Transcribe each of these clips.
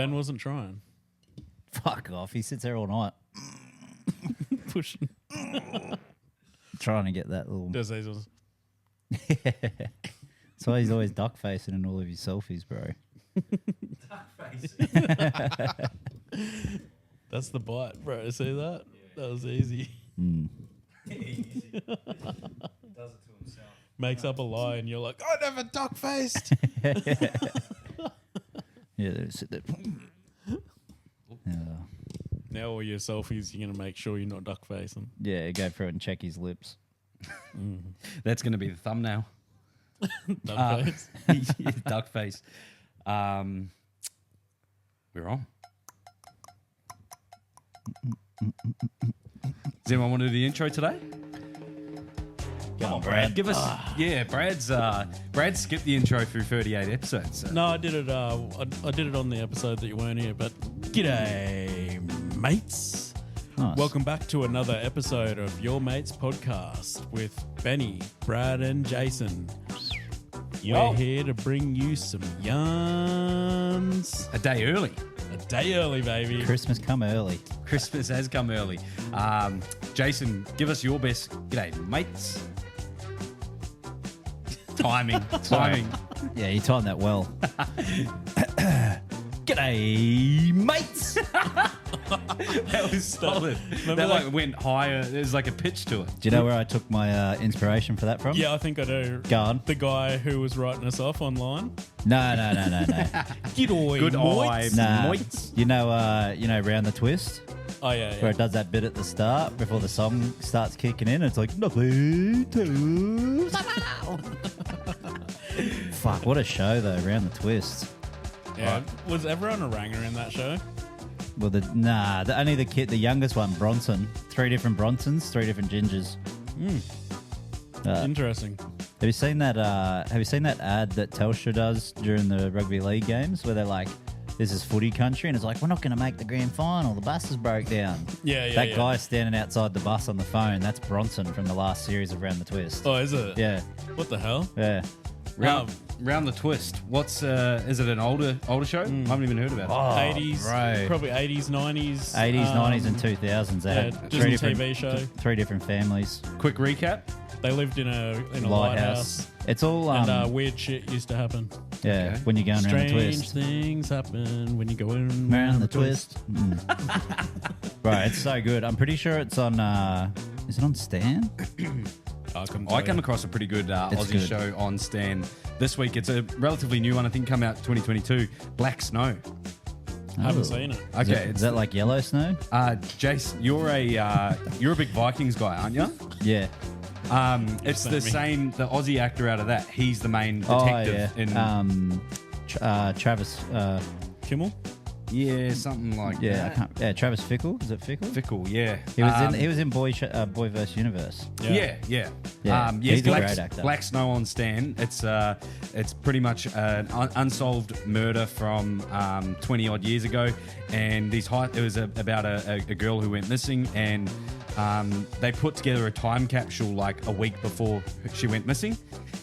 Ben wasn't trying. Fuck off. He sits there all night Pushing. trying to get that little... Does these That's why he's always duck facing in all of his selfies, bro. That's the bite, bro. See that? That was easy. Easy. Does it to himself. Makes up a lie, and you're like, I never duck faced. Yeah, they sit there. Yeah. Now all your selfies, you're gonna make sure you're not duck facing. Yeah, go through it and check his lips. That's going to be the thumbnail. Duck face. Duck face. We're on. Does anyone want to do the intro today? Come on, Brad. Give us, Brad skipped the intro through 38 episodes. So. No, I did it. I did it on the episode that you weren't here. But g'day, mates. Nice. Welcome back to another episode of Your Mates Podcast with Benny, Brad, and Jason. We're here to bring you some yarns. A day early. A day early, baby. Christmas come early. Christmas has come early. Jason, give us your best. G'day, mates. Timing. Yeah, you timed that well. G'day, mates. That was solid. Remember That that? like went higher. There's like a pitch to it. Do you know where I took my inspiration for that from? Yeah, I think I do. Go on. The guy who was writing us off online. No. G'day, Good eye, mates. Nah. mates. You know, Round the Twist? Oh, yeah, Where yeah. it does that bit at the start before the song starts kicking in. It's like, nothing to Fuck, what a show, though, Round the Twist. Yeah. Was everyone a ranger in that show? Well, only the youngest one, Bronson. 3 different Bronsons, 3 different gingers. Interesting. Have you seen that? Have you seen that ad that Telstra does during the rugby league games, where they're like, "This is footy country," and it's like, "We're not going to make the grand final. The buses broke down." Yeah. That guy standing outside the bus on the phone, that's Bronson from the last series of Round the Twist. Oh, is it? Yeah, What the hell? yeah. Round the Twist. What's is it an older show? I haven't even heard about it. 80s, bro. probably 80s, 90s. 80s, 90s, and 2000s. They had Disney TV show. 3 different families. Quick recap. They lived in a lighthouse. It's all And weird shit used to happen. yeah. Okay. When you're going around the Strange twist. things happen when you go in Around the twist. Right, it's so good. I'm pretty sure it's on. Is it on Stan? I come across a pretty good Aussie good. show on Stan this week. It's a relatively new one. I think come out 2022. Black Snow. I haven't seen it. Okay, Is that like Yellow Snow? Jace, you're a big Vikings guy, aren't you? Yeah. It's the same. The Aussie actor out of that. He's the main Oh detective yeah. in. Travis. Kimmel? Yeah, something like that. Travis Fickle. Is it Fickle? Fickle, yeah. He was in Boy vs Universe. Yeah. Yeah, he's a great actor. Black Snow on Stan. It's pretty much an unsolved murder from 20 odd years ago, and it was about a girl who went missing, and they put together a time capsule like a week before she went missing,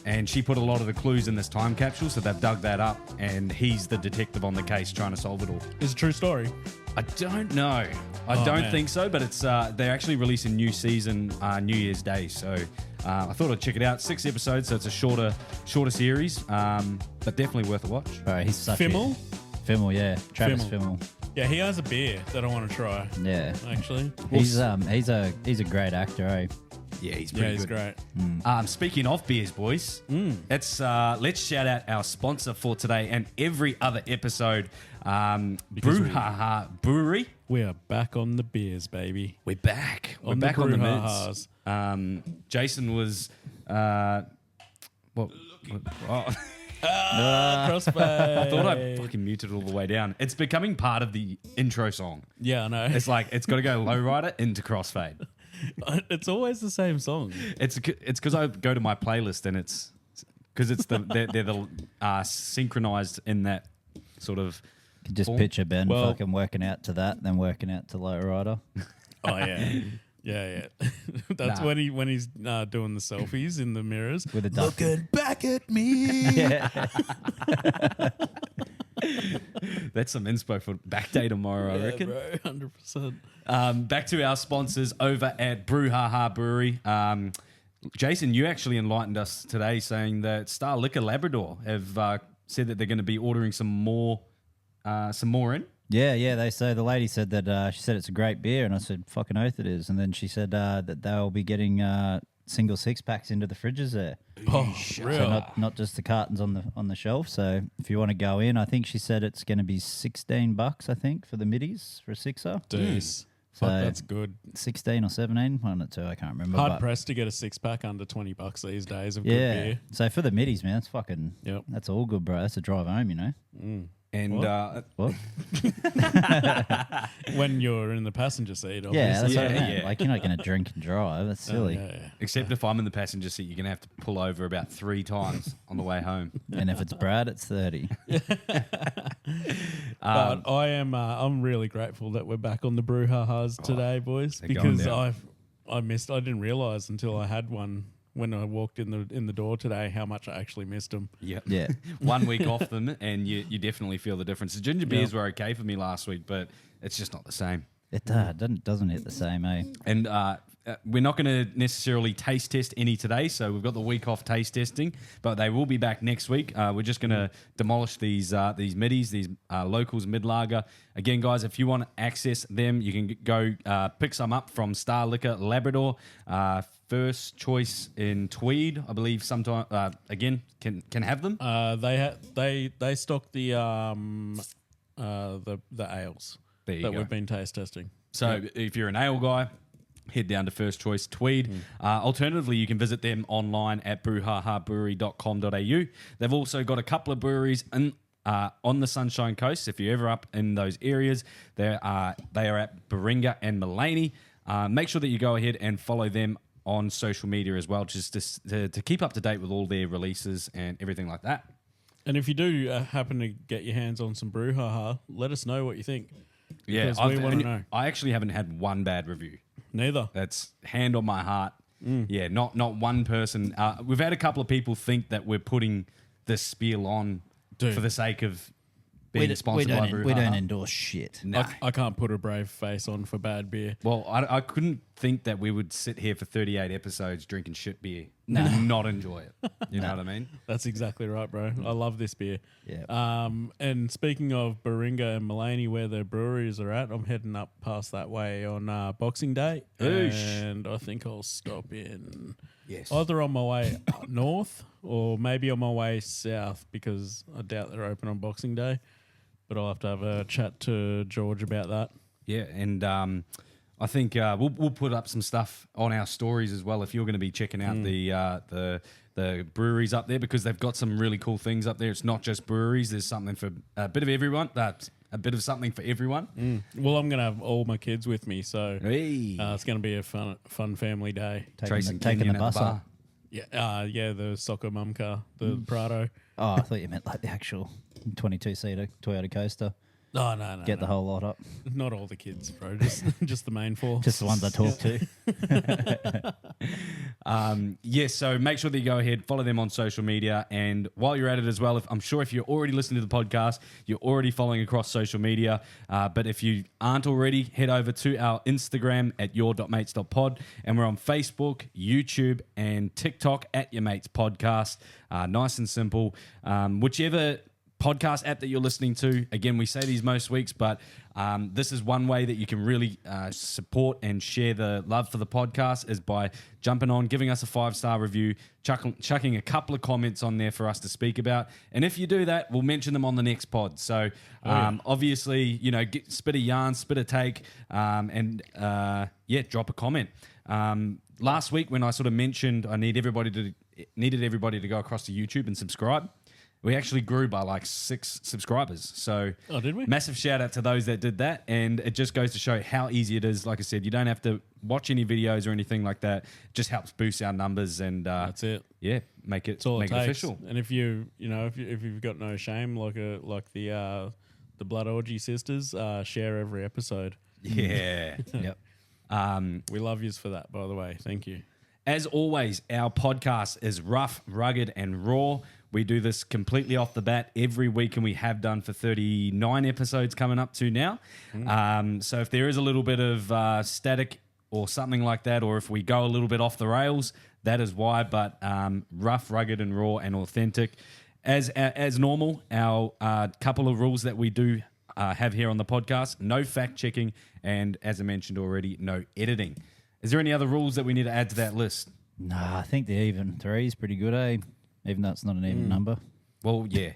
and she put a lot of the clues in this time capsule, so they've dug that up, and he's the detective on the case trying to solve it all. It's a true story. I don't know. I don't think so, but it's they're actually releasing new season New Year's Day, so I thought I'd check it out. 6 episodes, so it's a shorter series, but definitely worth a watch. Bro, he's such Fimmel? Fimmel, yeah. Travis Fimmel. Yeah, he has a beer that I want to try, Yeah. actually. He's a great actor, eh? Yeah, he's Yeah, pretty he's good. great. Speaking of beers, boys, let's shout out our sponsor for today and every other episode, Brouhaha Brewery. We are back on the beers, baby. We're back. We're On the back on the Brouhahas. mids. Jason was what? Oh, Crossfade. I thought I fucking muted it all the way down. It's becoming part of the intro song. Yeah, I know. It's like it's got to go lowrider into crossfade. It's always the same song. It's because I go to my playlist and it's because they're the synchronized in that sort of. Could just picture Ben Well- fucking working out to that, then working out to Low Rider. Oh yeah, yeah. That's Nah. when he's doing the selfies in the mirrors With a duck. looking back at me. Yeah. That's some inspo for back day tomorrow, I reckon. Bro, 100%. Back to our sponsors over at Brouhaha Brewery. Jason, you actually enlightened us today saying that Star Liquor Labrador have said that they're going to be ordering some more in. Yeah. The lady said that she said it's a great beer, and I said, "Fucking oath it is." And then she said that they'll be getting single 6-packs into the fridges there. Oh, So real. not just the cartons on the shelf. So if you want to go in, I think she said it's going to be $16. I think for the middies for a sixer. Deuce. So- Fuck, that's good. 16 or 17, one or two, I can't remember. Hard but pressed to get a 6-pack under $20 these days of yeah. good beer. So for the middies, man, Yep. that's all good, bro. That's a drive home, you know. And What? When you're in the passenger seat, obviously. Yeah, that's what I Yeah, meant. yeah. Like, you're not going to drink and drive. That's silly. Yeah. except if I'm in the passenger seat, you're going to have to pull over about 3 times on the way home. And if it's Brad, it's 30. But I'm really grateful that we're back on the Brouhahas today, boys, they're going because down. I didn't realize until I had one when I walked in the door today how much I actually missed them. Yep. Yeah. 1 week off them, and you definitely feel the difference. The ginger beers were okay for me last week, but it's just not the same. It doesn't hit the same, eh? And we're not going to necessarily taste test any today, so we've got the week off taste testing, but they will be back next week. We're just going to demolish these middies, these locals mid lager. Again, guys, if you want to access them, you can go pick some up from Star Liquor Labrador. First choice in Tweed, I believe. Sometime again can have them. They stock the ales There you that go. we've been taste testing. So if you're an ale guy, head down to First Choice Tweed. Alternatively, you can visit them online at brouhahabrewery.com.au. They've also got a couple of breweries on the Sunshine Coast. If you're ever up in those areas, they are at Baringa and Mullaney. Make sure that you go ahead and follow them on social media as well, just to keep up to date with all their releases and everything like that. And if you do happen to get your hands on some Brouhaha, let us know what you think. Yeah, Because we want to know. I actually haven't had one bad review. Neither. That's hand on my heart. Yeah, not one person. We've had a couple of people think that we're putting this spiel on Dude. for the sake of being sponsored by Brouhaha. we don't endorse shit. Nah. I can't put a brave face on for bad beer. Well, I couldn't think that we would sit here for 38 episodes drinking shit beer and not enjoy it. You know what I mean? That's exactly right, bro. I love this beer. Yeah. And speaking of Baringa and Mullaney, where the breweries are at, I'm heading up past that way on Boxing Day. Oosh. And I think I'll stop in Yes. either on my way up north or maybe on my way south, because I doubt they're open on Boxing Day. But I'll have to have a chat to George about that. Yeah, and I think we'll put up some stuff on our stories as well if you're going to be checking out the breweries up there, because they've got some really cool things up there. It's not just breweries. There's something for a bit of everyone. A bit of something for everyone. Well, I'm going to have all my kids with me, so Hey. it's going to be a fun family day. Trace and taking Kenyon the at bus bar. up. Yeah, the soccer mum car, the Prado. Oh, I thought you meant like the actual 22-seater Toyota Coaster. Oh, no. Get the whole lot up. Not all the kids, bro. Just the main four. Just the ones I talk to. So make sure that you go ahead, follow them on social media, and while you're at it as well, I'm sure if you're already listening to the podcast, you're already following across social media, but if you aren't already, head over to our Instagram at your.mates.pod, and we're on Facebook, YouTube, and TikTok at Your Mates Podcast. Nice and simple. Whichever podcast app that you're listening to. Again, we say these most weeks, but this is one way that you can really support and share the love for the podcast, is by jumping on, giving us a 5-star review, chucking a couple of comments on there for us to speak about. And if you do that, we'll mention them on the next pod. So obviously, you know, spit a yarn, spit a take, and drop a comment. Last week when I sort of mentioned I needed everybody to go across to YouTube and subscribe, we actually grew by like 6 subscribers. So Did we? massive shout out to those that did that. And it just goes to show how easy it is. Like I said, you don't have to watch any videos or anything like that. It just helps boost our numbers and That's it. yeah, make it It's all it takes. official. And if if you've got no shame, like the Blood Orgy Sisters, share every episode. Yeah. Yep. We love yous for that, by the way. Thank you. As always, our podcast is rough, rugged, and raw. We do this completely off the bat every week, and we have done for 39 episodes coming up to now. So if there is a little bit of static or something like that, or if we go a little bit off the rails, that is why. But rough, rugged, and raw and authentic. As normal, our couple of rules that we do have here on the podcast: no fact checking, and as I mentioned already, no editing. Is there any other rules that we need to add to that list? Nah, I think the even 3 is pretty good, eh? Even though it's not an even number. Well, yeah.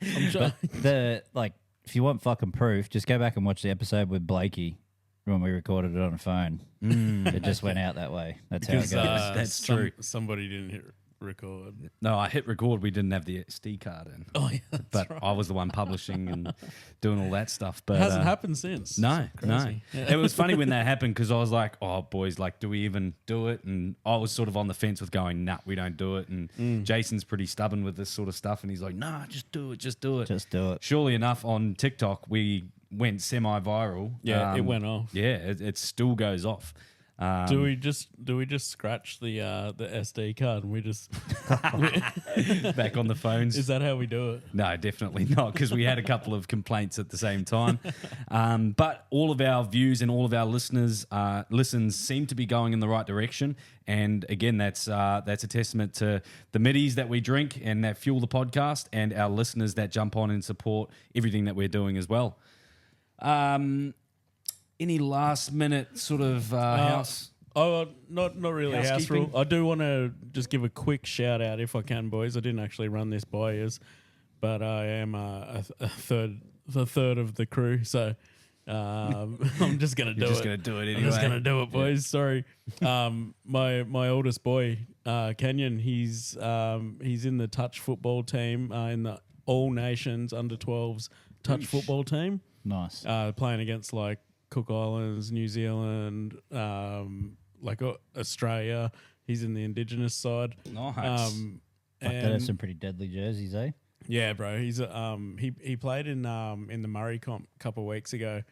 I'm sure. If you want fucking proof, just go back and watch the episode with Blakey when we recorded it on a phone. It just went out that way. That's how it goes. That's true. Somebody didn't hit record. No, I hit record. We didn't have the SD card in. Oh, yeah, that's but right. I was the one publishing and doing all that stuff. But It hasn't happened since. No, It's no. crazy. It was funny when that happened because I was like, oh, boys, like, do we even do it? And I was sort of on the fence with going, nah, we don't do it. And Jason's pretty stubborn with this sort of stuff. And he's like, nah, just do it, just do it. Just do it. Surely enough, on TikTok, we went semi-viral. Yeah, it went off. Yeah, it still goes off. Do we just scratch the SD card and we just Back on the phones? is that how we do it? No, definitely not, because we had a couple of complaints at the same time. But all of our views and all of our listens seem to be going in the right direction. And again, that's a testament to the middies that we drink and that fuel the podcast, and our listeners that jump on and support everything that we're doing as well. Any last minute sort of house? Oh, not really house Housekeeping? rule. I do want to just give a quick shout out if I can, boys. I didn't actually run this by you, but I am the third of the crew, so I'm just gonna do it. You're just gonna do it anyway. I'm just gonna do it, boys. Sorry. My oldest boy, Kenyon, he's in the touch football team in the All Nations under 12s touch football team. Nice. Playing against like Cook Islands, New Zealand, Australia. He's in the Indigenous side. Nice. That has some pretty deadly jerseys, eh? Yeah, bro. He's he played in the Murray comp a couple of weeks ago,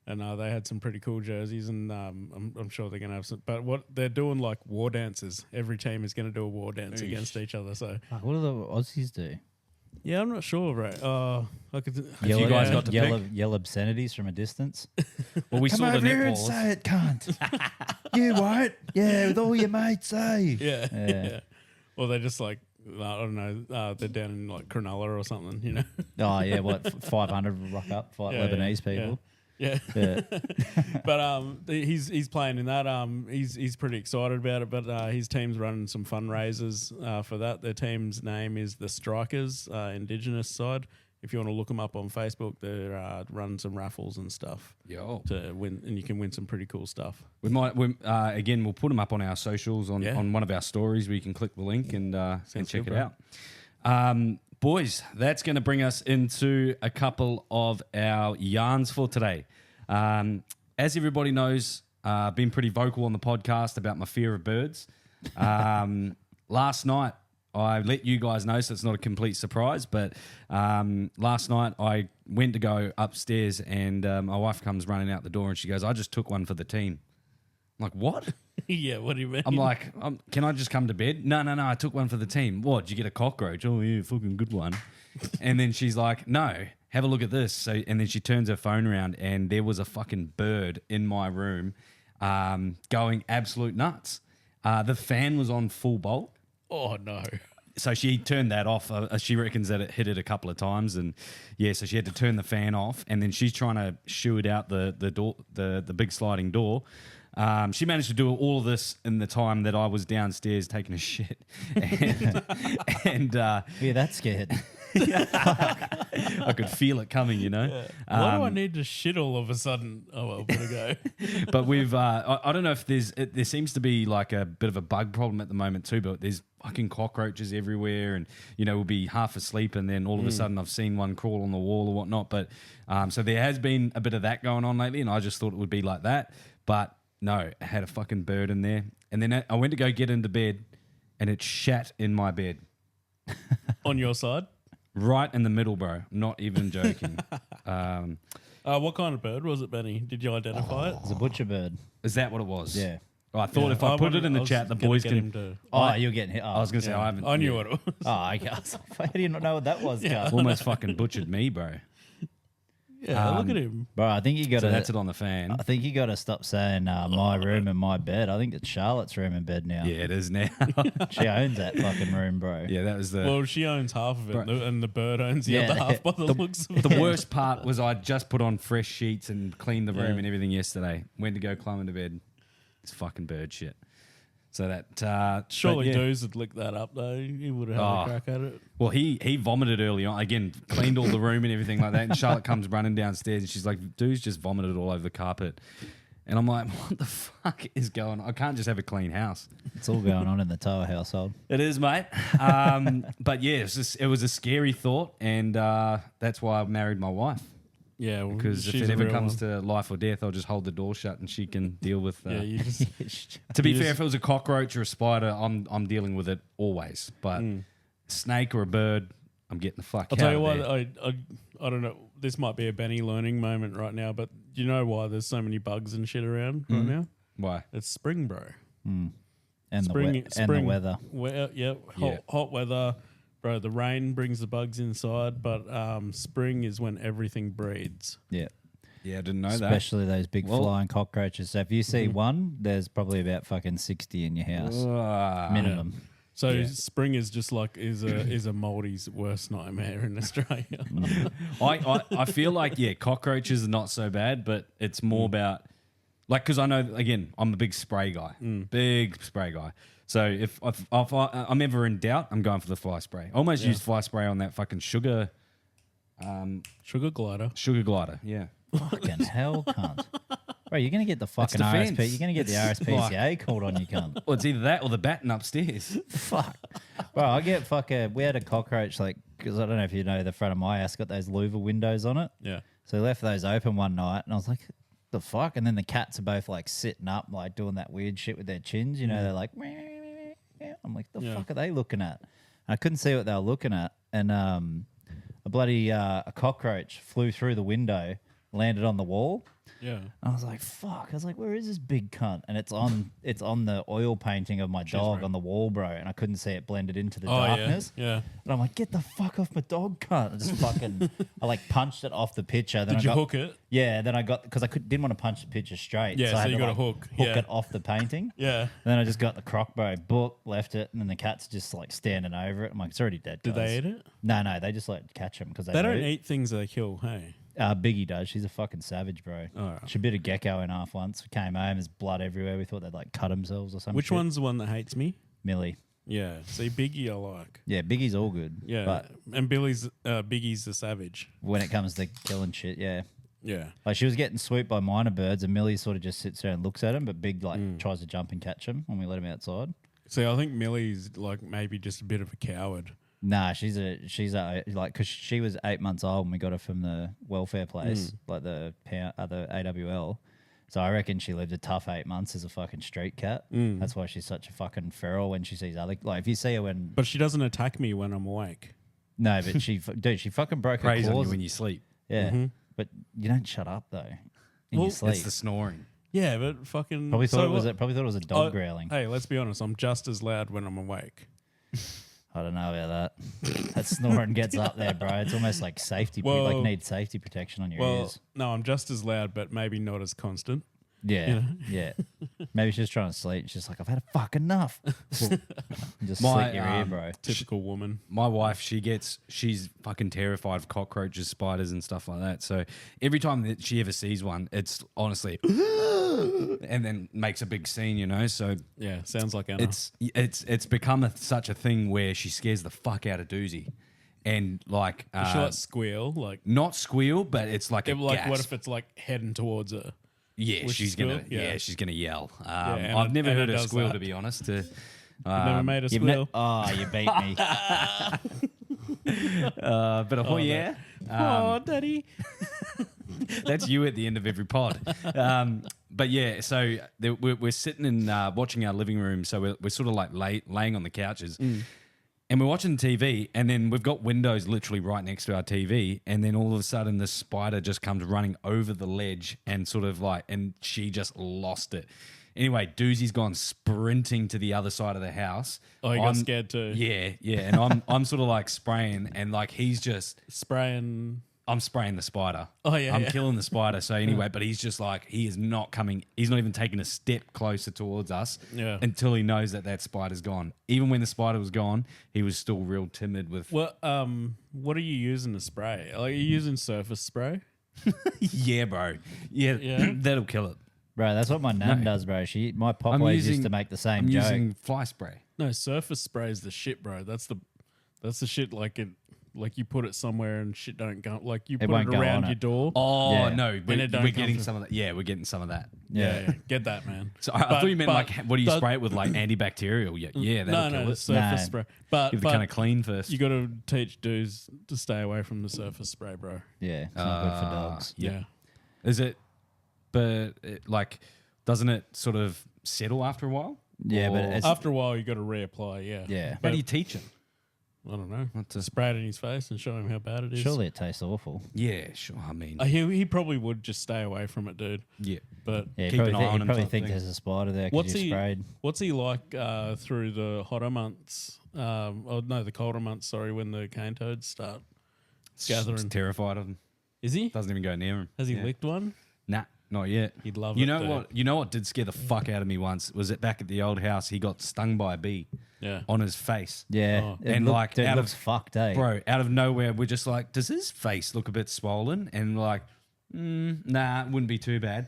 and they had some pretty cool jerseys, and I'm sure they're gonna have some. But what they're doing, like war dances. Every team is gonna do a war dance against each other. So What do the Aussies do? yeah, I'm not sure, bro. I could. You guys got to yell obscenities from a distance. Well, we saw the netballers. it, cunt. You won't. Yeah, with all your mates, eh? Yeah, Yeah. yeah. Or they just like I don't know. They're down in like Cronulla or something, you know. Oh, yeah, what, 500 rock up, fight Yeah, Lebanese yeah, people. Yeah. Yeah. But he's playing in that. He's pretty excited about it. But his team's running some fundraisers for that. Their team's name is the Strikers, Indigenous side. If you want to look them up on Facebook, they're running some raffles and stuff Yo. to win, and you can win some pretty cool stuff. We'll put them up on our socials on one of our stories where you can click the link and check good, it out. Boys, that's going to bring us into a couple of our yarns for today. As everybody knows, I've been pretty vocal on the podcast about my fear of birds. Last night, I let you guys know, so it's not a complete surprise, but last night I went to go upstairs and my wife comes running out the door and she goes, I just took one for the team. I'm like, what? Yeah, what do you mean? I'm like, can I just come to bed? No, I took one for the team. What, did you get a cockroach? Oh, yeah, fucking good one. And then she's like, no, have a look at this. So, and then she turns her phone around and there was a fucking bird in my room going absolute nuts. The fan was on full bolt. Oh, no. So she turned that off. She reckons that it hit it a couple of times, and yeah, so she had to turn the fan off. And then she's trying to shoo it out the door, the big sliding door. She managed to do all of this in the time that I was downstairs taking a shit, and Yeah, that's scared. I could feel it coming, you know. Why do I need to shit all of a sudden? Oh, well, better go. But we've, I don't know if there seems to be like a bit of a bug problem at the moment too, but there's fucking cockroaches everywhere, and you know, we'll be half asleep and then all of a sudden I've seen one crawl on the wall or whatnot. But so there has been a bit of that going on lately, and I just thought it would be like that. But no, I had a fucking bird in there. And then I went to go get into bed and it shat in my bed. On your side? Right in the middle, bro. Not even joking. What kind of bird was it, Benny? Did you identify it? It's a butcher bird. Is that what it was? Yeah. Oh, I thought if I put it in the chat, the boys can. Oh, you're getting hit. Oh, I was going to say, I haven't. I knew what it was. Oh, okay. I was like, how do you not know what that was, Carl? Almost fucking butchered me, bro. Yeah, look at him. Bro, I think you got So to. that's it on the fan. I think you got to stop saying my room and my bed. I think it's Charlotte's room and bed now. Yeah, it is now. She owns that fucking room, bro. Yeah, that was the. Well, she owns half of it, Right. and the bird owns the Yeah. other half by the looks of it. The worst part was I just put on fresh sheets and cleaned the room and everything yesterday. Went to go climb into bed. It's fucking bird shit. So that Surely but yeah. Doos would lick that up, though. He would have had Oh. a crack at it. Well, he vomited early on. Again, cleaned all the room and everything like that. And Charlotte comes running downstairs and she's like, "Dude's just vomited all over the carpet." And I'm like, "What the fuck is going on? I can't just have a clean house." It's all going on in the Tower household. It is, mate. But yeah, it was a scary thought, and that's why I married my wife. Yeah, well, Because if she's it a ever real comes one. to life or death, I'll just hold the door shut and she can deal with. Yeah, you just To be you fair, just- if it was a cockroach or a spider, I'm dealing with it always. But snake or a bird, I'm getting the fuck I'll out tell you of what, there. I don't know. This might be a Benny learning moment right now, but do you know why there's so many bugs and shit around right now? Why? It's spring, bro. And Spring, and the weather. Hot weather, bro. The rain brings the bugs inside, but spring is when everything breeds. Yeah. Yeah, I didn't know that. Especially those big Well- flying cockroaches. So if you see one, there's probably about fucking 60 in your house. Minimum. So Yeah. spring is just like is a Māori's worst nightmare in Australia. I feel like, yeah, cockroaches are not so bad, but it's more about, like, because I know, again, I'm a big spray guy. Big spray guy. So if I'm ever in doubt, I'm going for the fly spray. I almost used fly spray on that fucking sugar Sugar glider. glider. Yeah. Fucking hell, cunt. Bro, you're going to get the fucking defense. RSP. You're going to get the It's RSPCA called on you, cunt. Well, it's either that or the batten upstairs. Fuck. Bro, I get fucking... We had a cockroach, like... Because I don't know if you know, the front of my house got those louver windows on it. Yeah. So we left those open one night, and I was like, the fuck? And then the cats are both, like, sitting up, like, doing that weird shit with their chins. You know, they're like... "Meh, meh, meh." I'm like, the fuck are they looking at? And I couldn't see what they were looking at. And a bloody... a cockroach flew through the window, landed on the wall. Yeah. I was like, fuck. I was like, where is this big cunt? And it's on the oil painting of my dog bro. on the wall, bro. And I couldn't see it blended into the Oh darkness. yeah. And I'm like, get the fuck off my dog, cunt. I just fucking, I like punched it off the picture. Then Did I you got, hook it? Yeah, then I got, because I didn't want to punch the picture straight. Yeah, I so had you to, got a like, hook. Hook Yeah. it off the painting. Yeah. Then I just got the croc, bro, left it, and then the cat's just like standing over it. I'm like, it's already dead. Did guys. they eat it? No, they just like catch them because They don't eat things they kill. Hey. Biggie does. She's a fucking savage, bro. All right. She bit a gecko in half once. We came home, there's blood everywhere. We thought they'd like cut themselves or something. Which one's the one that hates me? Millie. Yeah. See, Biggie I like. Yeah, Biggie's all good. Yeah. But and Biggie's the savage. when it comes to killing shit, yeah. Yeah. Like she was getting swooped by minor birds, and Millie sort of just sits there and looks at him, but Big like tries to jump and catch him when we let him outside. See, I think Millie's like maybe just a bit of a coward. Nah, she's a like because she was 8 months old when we got her from the welfare place, like the AWL. So I reckon she lived a tough 8 months as a fucking street cat. That's why she's such a fucking feral when she sees other. Like if you see her when But she doesn't attack me when I'm awake. no, but she fucking broke her Preys on claws. you when you sleep. Yeah, but you don't shut up though in Well, your sleep. It's the snoring. Yeah, but fucking Probably thought so it was what? probably thought it was a dog growling. Hey, let's be honest. I'm just as loud when I'm awake. I don't know about that. That snoring gets up there, bro. It's almost like safety. Well- like need safety protection on your Well, ears. no, I'm just as loud, but maybe not as constant. Yeah, you know? yeah. Maybe she's trying to sleep. She's like, I've had a fuck enough. Just My, slit your ear, bro. Typical woman. My wife, she's fucking terrified of cockroaches, spiders, and stuff like that. So every time that she ever sees one, it's honestly, and then makes a big scene, you know. So Yeah, sounds like Anna. it's become such a thing where she scares the fuck out of Doozy, and like, she like squeal, like not squeal, but it's like a like gasp. what if it's like heading towards her? Yeah, Will she she's gonna. squeal? Yeah. Yeah. she's gonna yell. and I've never Anna heard her does squeal, that. to be honest. Never made a You've squeal. you beat me. But oh yeah, Oh, daddy. that's you at the end of every pod. But yeah, so we're sitting and watching our living room. So we're sort of like laying on the couches. And we're watching TV, and then we've got windows literally right next to our TV, and then all of a sudden the spider just comes running over the ledge and sort of like, and she just lost it. Anyway, Doozy's gone sprinting to the other side of the house. Oh, he got scared too. Yeah, and I'm sort of like spraying, and like he's just Spraying. I'm spraying the spider. Oh, yeah, I'm yeah. killing the spider. So anyway, but he's just like he is not coming. He's not even taking a step closer towards us until he knows that spider's gone. Even when the spider was gone, he was still real timid with. What are you using to spray? Like, are you using surface spray? Yeah, bro. Yeah, Yeah. that'll kill it. Bro, that's what my nan does, bro. My pop always used to make the same I'm joke. using fly spray. No, surface spray is the shit, bro. That's the shit. Like you put it somewhere and shit don't go. Like you put won't it go around on your it. door. Oh Yeah. no, And it don't we're come getting from- some of that. Yeah, we're getting some of that. Yeah, get that, man. So I thought you meant but like, what do you the- spray it with, like antibacterial? Yeah, that'll No, kill the it. surface No. spray. But Give it kind of clean first. you got to teach dudes to stay away from the surface spray, bro. Yeah, it's not good for dogs. Yeah. Is it? But like, doesn't it sort of settle after a while? Yeah, but Or- it's After a while, you got to reapply. Yeah. yeah. how But do you teach it? I don't know. Not to- Spray it in his face and show him how bad it is. Surely it tastes awful. Yeah, sure. I mean, He probably would just stay away from it, dude. yeah. But Yeah, Keep an eye he on him probably type think thing. there's a spider there What's because you he? sprayed. What's he like through the hotter months? The colder months. Sorry, when the cane toads start gathering. Just terrified of him. Is he? Doesn't even go near him. Has he Yeah. licked one? Nah, not yet. He'd love You it, know dude. what? You know what did scare the fuck out of me once? Was it back at the old house? He got stung by a bee Yeah. on his face. Yeah, Oh. it And look- like it out looks of- fucked, eh? Bro, out of nowhere, we're just like, does his face look a bit swollen? And like, nah, it wouldn't be too bad.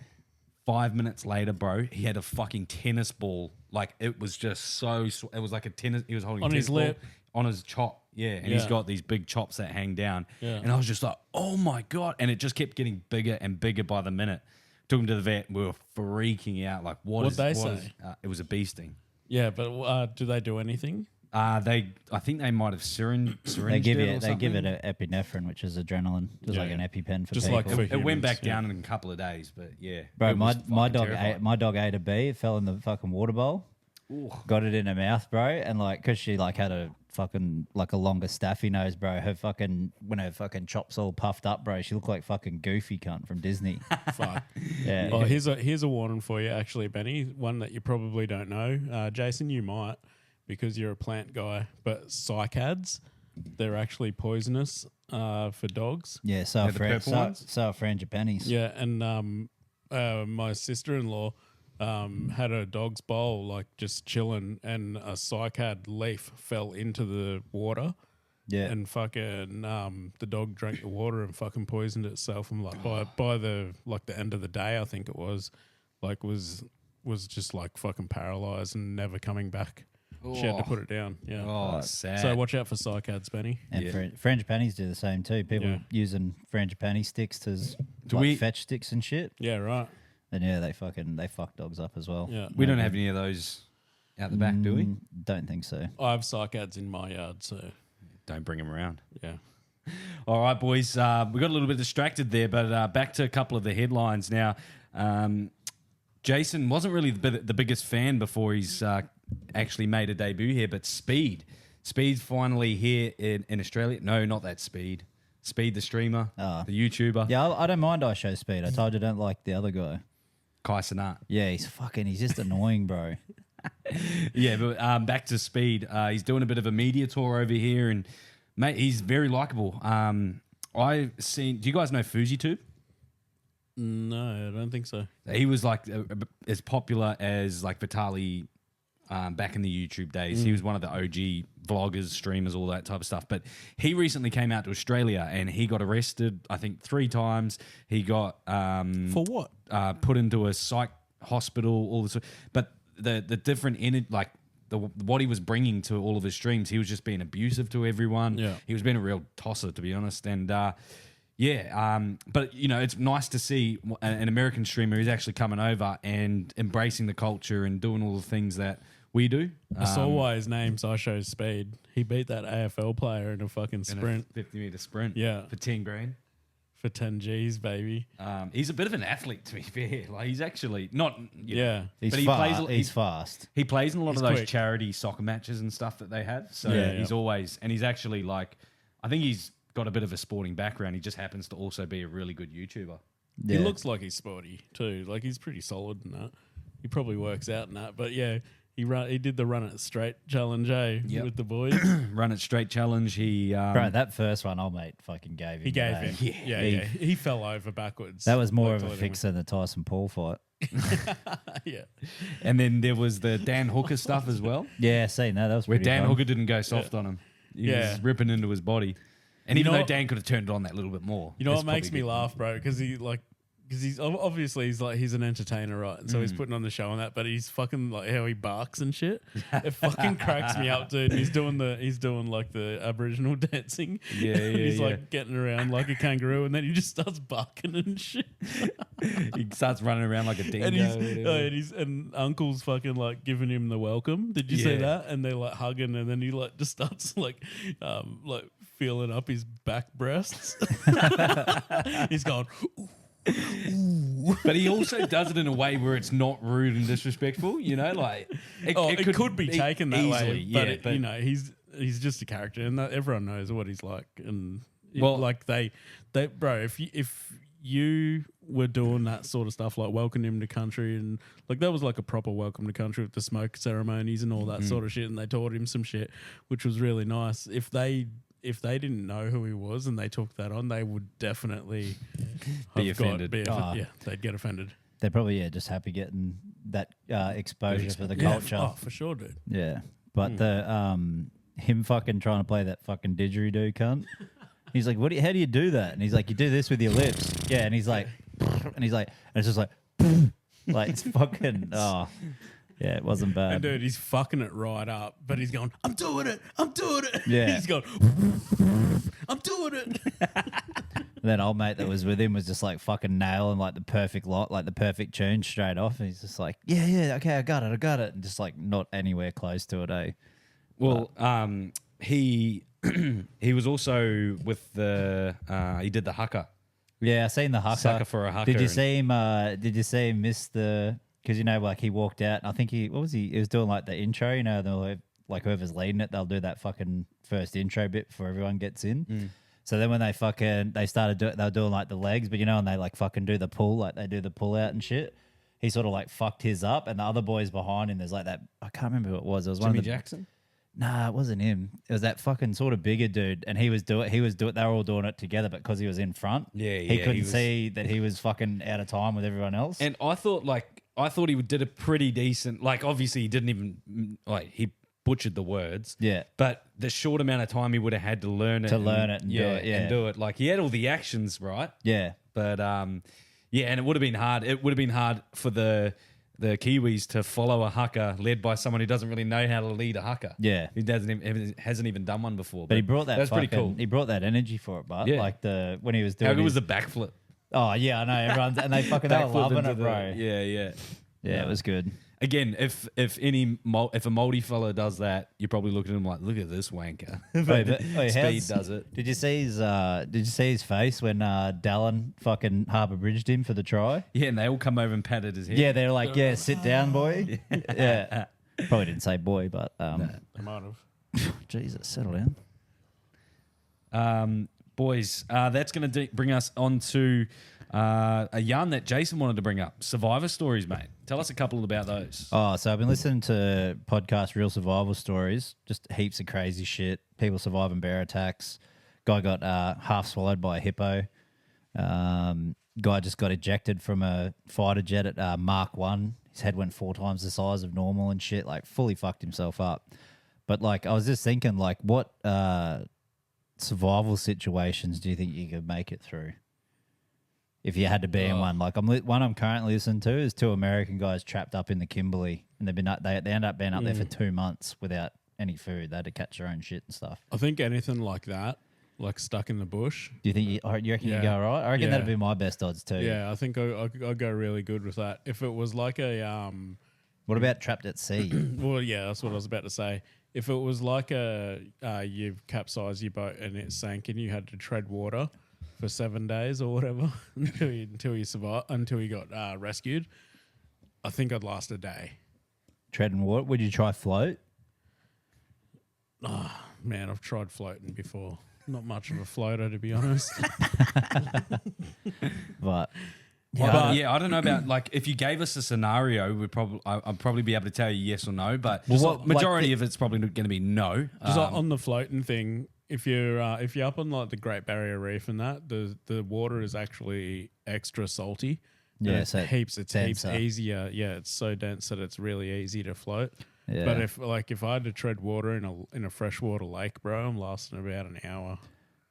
5 minutes later, bro, he had a fucking tennis ball. Like, it was just so, it was like a tennis, he was holding On a tennis his ball lip. on his chop. Yeah, and he's Yeah. got these big chops that hang down. Yeah. And I was just like, oh my God. And it just kept getting bigger and bigger by the minute. Took him to the vet. We were freaking out. Like, What'd they say? It was a bee sting. Yeah, but do they do anything? I think they might have syringed They give it it. or They give it something. an epinephrine, which is adrenaline, just like Yeah. an EpiPen for Just people. like for It went back humans, yeah. down in a couple of days, but yeah. Bro, it was my fucking dog terrifying. ate my dog ate a bee. It fell in the fucking water bowl. Got it in her mouth, bro, and like, cause she like had a fucking like a longer staffy nose, bro. When her fucking chops all puffed up, bro, she looked like fucking Goofy cunt from Disney. Fuck. Yeah, Oh, here's a warning for you, actually, Benny. One that you probably don't know. Jason, you might, because you're a plant guy. But cycads, they're actually poisonous for dogs. yeah. So the purple ones? so are frangipanis. Yeah, and my sister-in-law had her dog's bowl like just chilling, and a cycad leaf fell into the water. Yeah. And fucking the dog drank the water and fucking poisoned itself. And like by the end of the day, I think it was just like fucking paralyzed and never coming back. She had to put it down. Yeah. Oh, sad. So watch out for cycads, Benny. And Yeah. frangipanis do the same too. People Yeah. using frangipani sticks as Do like we- fetch sticks and shit. Yeah, right. And yeah, they fuck dogs up as well. Yeah. we don't have any of those out the back, do we? Don't think so. I have cycads in my yard, so Don't bring them around. yeah. All right, boys. We got a little bit distracted there, but back to a couple of the headlines now. Jason wasn't really the biggest fan before he's actually made a debut here, but Speed's finally here in Australia. No, not that Speed. Speed, the streamer, the YouTuber, Yeah, I don't mind I Show Speed. I told you I don't like the other guy. Kai Cenat. Yeah, he's just annoying, bro. Yeah, but back to Speed. He's doing a bit of a media tour over here, and mate, he's very likable. I've seen. Do you guys know FujiTube? No, I don't think so. He was like as popular as like Vitali back in the YouTube days. He was one of the OG vloggers, streamers, all that type of stuff. But he recently came out to Australia and he got arrested, I think 3 times. He got For what? put into a psych hospital, all this. But the different what he was bringing to all of his streams, he was just being abusive to everyone. Yeah. He was being a real tosser, to be honest. And but you know, it's nice to see an American streamer who's actually coming over and embracing the culture and doing all the things that we do. I saw why his name's I Show Speed. He beat that AFL player in a fucking in sprint a 50-meter sprint. Yeah. for 10 grand. for 10 G's, baby. He's a bit of an athlete, to be fair. Like he's actually not. You know, Yeah. He's but he fast. plays. He's fast. He plays in a lot He's of those quick. charity soccer matches and stuff that they have. So Yeah, he's yeah. always, and he's actually like, I think he's got a bit of a sporting background. He just happens to also be a really good YouTuber. Yeah. He looks like he's sporty too. Like he's pretty solid in that. He probably works out in that. But yeah, he did the run it straight challenge, Yep. with the boys. Run it straight challenge. He Bro, that first one, old mate fucking gave him. He gave today. him. Yeah. He fell over backwards. That was more Like, of a literally. fix than the Tyson Paul fight. Yeah. and then there was the Dan Hooker stuff as well, Yeah, seen that. That was where pretty Dan fun. Hooker didn't go soft on him. He was ripping into his body. And You even know though what- Dan could have turned it on that little bit more. You know that's what makes probably me good. laugh, bro? Because he's obviously he's an entertainer, right? And so he's putting on the show and that, but he's fucking like how he barks and shit. It fucking cracks me up, dude. And he's doing like the Aboriginal dancing. Yeah, And he's yeah. like getting around like a kangaroo, and then he just starts barking and shit. He starts running around like a dingo. And Uncle's fucking like giving him the welcome. Did you see Yeah. that? And they're like hugging, and then he like just starts like feeling up his back breasts. He's going. But he also does it in a way where it's not rude and disrespectful, you know, like It could be taken that way, easily, but, you know, he's just a character, and everyone knows what he's like. And Well- like they, bro, if you were doing that sort of stuff, like welcoming him to country, and like that was like a proper welcome to country with the smoke ceremonies and all that sort of shit, and they taught him some shit, which was really nice. If they didn't know who he was and they took that on, they would definitely Be have got- offended. Yeah, they'd get offended. They're probably just happy getting that exposure for the Yeah, culture. oh, for sure, dude. Yeah, but the him fucking trying to play that fucking didgeridoo cunt. He's like, how do you do that? And he's like, you do this with your lips. Yeah, and he's like, and it's just like, like it's fucking. Oh, yeah, it wasn't bad. And dude, he's fucking it right up, but he's going, I'm doing it. Yeah. He's going, I'm doing it. And then old mate that was with him was just like fucking nailing like the perfect lot, like the perfect tune straight off. And he's just like, yeah, okay, I got it. And just like not anywhere close to it, eh? Well, he he was also with the he did the Hucker. Yeah, I seen the Hucker. Sucker for a Hucker. Did you see him? Did you see him miss the? Because you know, like he walked out. And I think he was doing like the intro. You know, they'll like whoever's leading it, they'll do that fucking first intro bit before everyone gets in. So then when they started they were doing like the legs, but you know, and they like fucking do the pull, like they do the pull out and shit. He sort of like fucked his up, and the other boys behind him, there's like that. I can't remember who it was. It was one Jimmy of the Jackson. Nah, it wasn't him. It was that fucking sort of bigger dude, and he was doing. They were all doing it together, but because he was in front, he couldn't see that he was fucking out of time with everyone else. And I thought he did a pretty decent. Like obviously he didn't even he butchered the words. Yeah. But the short amount of time he would have had to learn it And do it, yeah. and do it. Like he had all the actions right. Yeah. But and it would have been hard. It would have been hard for the Kiwis to follow a Hucker led by someone who doesn't really know how to lead a Hucker. Yeah. He hasn't even done one before. But he brought that. That's pretty cool. He brought that energy for it, but Yeah. like when he was doing. How good was his- the backflip? Oh yeah, I know everyone's and they fucking they were Backflip loving into it, the- bro. Yeah. Yeah, it was good. Again, if a Moldy fella does that, you probably look at him like, look at this wanker. Speed does it. Did you see his face when Dallin fucking Harbour Bridged him for the try? Yeah, and they all come over and patted his head. Yeah, they're like, yeah, sit down, boy. Yeah. Probably didn't say boy, but I might have. Jesus, settle down. Boys, that's going to bring us on to a yarn that Jason wanted to bring up. Survivor stories, mate. Tell us a couple about those. Oh, so I've been listening to podcast Real Survival Stories, just heaps of crazy shit. People surviving bear attacks. Guy got half swallowed by a hippo. Guy just got ejected from a fighter jet at Mark 1. His head went 4 times the size of normal and shit, like fully fucked himself up. But like I was just thinking, like what survival situations do you think you could make it through? If you had to be in one, like one I'm currently listening to is 2 American guys trapped up in the Kimberley, and they end up being up there for 2 months without any food. They had to catch their own shit and stuff. I think anything like that, like stuck in the bush. Do you think you reckon you Yeah. go all right? I reckon Yeah. that'd be my best odds too. Yeah, I think I'd go really good with that. If it was like a What about trapped at sea? well, yeah, that's what I was about to say. If it was like you capsized your boat and it sank and you had to tread water for 7 days or whatever until you survived, until you got rescued, I think I'd last a day. Treading water? Would you try float? Man, I've tried floating before. Not much of a floater, to be honest. But I don't know about like if you gave us a scenario, I'd probably be able to tell you yes or no. But majority of it's probably going to be no. Just on the floating thing, if you're up on like the Great Barrier Reef and that, the water is actually extra salty. Yeah, it's so heaps denser. easier. Yeah, it's so dense that it's really easy to float. Yeah. But if I had to tread water in a freshwater lake, bro, I'm lasting about an hour.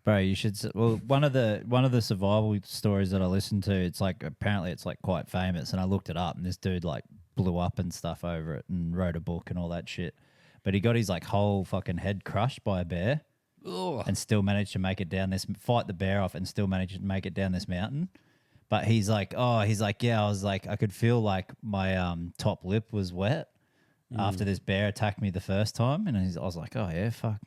Bro, you should. Well, one of the survival stories that I listened to, it's like apparently it's like quite famous, and I looked it up, and this dude like blew up and stuff over it, and wrote a book and all that shit. But he got his like whole fucking head crushed by a bear, and still managed to make it down this. Fight the bear off, and still managed to make it down this mountain. But he's like, yeah, I was like, I could feel like my top lip was wet after this bear attacked me the first time, and I was like, oh yeah, fuck.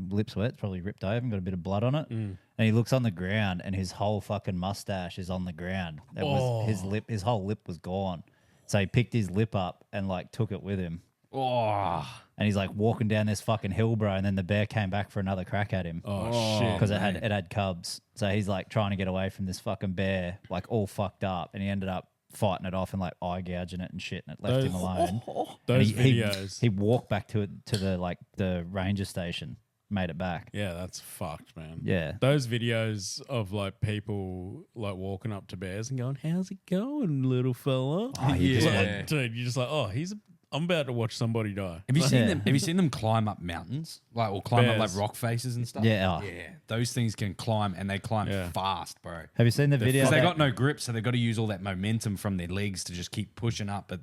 Lips wet, it's probably ripped open, got a bit of blood on it. And he looks on the ground and his whole fucking mustache is on the ground. That was his whole lip was gone. So he picked his lip up and like took it with him. And he's like walking down this fucking hill, bro, and then the bear came back for another crack at him. Shit. Because it had cubs. So he's like trying to get away from this fucking bear, like all fucked up, and he ended up fighting it off and like eye gouging it and shit, and it left him alone. Those videos. He walked back to the ranger station. Made it back. Yeah, that's fucked, man. Yeah. Those videos of like people like walking up to bears and going, "How's it going, little fella?" Yeah. Dude, you're just like, "Oh, I'm about to watch somebody die." Have you seen them? Have you seen them climb up mountains, like or climb up like rock faces and stuff? Yeah. Yeah. Those things can climb, and they climb fast, bro. Have you seen the video? Because they got no grip, so they've got to use all that momentum from their legs to just keep pushing up. But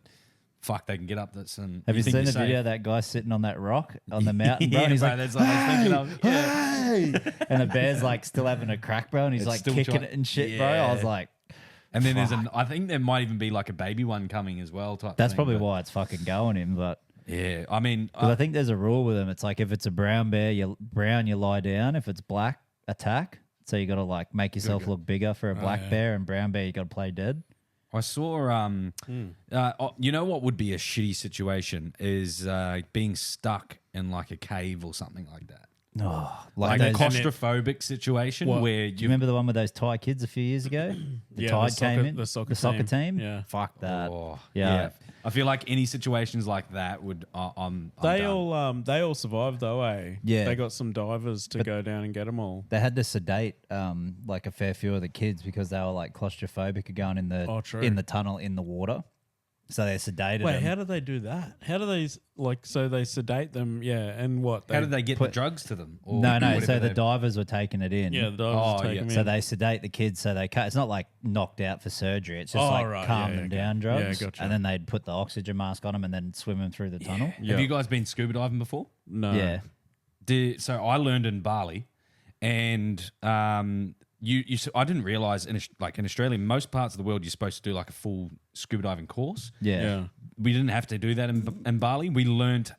fuck, they can get up. Have you seen the video of that guy sitting on that rock on the mountain, bro? And he's like, that's what I was thinking of. hey! And the bear's like still having a crack, bro, and he's like kicking it and shit, bro. I was like, and then I think there might even be like a baby one coming as well. That's probably why it's fucking going him, but. Yeah, I mean, I think there's a rule with them. It's like if it's a brown bear, you lie down. If it's black, attack. So you got to like make yourself look bigger for a black bear, and brown bear you got to play dead. I saw, you know what would be a shitty situation is being stuck in like a cave or something like that. Oh, like a claustrophobic situation where do you remember the one with those Thai kids a few years ago? The Tide came in, the soccer team. Yeah, fuck that. Yeah. I feel like any situations like that would. I'm they done. they all survived though, eh? Yeah, they got some divers to go down and get them all. They had to sedate like a fair few of the kids because they were like claustrophobic of going in the tunnel in the water. So they sedated them. How do they do that? How do they so they sedate them? Yeah, and what? How did they get the drugs to them? Or no. So the divers were taking it in. Yeah, the divers were taking them in. So they sedate the kids so they can't. It's not like knocked out for surgery. It's just calm them down drugs. Yeah, gotcha. And then they'd put the oxygen mask on them and then swim them through the tunnel. Yeah. Have you guys been scuba diving before? No. Yeah. So I learned in Bali, and I didn't realize in Australia, most parts of the world, you're supposed to do like a full scuba diving course. Yeah. We didn't have to do that in Bali. We learned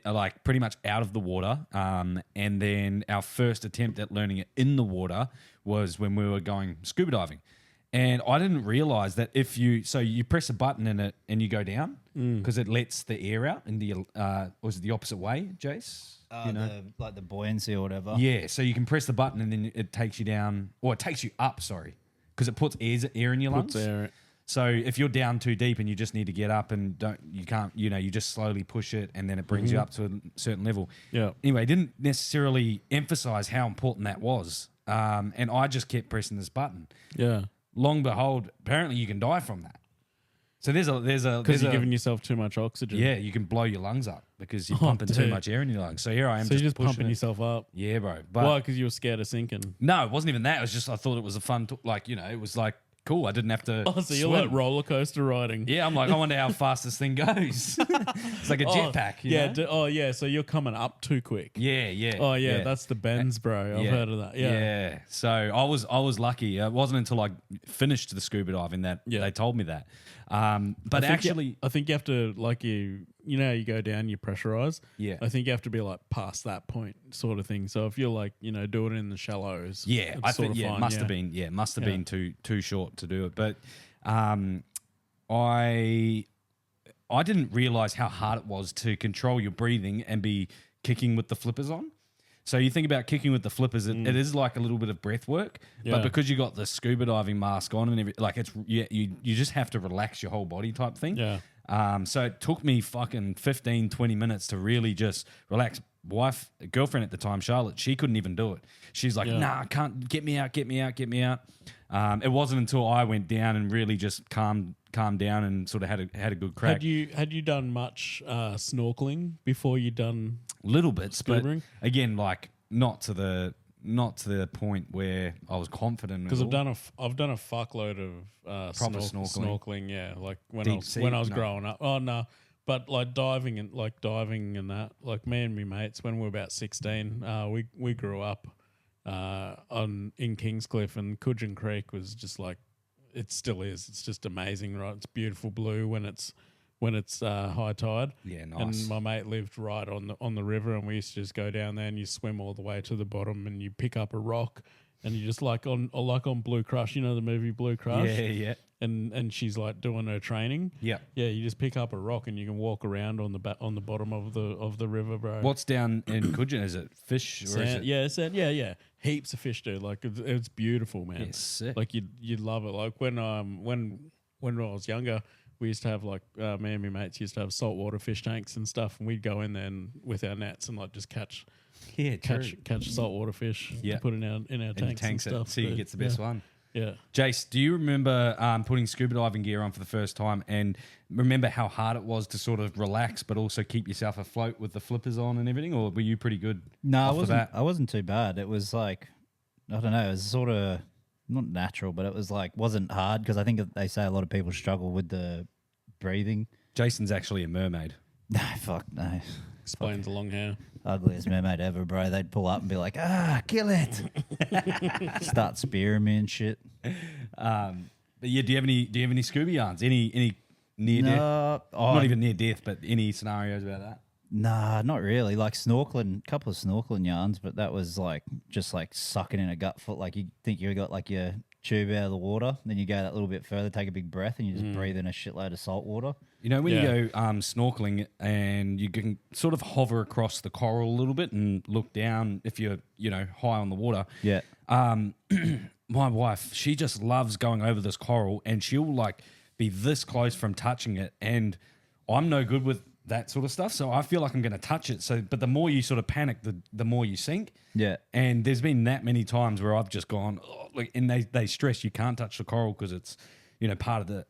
like pretty much out of the water. And then our first attempt at learning it in the water was when we were going scuba diving. And I didn't realize that if you press a button in it and you go down because it lets the air out in the, was it the opposite way, Jace? Like the buoyancy or whatever. Yeah, so you can press the button and then it takes you down, or it takes you up, sorry, because it puts air in your lungs. So if you're down too deep and you just need to get up and you just slowly push it and then it brings you up to a certain level. Yeah. Anyway, didn't necessarily emphasize how important that was. And I just kept pressing this button. Yeah. Long behold, apparently you can die from that. So there's because you're giving yourself too much oxygen. Yeah, you can blow your lungs up because you're pumping too much air in your lungs. So here I am. So you're just pumping it. yourself up. Yeah, bro. But why? Because you were scared of sinking. No, it wasn't even that. It was just I thought it was a fun, it was like cool. I didn't have to. Oh, so you're like roller coaster riding. Yeah, I'm like, I wonder how fast this thing goes. It's like a jetpack. You know? So you're coming up too quick. Yeah. Oh yeah, that's the bends, bro. I've heard of that. Yeah. So I was lucky. It wasn't until I finished the scuba diving that they told me that. But I think you have to you go down, you pressurize. Yeah. I think you have to be like past that point, sort of thing. So if you're like doing it in the shallows, I think it must have been too short to do it. But I didn't realize how hard it was to control your breathing and be kicking with the flippers on. So you think about kicking with the flippers, it is like a little bit of breath work, Yeah. but because you got the scuba diving mask on and everything, like you just have to relax your whole body type thing. Yeah. So it took me fucking 15, 20 minutes to really just relax. Girlfriend at the time, Charlotte, she couldn't even do it. She's like, nah, I can't, get me out. It wasn't until I went down and really just calmed down and sort of had a good crack. Had you done much snorkeling before you done Little bits, but scuba-ing? again, like not to the point where I was confident. Because I've done a fuckload of Proper snorkeling. Yeah, like when Deep I was sea? when I was No. growing up. Oh no, but like diving and that. Like me and me mates when we were about 16, we grew up in Kingscliff, and Coogin Creek was just like, it still is. It's just amazing, right? It's beautiful blue when it's high tide. Yeah, nice. And my mate lived right on the river, and we used to just go down there and you swim all the way to the bottom, and you pick up a rock, and you just like on Blue Crush, you know the movie Blue Crush. Yeah. And she's like doing her training. Yeah. Yeah, you just pick up a rock and you can walk around on the bottom of the river, bro. What's down in Coogin? Is it fish or is it? Sand, yeah. Heaps of fish, dude. Like it's beautiful, man. Yeah, sick. Like you'd love it. Like when I was younger, we used to have like me and my mates used to have saltwater fish tanks and stuff, and we'd go in there and with our nets and like just catch saltwater fish. Yeah. To put in our tanks and stuff. so you get the best one. Yeah. Jace, do you remember putting scuba diving gear on for the first time and remember how hard it was to sort of relax but also keep yourself afloat with the flippers on and everything, or were you pretty good? No, I wasn't too bad. It was like, I don't know, it was sort of not natural, but it was like, wasn't hard because I think they say a lot of people struggle with the breathing. Jason's actually a mermaid. No, fuck no. Explains the long hair. Ugliest mermaid ever, bro. They'd pull up and be like, kill it. Start spearing me and shit. But yeah, do you have any scuba yarns? Any near death? Not even near death, but any scenarios about that? Nah, not really. Like snorkeling, a couple of snorkeling yarns, but that was like just like sucking in a gut foot. Like you think you got like your tube out of the water, then you go that little bit further, take a big breath, and you just breathe in a shitload of salt water. You know, when you go snorkeling and you can sort of hover across the coral a little bit and look down if you're, high on the water. Yeah. My wife, she just loves going over this coral and she'll like be this close from touching it. And I'm no good with that sort of stuff. So I feel like I'm going to touch it. But the more you sort of panic, the more you sink. Yeah. And there's been that many times where I've just gone, and they stress you can't touch the coral because it's, part of the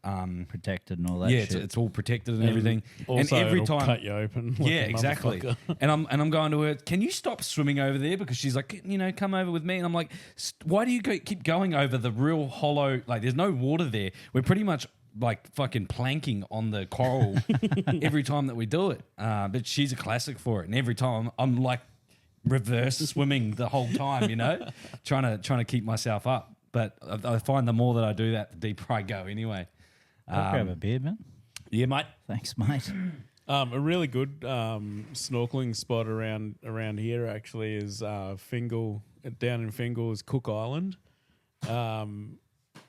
Protected and all that yeah, shit. it's all protected and everything. Also, and every it'll time cut you open. Like yeah, a exactly. motherfucker. And I'm going to her, can you stop swimming over there? Because she's like, come over with me. And I'm like, why do you keep going over the real hollow, like there's no water there. We're pretty much like fucking planking on the coral every time that we do it. But she's a classic for it. And every time I'm like reverse swimming the whole time, trying to keep myself up. But I find the more that I do that, the deeper I go anyway. I'll grab a beer, man. Yeah, mate. Thanks, mate. A really good snorkeling spot around here actually is Fingal, down in Fingal is Cook Island.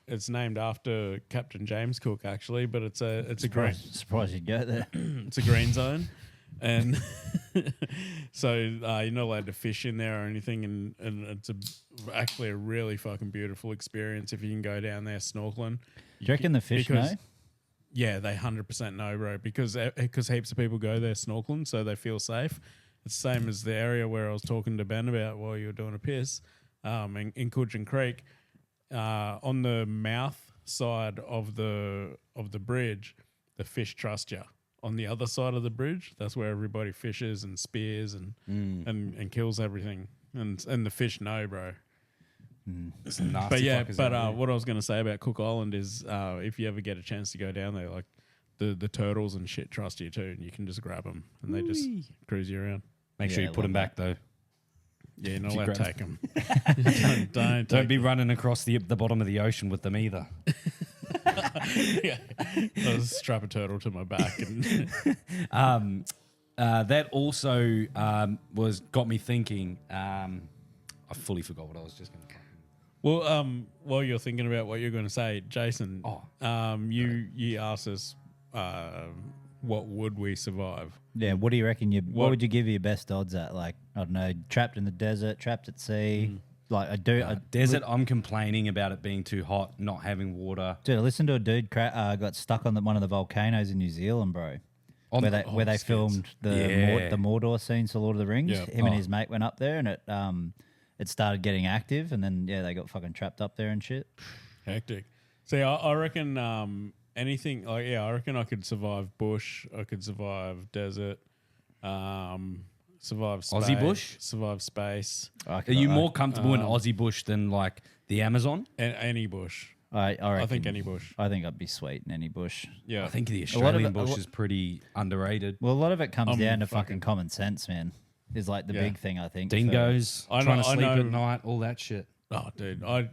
It's named after Captain James Cook actually, but it's a green Surprised you'd go there. it's a green zone, and so you're not allowed to fish in there or anything, and it's actually a really fucking beautiful experience if you can go down there snorkeling. Do you reckon the fish know? Yeah, they 100% know, bro, because heaps of people go there snorkeling, so they feel safe. It's the same as the area where I was talking to Ben about while you were doing a piss, in Coogin Creek, on the mouth side of the bridge, the fish trust you. On the other side of the bridge, that's where everybody fishes and spears and kills everything, and the fish know, bro. It's nasty. But yeah, fuckers out there. what I was going to say about Cook Island is if you ever get a chance to go down there, like the turtles and shit trust you too, and you can just grab them and they just cruise you around. Make sure you put them back though. Yeah, you're not You allowed to grab- take them. don't Don't be running across the bottom of the ocean with them either. yeah. I'll just strap a turtle to my back. And That also got me thinking. I fully forgot what I was just going to. well, while you're thinking about what you're going to say, Jason, Oh. you asked us what would we survive? Yeah, what do you reckon? What What- would you give your best odds at? Like, I don't know, trapped in the desert, trapped at sea. Like, Desert, I'm complaining about it being too hot, not having water. Dude, I listened to a dude got stuck on one of the volcanoes in New Zealand, bro. On Where the- they skits. filmed the Yeah. Mordor scenes for Lord of the Rings. Yeah. Him and his mate went up there, and it started getting active, and then they got fucking trapped up there and shit. Hectic. See, I reckon anything like I reckon I could survive bush. I could survive desert. Survive space, Aussie bush? Survive space. Are you more comfortable in Aussie bush than like the Amazon? And any bush. I reckon, I think any bush. I think I'd be sweet in any bush. Yeah. I think the lot of Australian it- bush is pretty underrated. Well, a lot of it comes down to fucking- fucking common sense, man. Is like the Yeah. big thing, I think. for- Dingoes, I trying know- to I sleep know- at night, all that shit. Oh, dude, I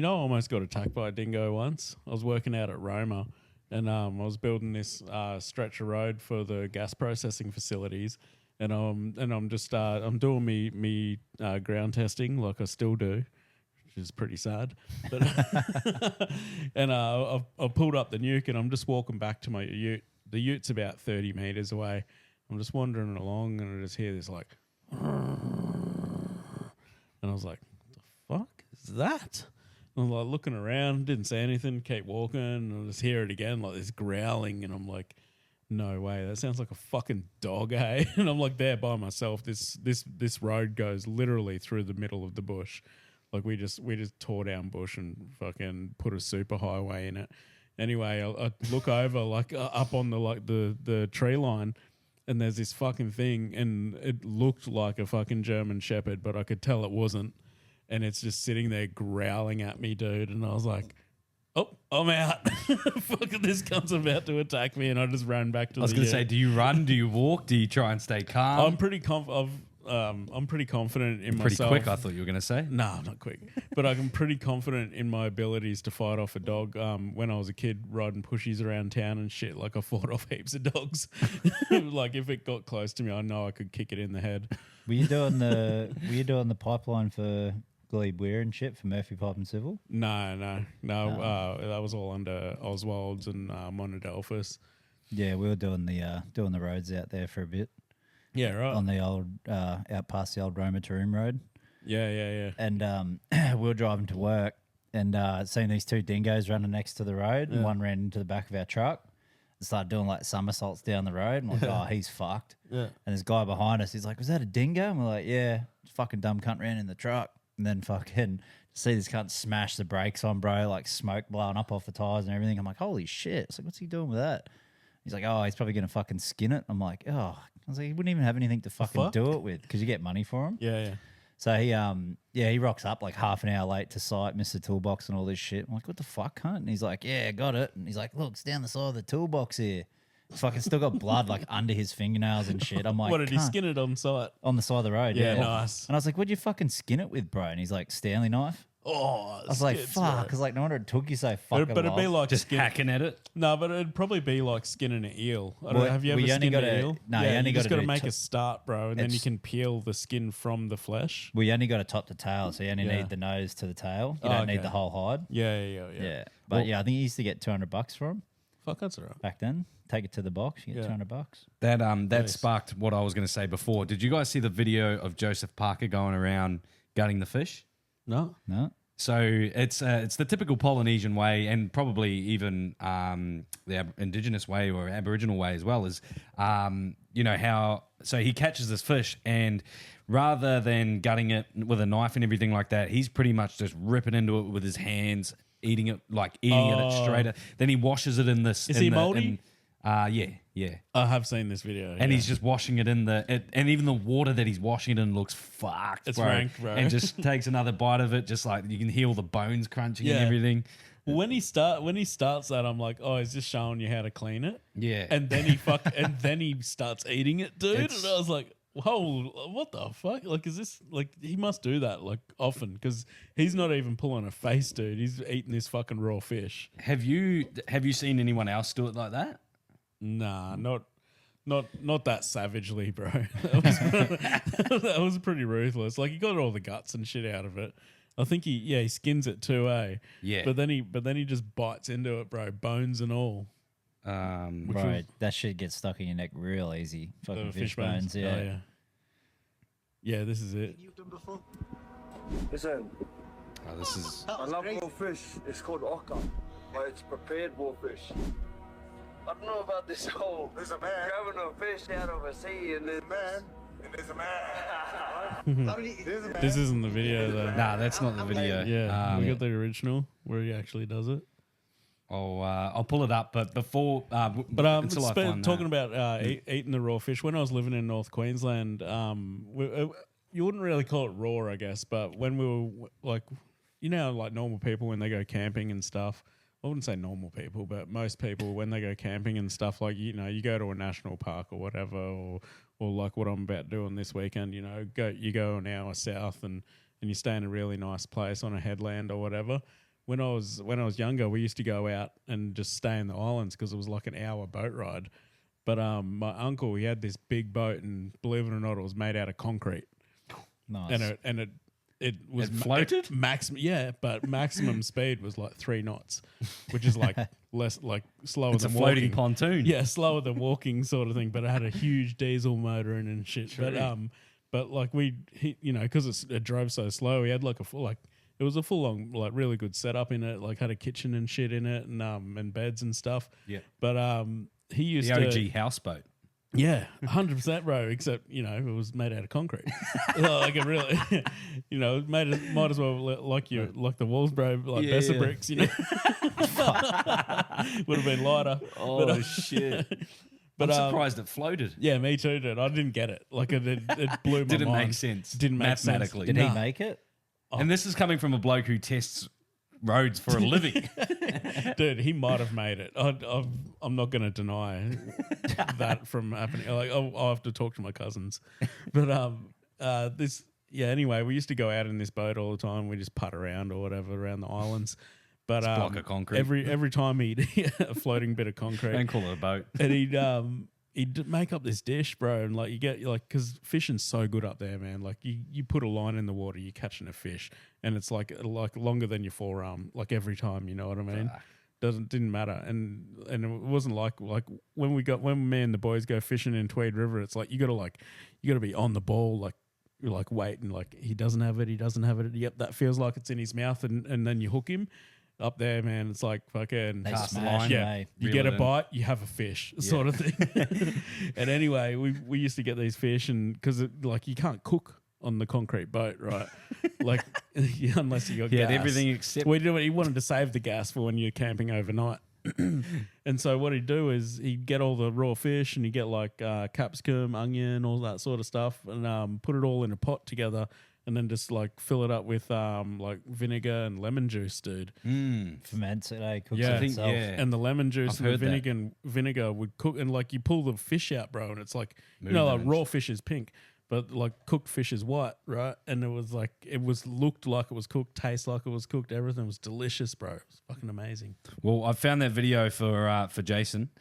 almost got attacked by a dingo once. I was working out at Roma, and I was building this stretch of road for the gas processing facilities, and I'm just I'm doing me ground testing like I still do, which is pretty sad. But and I've pulled up the nuke, and I'm just walking back to my ute. The ute's about 30 meters away. I'm just wandering along, and I just hear this like, and I was like, fuck is that? I was like looking around, didn't say anything, keep walking, and I just hear it again, like this growling, and I'm like, no way, that sounds like a fucking dog, eh? And I'm like there by myself. This road goes literally through the middle of the bush. Like we just tore down bush and fucking put a super highway in it. Anyway, I look over like up on the tree line, and there's this fucking thing, and it looked like a fucking German Shepherd, but I could tell it wasn't. And it's just sitting there growling at me, dude. And I was like, oh, I'm out. Fucking this cunt's about to attack me. And I just ran back to I was going to say, do you run? Do you walk? Do you try and stay calm? I'm pretty I'm pretty confident in pretty myself. quick, I thought you were going to say. No, I'm not quick. But I'm pretty confident in my abilities to fight off a dog. When I was a kid riding pushies around town and shit, like I fought off heaps of dogs. Like if it got close to me, I know I could kick it in the head. Were you doing the pipeline for Glebe Weir and shit for Murphy Pipe and Civil? No. That was all under Oswald's and Monadelphus. Yeah, we were doing the roads out there for a bit Yeah, right. on the old out past the old Roma Taroom Road, Yeah. and we were driving to work and seeing these two dingoes running next to the road, and one ran into the back of our truck and started doing like somersaults down the road. And I'm like, oh, he's fucked. Yeah. And this guy behind us, he's like, was that a dingo? And we're like, yeah, fucking dumb cunt ran in the truck. And then fucking see this cunt smash the brakes on, bro, like smoke blowing up off the tires and everything. I'm like, holy shit. It's like, what's he doing with that? He's like, oh, he's probably going to fucking skin it. I'm like, oh. I was like, he wouldn't even have anything to fucking fuck? do it with because you get money for him. Yeah. So he rocks up like half an hour late to site, missed the toolbox and all this shit. I'm like, what the fuck, cunt? And he's like, yeah, got it. And he's like, look, it's down the side of the toolbox here. It's fucking still got blood like under his fingernails and shit. I'm like, What did he "Cunt." skin it on site? On the side of the road, Yeah, yeah. nice. And I was like, what'd you fucking skin it with, bro? And he's like, Stanley knife. Oh, I was like, fuck. I was like, no wonder it took you so fucking But it'd be long. like Just hacking at it. No, but it'd probably be like skinning an eel. I don't Well, know, have you well, ever you only skinned an gotta- eel? no, you yeah, only just gotta got to do make t- a start, bro, and then you It's- can peel the skin from the flesh. We only got to top to tail, so you only Yeah. need the nose to the tail. You Oh, don't need okay. the whole hide. Yeah. Yeah. But yeah, I think he used to get $200 for him Fuck, that's all right. back then. Take it to the box, you get Yeah. $200. That Nice. sparked what I was going to say before. Did you guys see the video of Joseph Parker going around gutting the fish? No. No. So it's the typical Polynesian way, and probably even the indigenous way or Aboriginal way as well. Is how so he catches this fish, and rather than gutting it with a knife and everything like that, he's pretty much just ripping into it with his hands, eating it straight. Then he washes it in this. Is he moldy? Yeah. I have seen this video. And yeah. he's just washing it in and even the water that he's washing it in looks fucked. It's bro. rank, bro. And just takes another bite of it, just like you can hear all the bones crunching Yeah. and everything. When he starts that, I'm like, oh, he's just showing you how to clean it. Yeah. And then he starts eating it, dude. And I was like, whoa, what the fuck? Like, is this like he must do that like often because he's not even pulling a face, dude. He's eating this fucking raw fish. Have you seen anyone else do it like that? Nah, not that savagely, bro. That was pretty ruthless. Like he got all the guts and shit out of it. I think he skins it too, eh? Yeah. But then he just bites into it, bro, bones and all. Bro, that shit gets stuck in your neck real easy. Fucking fish bones. Yeah. Oh, yeah. Yeah, this is it. You've done before? Listen, this is. That I was love great. raw fish. It's called okka, but it's prepared raw fish. I don't know about this whole There's a man. grabbing a fish out of a sea and then Man. And there's a man. How many? There's a man. This isn't the video though. Nah, that's not the video. Yeah, we got the original where he actually does it. I'll pull it up, but before. Until I find talking that. about eating the raw fish. When I was living in North Queensland, you wouldn't really call it raw, I guess. But when we were like, you know, like normal people when they go camping and stuff. I wouldn't say normal people, but most people when they go camping and stuff, like, you know, you go to a national park or whatever, or like what I'm about doing this weekend, you know, you go an hour south and you stay in a really nice place on a headland or whatever. When I was younger, we used to go out and just stay in the islands because it was like an hour boat ride. But my uncle, he had this big boat, and believe it or not, it was made out of concrete. Nice. And it was It floated? but maximum speed was like 3 knots, which is like less, like slower It's than a floating walking. pontoon. Yeah, slower than walking sort of thing, but it had a huge diesel motor in and shit. True. But like you know, because it drove so slow, he had like it was a full on, like, really good setup in it, like had a kitchen and shit in it and beds and stuff. Yeah. But he used The to OG houseboat. yeah, 100%, bro. Except, you know, it was made out of concrete. Like it really, you know, might as well like the walls, bro, like Yeah, Besser yeah. bricks, you know. Would have been lighter. Oh, shit. But I'm surprised it floated. Yeah, me too, dude. I didn't get it. Like it blew my Didn't mind. make sense. Didn't make sense. mathematically. Did Nah. he make it? And this is coming from a bloke who tests roads for a living. Dude, he might have made it. I'm not going to deny that from happening. Like, I'll have to talk to my cousins. But anyway, we used to go out in this boat all the time. We just putt around or whatever around the islands. But It's a block of concrete. every time he'd a floating bit of concrete, Don't call it a boat. and he'd make up this dish, bro, and like you get like, because fishing's so good up there, man. Like you put a line in the water, you're catching a fish, and it's like longer than your forearm, like every time. You know what I mean? Didn't matter, and it wasn't like when me and the boys go fishing in Tweed River, it's like you gotta be on the ball, like you're like waiting, like he doesn't have it. Yep, that feels like it's in his mouth, and then you hook him. Up there, man, it's like fucking They Cast the smash line. it, yeah. eh? You Reel get it a in. bite, you have a fish, sort of thing. And anyway, we used to get these fish, and because like you can't cook on the concrete boat, right? Like unless you got He gas. had everything except. He wanted to save the gas for when you're camping overnight. And so what he'd do is he'd get all the raw fish, and he'd get like capsicum, onion, all that sort of stuff, and put it all in a pot together. And then just like fill it up with like vinegar and lemon juice, dude. Ferments it, eh? Cooks Yeah. it I think, itself. And the lemon juice I've and the heard that. vinegar would cook, and like you pull the fish out, bro, and it's like, you Moon know, like lemons. raw fish is pink, but like cooked fish is white, right? And it was like looked like it was cooked, tastes like it was cooked, everything was delicious, bro. It was fucking amazing. Well, I found that video for Jason.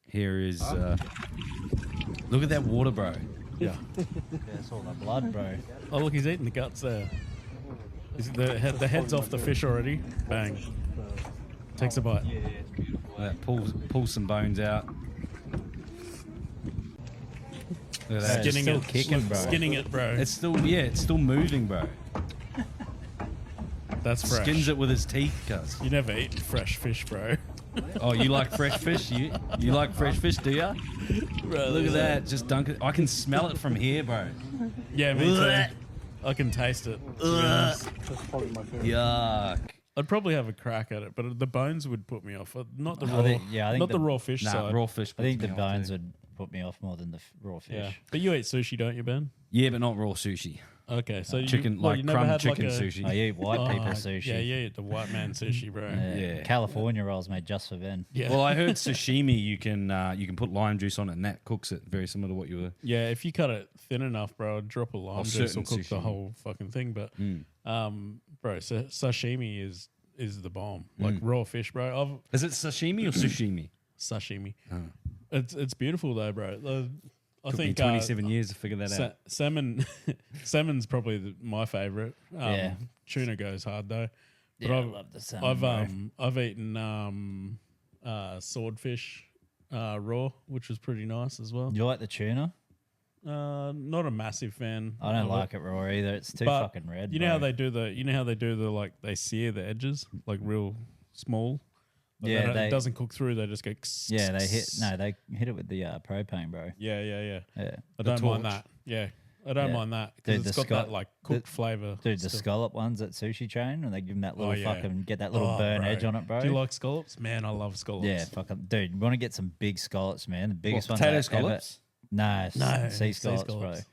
Here is. Look at that water, bro. Yeah. That's all the blood, bro. Oh, look, he's eating the guts there. The head's off the fish already. Bang. Takes a bite. Pull some bones out. Look at that. It's still it, kicking, bro. Skinning it, bro. It's still moving, bro. That's fresh. Skins it with his teeth, cuz. You never eaten fresh fish, bro. Oh, you like fresh fish? You like fresh fish, do ya? Bro, Look at that. Just dunk it. I can smell it from here, bro. Yeah, me too. I can taste it. to be honest. Yuck. I'd probably have a crack at it, but the bones would put me off. Not the raw, I think not the the- raw fish Nah, side. raw fish. I think puts the me off bones too. would put me off more than the raw fish. Yeah, but you eat sushi, don't you, Ben? Yeah, but not raw sushi. Okay, so Chicken, you, like you never crumb had chicken like a, sushi. I eat white people Oh, sushi. Yeah, you eat the white man sushi, bro. Yeah. California rolls made just for Ben. Yeah. Well, I heard sashimi. You can put lime juice on it, and that cooks it. Very similar to what you were. Yeah, if you cut it thin enough, bro, a drop of lime juice will certain cook the sushi. whole fucking thing. But, bro, sashimi is the bomb. Like raw fish, bro. Is it sashimi or sushimi? Sashimi. It's beautiful though, bro. I Took think me 27 years to figure that out. salmon's probably my favorite. Yeah. Tuna goes hard though. But Yeah, I love the salmon, bro. I've eaten swordfish raw, which was pretty nice as well. You like the tuna? Not a massive fan. I don't of like it raw either. It's too But fucking red. You know bro. how they do the like they sear the edges like real small. But Yeah, it doesn't cook through. They just go. Yeah, they hit it with the propane, bro. Yeah. Yeah. I don't mind that. Yeah, I don't Yeah. mind that Dude, because it's the got that like cooked flavor. Dude, the scallop ones at Sushi Chain, and they give them that little yeah. fucking get that little burn bro. edge on it, bro. Do you like scallops? Man, I love scallops. Yeah, fucking dude. You want to get some big scallops, man? The biggest ones. Potato I scallops? No, sea sea scallops, bro. scallops.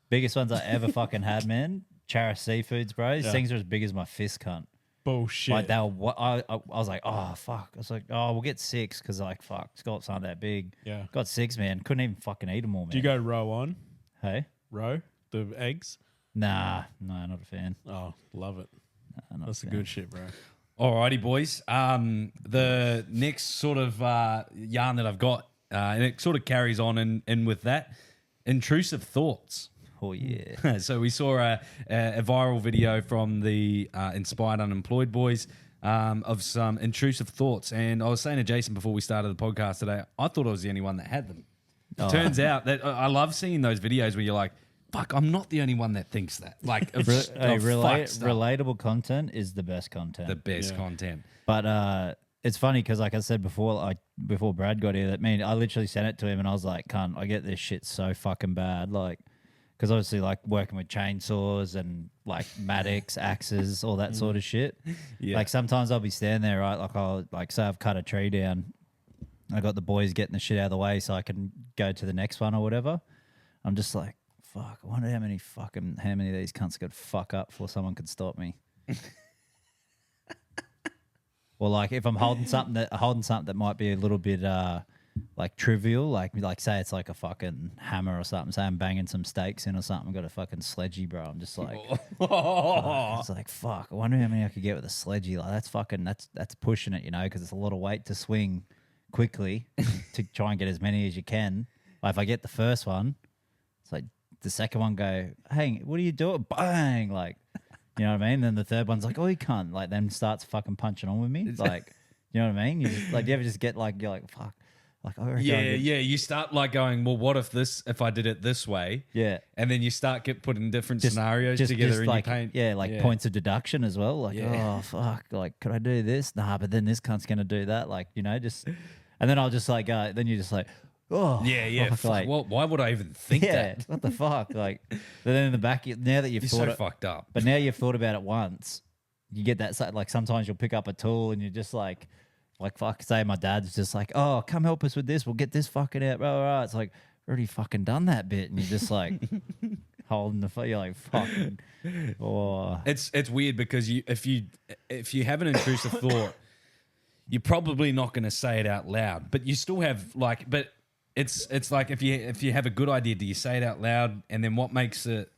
Biggest ones I ever fucking had, man. Charis Seafoods, bro. These things are as big as my fist, cunt. Bullshit. Like they were, I was like, oh fuck. I was like, oh, we'll get 6 because like fuck, scallops aren't that big. Yeah. Got 6, man. Couldn't even fucking eat them all, man. Do you go roe on? Hey, Roe? The eggs? nah, no, not a fan. Oh, love it. Nah, not That's a the fan. good shit, bro. Alrighty, boys. The next sort of yarn that I've got, and it sort of carries on in with that, intrusive thoughts. Oh yeah. So we saw a viral video from the Inspired Unemployed Boys of some intrusive thoughts. And I was saying to Jason before we started the podcast today, I thought I was the only one that had them. Turns out that I love seeing those videos where you're like, fuck, I'm not the only one that thinks that. Like, of fucked stuff. Relatable content is the best content. The best content. But it's funny because, like I said before, before Brad got here, I literally sent it to him and I was like, "Cunt, I get this shit so fucking bad." Like, because obviously, like working with chainsaws and like mattocks, axes, all that sort of shit. Yeah. Like sometimes I'll be standing there, right? Like I'll say I've cut a tree down. I got the boys getting the shit out of the way so I can go to the next one or whatever. I'm just like, fuck, I wonder how many of these cunts could fuck up before someone could stop me. Or like if I'm holding something that might be a little bit like trivial, like say it's like a fucking hammer or something. Say I'm banging some stakes in or something. I've got a fucking sledgy, bro. I'm just like, it's like fuck. I wonder how many I could get with a sledgy. Like that's pushing it, you know, because it's a lot of weight to swing quickly to try and get as many as you can. Like if I get the first one, it's like the second one go, hey, what are you doing? Bang, like. You know what I mean? Then the third one's like, oh, you can't. Like, then starts fucking punching on with me. Like, you know what I mean? You just, like, you ever just get like, you're like, fuck. Like, I reckon Yeah. You start like going, well, what if I did it this way? Yeah. And then you start putting different scenarios together and like, you paint. Yeah, like points of deduction as well. Like, oh, fuck. Like, could I do this? Nah, but then this cunt's going to do that. Like, you know, just. And then I'll just like, then you're just like, oh. Yeah. Fuck, like, well, why would I even think that? what the fuck? Like, but then in the back, now that you've You're thought so it, fucked up. but now you've thought about it once, you get that, like, sometimes you'll pick up a tool and you're just like, fuck, say my dad's just like, oh, come help us with this. We'll get this fucking out. Blah, blah, blah. It's like, already fucking done that bit. And you're just like, holding the, you're like, fucking, oh. It's weird because if you have an intrusive thought, you're probably not going to say it out loud, but you still have like, but it's like if you have a good idea, do you say it out loud? And then what makes it?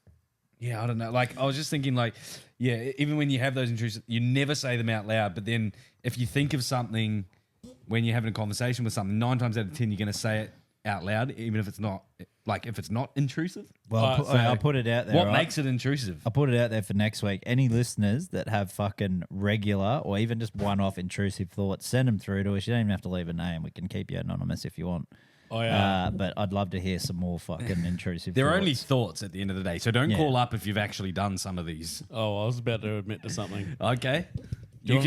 Yeah, I don't know. Like I was just thinking, like, yeah, even when you have those intrusive, you never say them out loud. But then if you think of something when you're having a conversation with something, 9 times out of 10 you're going to say it out loud, even if it's not like if it's not intrusive. Well, I'll put it out there. What right? makes it intrusive? I'll put it out there for next week. Any listeners that have fucking regular or even just one-off intrusive thoughts, send them through to us. You don't even have to leave a name. We can keep you anonymous if you want. Oh yeah. But I'd love to hear some more fucking intrusive They're thoughts. only thoughts at the end of the day, so don't call up if you've actually done some of these. Oh, I was about to admit to something. Okay, you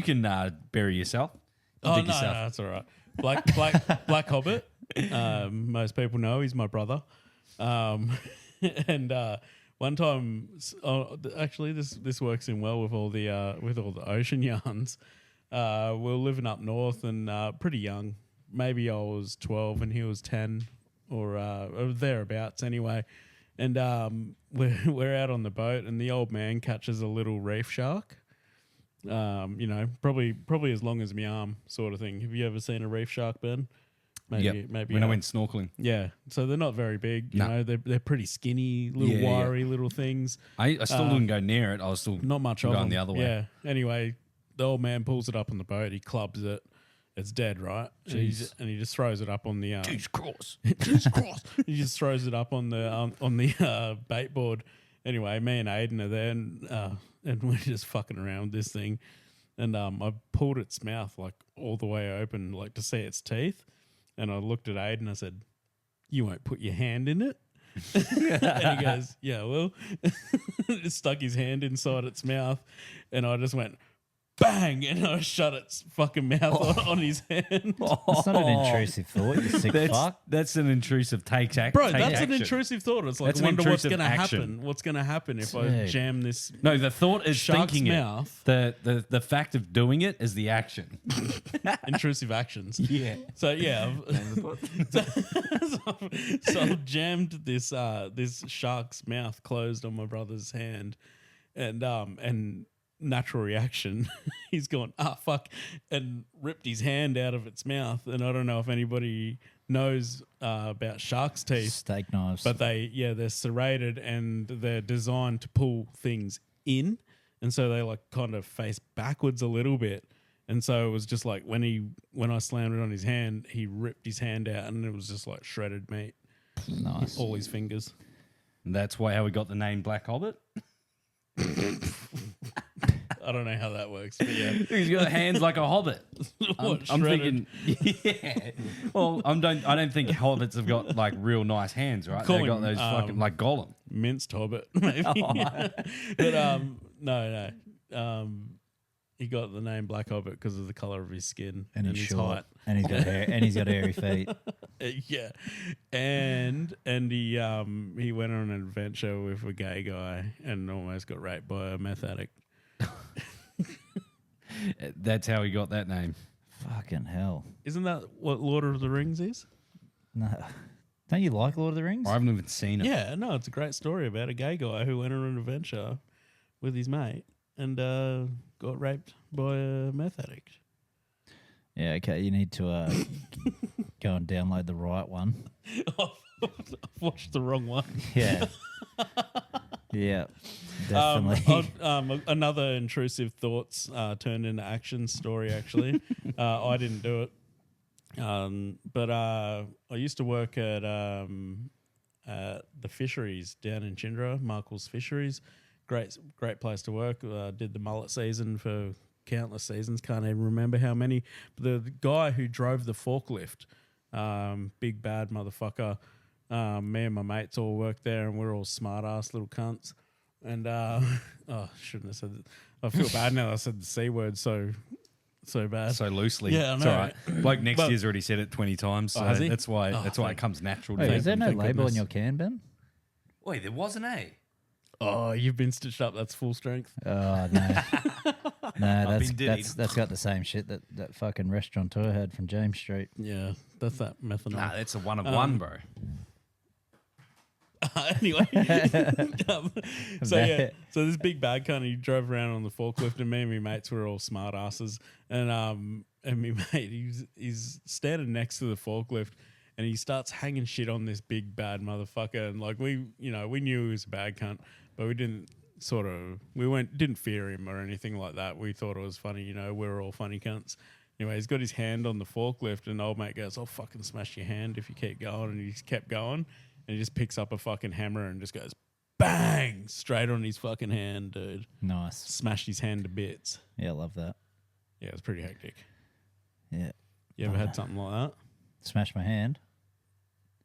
can bury yourself. Oh Dig no, yourself. that's all right. Black Hobbit. Most people know he's my brother. And one time, actually, this works in well with all the ocean yarns. We were living up north and pretty young. Maybe I was 12 and he was 10 or thereabouts. Anyway, and we're out on the boat and the old man catches a little reef shark. You know, probably as long as my arm, sort of thing. Have you ever seen a reef shark, Ben? Maybe when I went snorkeling. Yeah, so they're not very big. You know, they're pretty skinny, little wiry little things. I still wouldn't go near it. I was still Not much of going them. the other way. Yeah. Anyway, the old man pulls it up on the boat. He clubs it. It's dead, right? And he just throws it up on the Jesus Christ. he just throws it up on the bait board. Anyway, me and Aiden are there, and we're just fucking around with this thing. and I pulled its mouth like all the way open, like to see its teeth. And I looked at Aiden and I said, "You won't put your hand in it?" And he goes, "Yeah, well." It stuck his hand inside its mouth, and I just went bang, and I shut its fucking mouth on his hand. It's not an intrusive thought, you sick fuck. That's an intrusive take Bro, take that's action. an intrusive thought. It's like, That's I an wonder what's intrusive going to action. happen. What's going to happen if I Dude. jam this? No, the thought is Shark's thinking mouth. it. The fact of doing it is the action. Intrusive actions. Yeah. So yeah, so I've jammed this this shark's mouth closed on my brother's hand, and natural reaction, he's gone, fuck, and ripped his hand out of its mouth. And I don't know if anybody knows about shark's teeth, Steak knives. but they're serrated and they're designed to pull things in, and so they like kind of face backwards a little bit. And so it was just like when I slammed it on his hand, he ripped his hand out, and it was just like shredded meat, Nice. all his fingers. And that's why how we got the name Black Hobbit. I don't know how that works, but yeah. He's got hands like a hobbit. I'm Shredded? thinking, yeah. Well, I don't think hobbits have got like real nice hands, right? Call They got him, those fucking like Gollum. Minced hobbit, maybe. But no. He got the name Black Hobbit because of the color of his skin and he's his short. height. And he's got hair. And he's got hairy feet. Yeah, and he went on an adventure with a gay guy and almost got raped by a meth addict. That's how he got that name. Fucking hell. Isn't that what Lord of the Rings is? No. Don't you like Lord of the Rings? I haven't even seen it. Yeah, no, it's a great story about a gay guy who went on an adventure with his mate and got raped by a meth addict. Yeah, okay. You need to go and download the right one. I've watched the wrong one. Yeah. Yeah. Definitely. Another intrusive thoughts turned into action story, actually. I didn't do it. But I used to work at the fisheries down in Chindra, Markle's Fisheries. Great place to work. Did the mullet season for countless seasons. Can't even remember how many. But the guy who drove the forklift, big bad motherfucker. Me and my mates all worked there, and we're all smart ass little cunts. And shouldn't have said that. I feel bad now that I said the C word so bad. So loosely. Yeah, I It's know. all right. Like next But- year's already said it 20 times. So has he? that's why Oh, it comes natural to Wait, me. is there no Thank label on goodness. your can, Ben? Wait, there was an A. Oh, you've been stitched up. That's full strength. Oh, no. No, been diddied. that's got the same shit that fucking restaurateur had from James Street. Yeah, that's that methanol. Nah, that's a one of one, bro. Anyway, so this big bad cunt, he drove around on the forklift, and me and my mates were all smart asses, and my mate, he's standing next to the forklift, and he starts hanging shit on this big bad motherfucker, and like we knew he was a bad cunt, but we didn't fear him or anything like that. We thought it was funny, we're all funny cunts. Anyway, he's got his hand on the forklift, and old mate goes, "I'll fucking smash your hand if you keep going," and he just kept going. And he just picks up a fucking hammer and just goes bang straight on his fucking hand, dude. Nice. Smashed his hand to bits. Yeah, love that. Yeah, it was pretty hectic. Yeah. You ever had something like that? Smash my hand?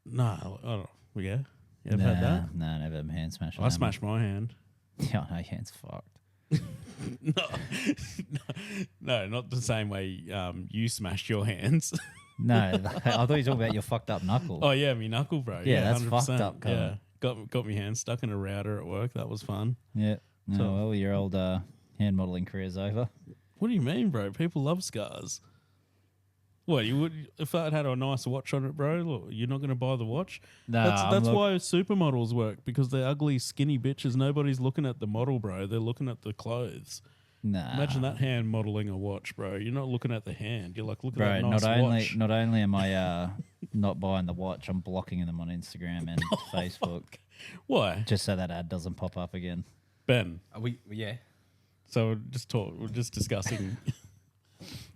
No, I don't know. Yeah. You ever had that? No, never had my hand smashed. I smashed my hand. Yeah, no, your hand's fucked. No, not the same way you smashed your hands. No, I thought you were talking about your fucked up knuckle. Oh, yeah, me knuckle, bro. Yeah, that's 100%. fucked up, Yeah, got me hand stuck in a router at work. That was fun. Yeah. No, So- well, your old hand modelling career's over. What do you mean, bro? People love scars. What, you would if that had a nice watch on it, bro? Look, you're not going to buy the watch. Nah, That's I'm why supermodels work, because they're ugly, skinny bitches. Nobody's looking at the model, bro. They're looking at the clothes. Nah. Imagine that hand modeling a watch, bro. You're not looking at the hand. You're like, look at Bro, that nice watch. not only am I not buying the watch, I'm blocking them on Instagram and Facebook Why, just so that ad doesn't pop up again. Ben? Yeah. So we're just discussing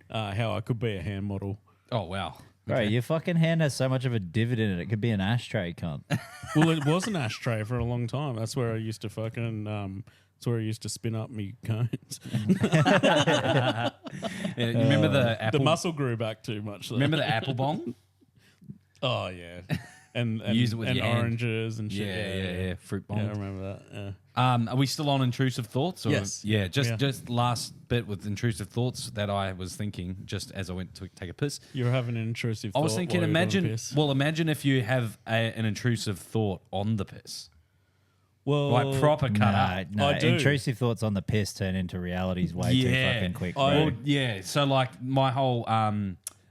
how I could be a hand model. Oh, wow. Bro, your fucking hand has so much of a divot in it. It could be an ashtray, cunt. Well, it was an ashtray for a long time. That's where I used to fucking That's where I used to spin up me cones. Yeah, you remember the apple? The muscle grew back too much. Though. Remember the apple bong? Oh yeah, and use it with and your hand. oranges and shit. Yeah. Fruit bong. Yeah, I remember that. Yeah. Are we still on intrusive thoughts? Or Yes. Yeah. Just Yeah. just last bit with intrusive thoughts that I was thinking just as I went to take a piss. You were having an intrusive. I was thought thinking, while you were doing imagine. piss. Well, imagine if you have an intrusive thought on the piss, Well, like proper cut up. No, I do. intrusive thoughts on the piss turn into realities way too fucking quick, bro. Well, yeah. So like my whole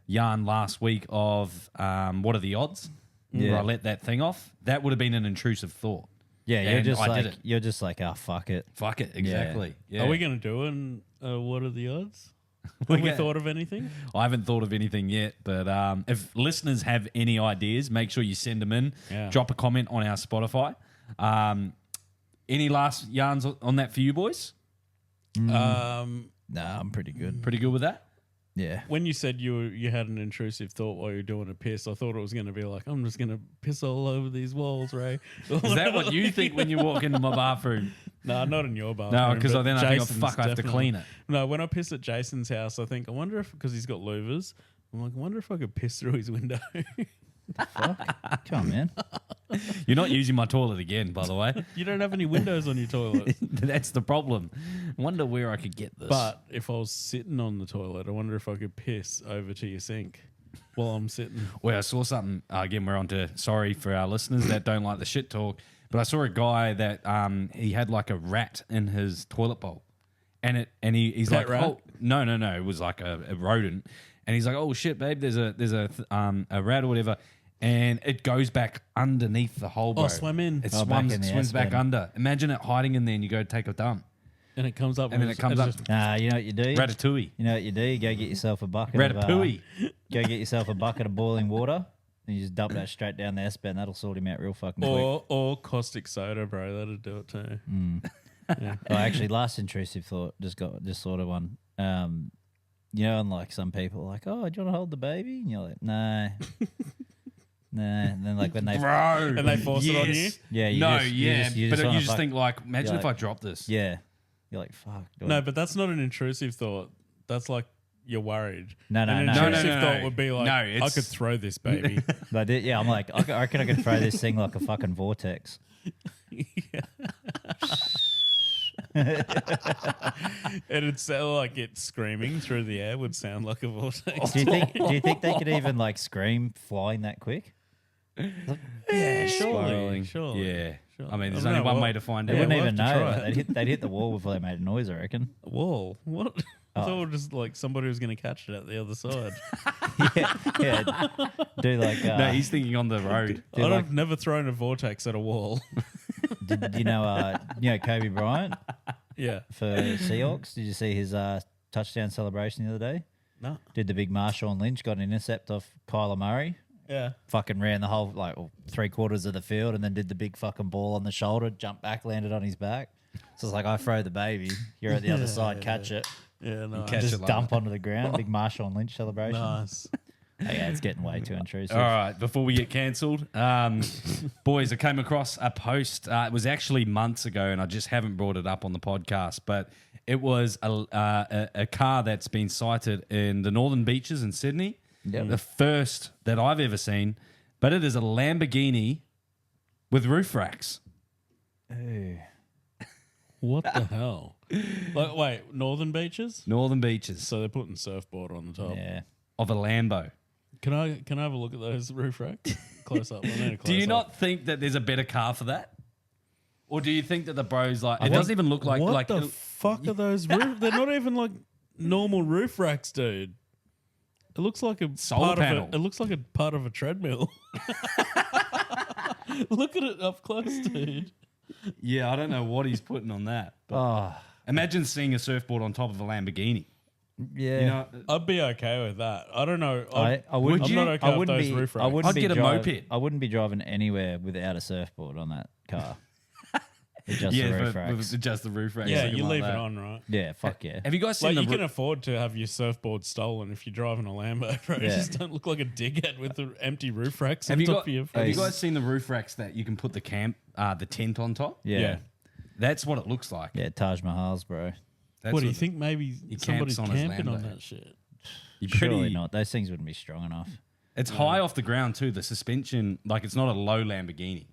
yarn last week of what are the odds? Yeah. Where I let that thing off. That would have been an intrusive thought. Yeah, And I did it. you're just like, oh fuck it. Fuck it. Exactly. Yeah. Are we going to do an what are the odds? We're Have we gonna- thought of anything? I haven't thought of anything yet, but if listeners have any ideas, make sure you send them in. Yeah. Drop a comment on our Spotify. Any last yarns on that for you boys? Nah, I'm pretty good. Pretty good with that? Yeah. When you said you had an intrusive thought while you're doing a piss, I thought it was going to be like, I'm just going to piss all over these walls, Ray. Is that what you think when you walk into my bathroom? No, not in your bathroom. No, because but then I think, Jason's I have to definitely. clean it. No, when I piss at Jason's house, I think, I wonder if, because he's got louvers, I'm like, I wonder if I could piss through his window. Come on, man. You're not using my toilet again, by the way. You don't have any windows on your toilet. That's the problem. Wonder where I could get this. But if I was sitting on the toilet, I wonder if I could piss over to your sink while I'm sitting. Well, I saw something. Again, we're on to sorry for our listeners that don't like the shit talk. But I saw a guy that he had like a rat in his toilet bowl, and he's Pet like, rat? oh no, it was like a rodent, and he's like, oh shit, babe, there's a rat or whatever, and it goes back underneath the hole, bro. swim in. It Oh, back in the swims back S-bend. under. Imagine it hiding in there, and you go take a dump. And it comes up. And then it comes up. Nah, you know what you do? Ratatouille. You know what you do? You go get yourself a bucket Ratatouille. go get yourself a bucket of boiling water and you just dump that straight down the S-bend. That'll sort him out real fucking quick. Or caustic soda, bro. That'd do it too. Oh, actually, last intrusive thought just sort of one. You know, and like some people are like, oh, do you want to hold the baby? And you're like, no. Nah. And then like when they Bro. And they force it on you? Yes. Yeah, you No, just- yeah. you But just you wanna just fuck- think like, imagine you're if like- I drop this. Yeah. You're like, fuck. do I- No, but that's not an intrusive thought. That's like you're worried. No, no, An no. intrusive No, no, no, thought no. would be like, No, I it's- could throw this baby. But yeah, I'm like, I reckon I could throw this thing like a fucking vortex. And it'd sound like it screaming through the air would sound like a vortex. Do you think they could even like scream flying that quick? Yeah, Spiraling. surely. Yeah. Sure. I mean, there's I don't only know one what- way to find They out. wouldn't we'll even have to know. try it. They'd hit the wall before they made a noise, I reckon. Whoa, what? I thought it was just like somebody was going to catch it at the other side. yeah. Do like No, he's thinking on the road. do I've like never thrown a vortex at a wall. did you know Kobe Bryant Yeah. for Seahawks? Did you see his touchdown celebration the other day? No. Did the big Marshawn Lynch, got an intercept off Kyler Murray. Yeah. Fucking ran the whole like 3/4 of the field and then did the big fucking ball on the shoulder, jumped back, landed on his back. So it's like I throw the baby, you're at the other side, catch it, Yeah, no. catch just it like dump onto the ground. Big Marshawn Lynch celebration. Nice. Oh, yeah, it's getting way too intrusive. All right, before we get cancelled, boys, I came across a post. It was actually months ago, and I just haven't brought it up on the podcast. But it was a car that's been sighted in the Northern Beaches in Sydney. Yep. The first that I've ever seen. But it is a Lamborghini with roof racks. Ooh. What the hell? Like, wait, Northern Beaches? Northern Beaches So they're putting surfboard on the top. Yeah. of a Lambo. Can I have a look at those roof racks? Close up. I need a Do you close not up. think that there's a better car for that? Or do you think that the bro's like, it doesn't even look like, what like the fuck are those roof? They're not even like normal roof racks, dude. It looks like a Solar part panel. Of a, it looks like a part of a treadmill. Look at it up close, dude. yeah, I don't know what he's putting on that. But Oh, imagine seeing a surfboard on top of a Lamborghini. yeah. You know, I'd be okay with that. I don't know. I I'm wouldn't. not okay I with wouldn't those be. roof I racks. wouldn't I'd be get a moped. I wouldn't be driving anywhere without a surfboard on that car. With just the yeah, roof for racks. just the roof racks. Yeah, looking you like leave that. it on, right? Yeah, fuck yeah. Have you guys seen Like the you roo- can afford to have your surfboard stolen if you're driving a Lambo, bro. You Yeah. just don't look like a dickhead with the empty roof racks Have on you top got? of your Have you face. guys seen the roof racks that you can put the tent on top? Yeah. Yeah. That's what it looks like. Yeah, Taj Mahal's, bro. That's What do you think? Maybe he somebody's camps on his camping on Lambo. that shit. You Surely not. Those things wouldn't be strong enough. It's high off the ground too. The suspension, like it's not a low Lamborghini.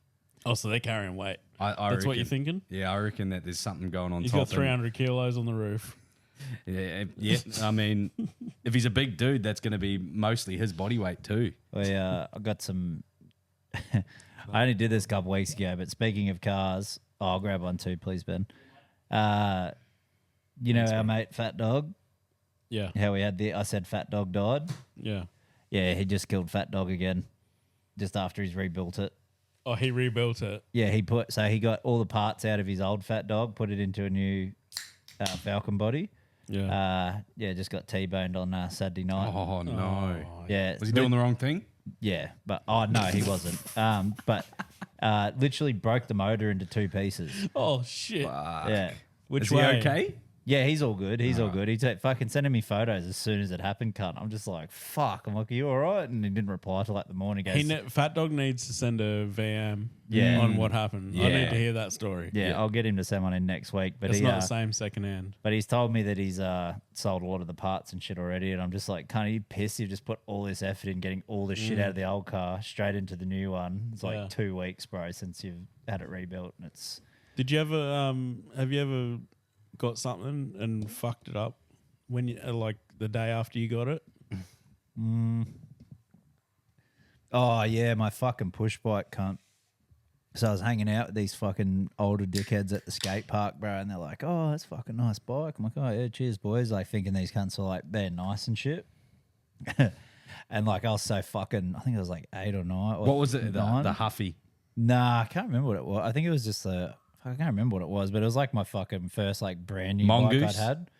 Oh, so they're carrying weight. I That's what you're reckon. thinking? Yeah, I reckon that there's something going on He's top. got 300 kilos on the roof. Yeah. I mean, if he's a big dude, that's going to be mostly his body weight too. I got some. I only did this a couple weeks ago, but speaking of cars, I'll grab one too, please, Ben. You know our mate Fat Dog? Yeah. How we had I said Fat Dog died? Yeah. Yeah, he just killed Fat Dog again, just after he's rebuilt it. Oh, he rebuilt it. Yeah, he got all the parts out of his old Fat Dog, put it into a new Falcon body. Yeah. Just got T-boned on Saturday night. Oh no! Yeah, Was he doing the wrong thing? Yeah, but no, he wasn't. But literally broke the motor into 2 pieces. Oh, shit. Yeah. Which Is he way? okay? Yeah, he's all good. He's all good. He's fucking sending me photos as soon as it happened, cunt. I'm just like, fuck. I'm like, are you all right? And he didn't reply till like the morning. He goes, Fat Dog needs to send a VM Yeah. on what happened. I Yeah. need to hear that story. yeah, I'll get him to send one in next week. But It's not the same secondhand. But he's told me that he's sold a lot of the parts and shit already, and I'm just like, can't you pissed? You've just put all this effort in getting all the shit out of the old car straight into the new one. It's like 2 weeks, bro, since you've had it rebuilt, and it's. Did you ever, have you ever got something and fucked it up when you, like the day after you got it? Oh yeah, my fucking push bike, cunt. So I was hanging out with these fucking older dickheads at the skate park, bro, and they're like, "Oh, that's a fucking nice bike." I'm like, "Oh yeah, cheers, boys." Like thinking these cunts are like they're nice and shit. And like I was so fucking, I think it was like 8 or 9. Or What was it? 9. The Huffy. Nah, I can't remember what it was. I think it was just I can't remember what it was, but it was like my fucking first like brand new Mongoose? bike I'd had.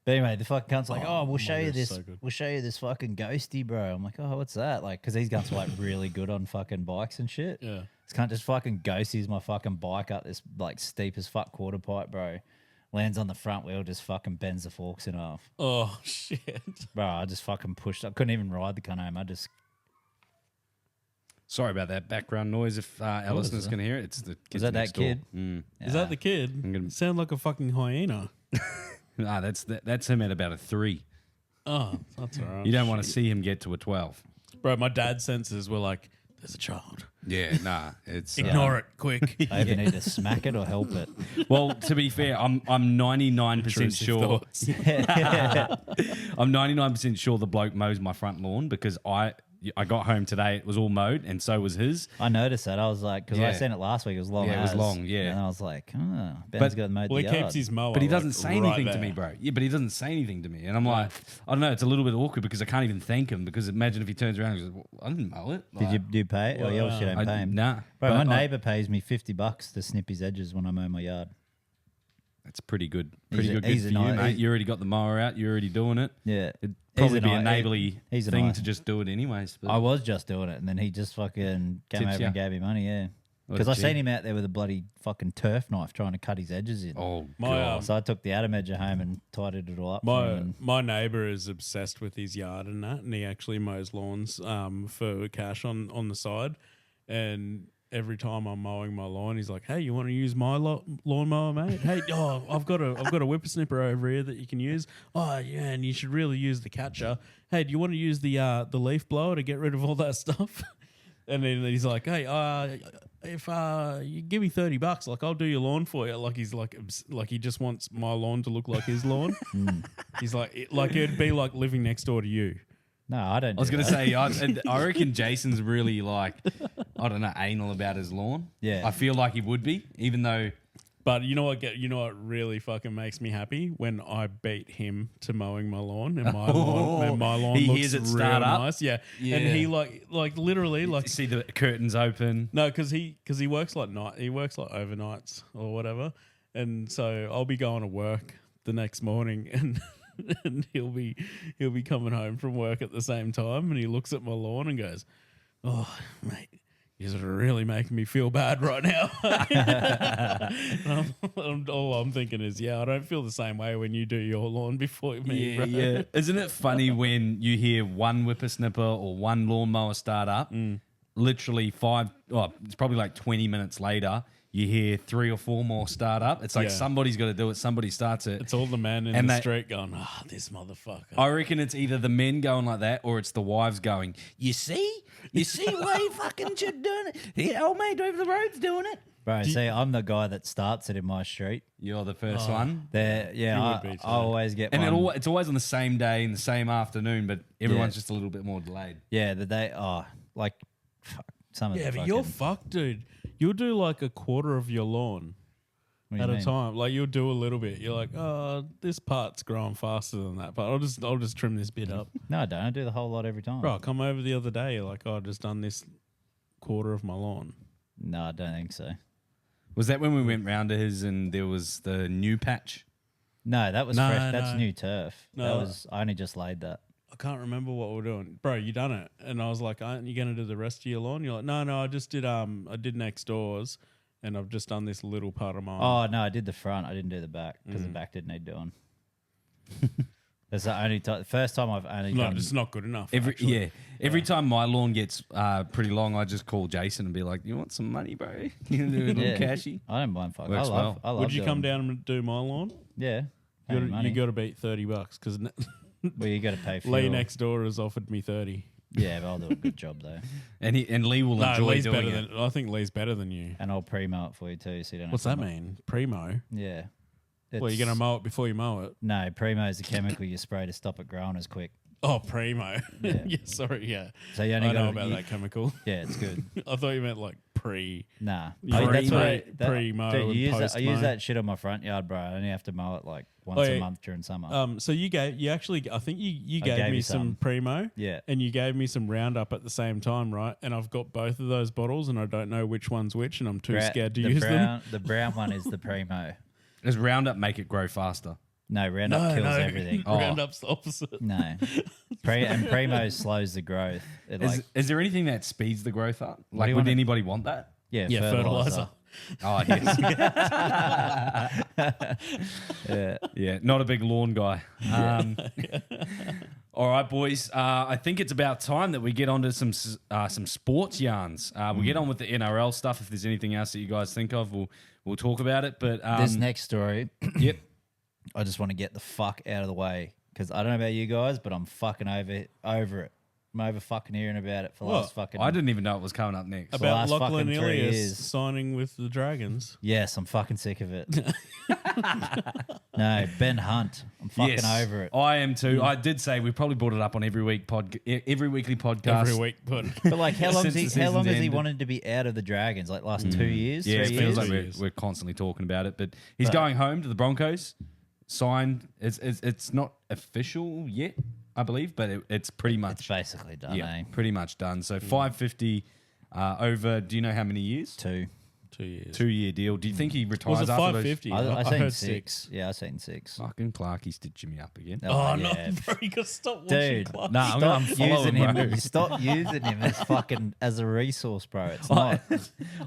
But anyway, the fucking cunt's like, "Oh, we'll show you Mongoose this. so good. We'll show you this fucking ghosty, bro." I'm like, "Oh, what's that?" Like, because these cunts are like really good on fucking bikes and shit. Yeah. This cunt just fucking ghosties my fucking bike up this like steep as fuck quarter pipe, bro. Lands on the front wheel, just fucking bends the forks in half. Oh, shit. Bro, I just fucking pushed. I couldn't even ride the cunt home. I just. Sorry about that background noise. If our was listeners that? can hear it, it's the kids Was that next that kid? door. Mm. Is that the kid? gonna- Sound like a fucking hyena. Nah, that's him at about a 3. Oh, that's all right. You don't want to see him get to a 12. Bro, my dad's senses were like, there's a child. Yeah, nah, it's Ignore it, quick. I either need to smack it or help it. Well, to be fair, I'm 99% Intrusive sure. thoughts. I'm 99% sure the bloke mows my front lawn because I got home today. It was all mowed, and so was his. I noticed that. I was like, because I Yeah. seen it last week. It was long. Yeah, it was as. long, yeah. And I was like, oh, Ben's But- got mowed Well, the he yard. keeps his mower. But he like, doesn't say right anything to there. me, bro. Yeah, but he doesn't say anything to me, and I'm like, I don't know. It's a little bit awkward because I can't even thank him. Because imagine if he turns around and goes, well, "I didn't mow it." Did Like, you pay it? Oh, you obviously don't pay him. Nah, Bro, but my I- neighbour pays me $50 to snip his edges when I mow my yard. That's pretty good. He's Pretty a- good. Good he's for a you, nice- mate. You already got the mower out. You're already doing it. Yeah. It'd He's probably be a nice- neighbourly he's a thing nice- to just do it anyways. But I was just doing it, and then he just fucking came Tips over ya. and gave me money, yeah. What a Because I G. seen him out there with a bloody fucking turf knife trying to cut his edges in. Oh, My, God. So I took the Adam edger home and tidied it all up for My him. And my neighbour is obsessed with his yard and that, and he actually mows lawns for cash on the side. And every time I'm mowing my lawn, he's like, "Hey, you want to use my lawnmower, mate? Hey, I've got a whippersnipper over here that you can use. Oh yeah, and you should really use the catcher. Hey, do you want to use the leaf blower to get rid of all that stuff?" And then he's like, "Hey, if you give me $30, like I'll do your lawn for you." Like he's like he just wants my lawn to look like his lawn. He's like it'd be like living next door to you. no, I don't. I was do going to that. say, I reckon Jason's really like, I don't know, anal about his lawn. Yeah. I feel like he would be, even though. But you know what? You know what really fucking makes me happy when I beat him to mowing my lawn, and my lawn He looks hears it real start up? nice. Yeah. Yeah. And he like literally like See the curtains open. no, because he works like overnights or whatever, and so I'll be going to work the next morning and. And he'll be coming home from work at the same time, and he looks at my lawn and goes, "Oh, mate, you're really making me feel bad right now." All I'm thinking is, yeah, I don't feel the same way when you do your lawn before me, bro. Isn't it funny when you hear one whippersnipper or one lawnmower start up? literally it's probably like 20 minutes later, you hear 3 or 4 more start up. It's like somebody's got to do it. Somebody starts it. It's all the men in the street going, this motherfucker. I reckon it's either the men going like that or it's the wives going, you see why you fucking shit doing it? Yeah, old mate over the road's doing it. Bro, see, I'm the guy that starts it in my street. You're the first one. I always get And one. it's always on the same day in the same afternoon, but everyone's just a little bit more delayed. Yeah, the day, fuck, some of the but you're fucked, dude. You'll do like a quarter of your lawn at a time. Like you'll do a little bit. You're like, this part's growing faster than that part. I'll just trim this bit up. No, I don't. I do the whole lot every time. Bro, I come over the other day. You're like, I've just done this quarter of my lawn. No, I don't think so. Was that when we went round to his and there was the new patch? No, that was fresh. That's new turf. No. I only just laid that. I can't remember what we're doing. Bro, you done it. And I was like, aren't you going to do the rest of your lawn? You're like, no, I just did, I did next doors and I've just done this little part of mine. Oh, no, I did the front. I didn't do the back because the back didn't need doing. That's the only time. First time I've only done. It's not good enough. Every time my lawn gets pretty long, I just call Jason and be like, "You want some money, bro? You want to do a little cashy?" I don't mind fucking. Works well. I love Would you come down and do my lawn? Yeah. You got to beat $30 because Well, you got to pay for Lee next door has offered me 30. Yeah, but I'll do a good job though. And Lee will enjoy Lee's doing better it. I think Lee's better than you. And I'll primo it for you too, so you don't. What's that mean? Primo? Yeah. Well, you're going to mow it before you mow it? No, primo is a chemical you spray to stop it growing as quick. Oh, primo. Yeah. Sorry, yeah. So you only I know got about that chemical. Yeah, it's good. I thought you meant like pre. Nah, Pre-mow Dude, and I use post-mow. that shit on my front yard, bro. I only have to mow it like once a month during summer. So you gave gave me you some some. Primo, Yeah. and you gave me some Roundup at the same time, right? And I've got both of those bottles, and I don't know which one's which, and I'm too scared to use them. The brown one is the primo. Does Roundup make it grow faster? No, Roundup kills everything. Roundup's the opposite. No, and primo slows the growth. It Is there anything that speeds the growth up? Like, you would wanna- anybody want that? yeah, fertilizer. Oh, yes. Yeah, not a big lawn guy. All right, boys. I think it's about time that we get onto some sports yarns. We'll get on with the NRL stuff. If there's anything else that you guys think of, we'll talk about it. But This next story, yep. I just want to get the fuck out of the way because I don't know about you guys, but I'm fucking over it. I'm over fucking hearing about it for the last fucking. I didn't even know it was coming up next. the About last Lachlan fucking 3 Ilias years. signing with the Dragons. Yes, I'm fucking sick of it. No, Ben Hunt. I'm fucking over it. I am too. I did say we probably brought it up on every weekly podcast. Every week, but But like, how long has Since he? the How long has he season's wanted to be out of the Dragons? Like last 2 years, Yeah, it 3 feels years. like we're constantly talking about it. But he's going home to the Broncos. Signed. It's not official yet, I believe, but it's pretty much It's basically done. yeah, Eh? pretty much done. So 550 over. Do you know how many years? 2. 2 years. 2-year deal. Do you think he retires Was it after 550? I I seen heard 6. Yeah, I seen 6. those? Fucking Clarkie's stitching me up again. Oh, yeah. no, bro, you got to stop watching Dude, Clark. No, I'm Stop following, using him. bro. Stop using him as fucking as a resource, bro. It's not.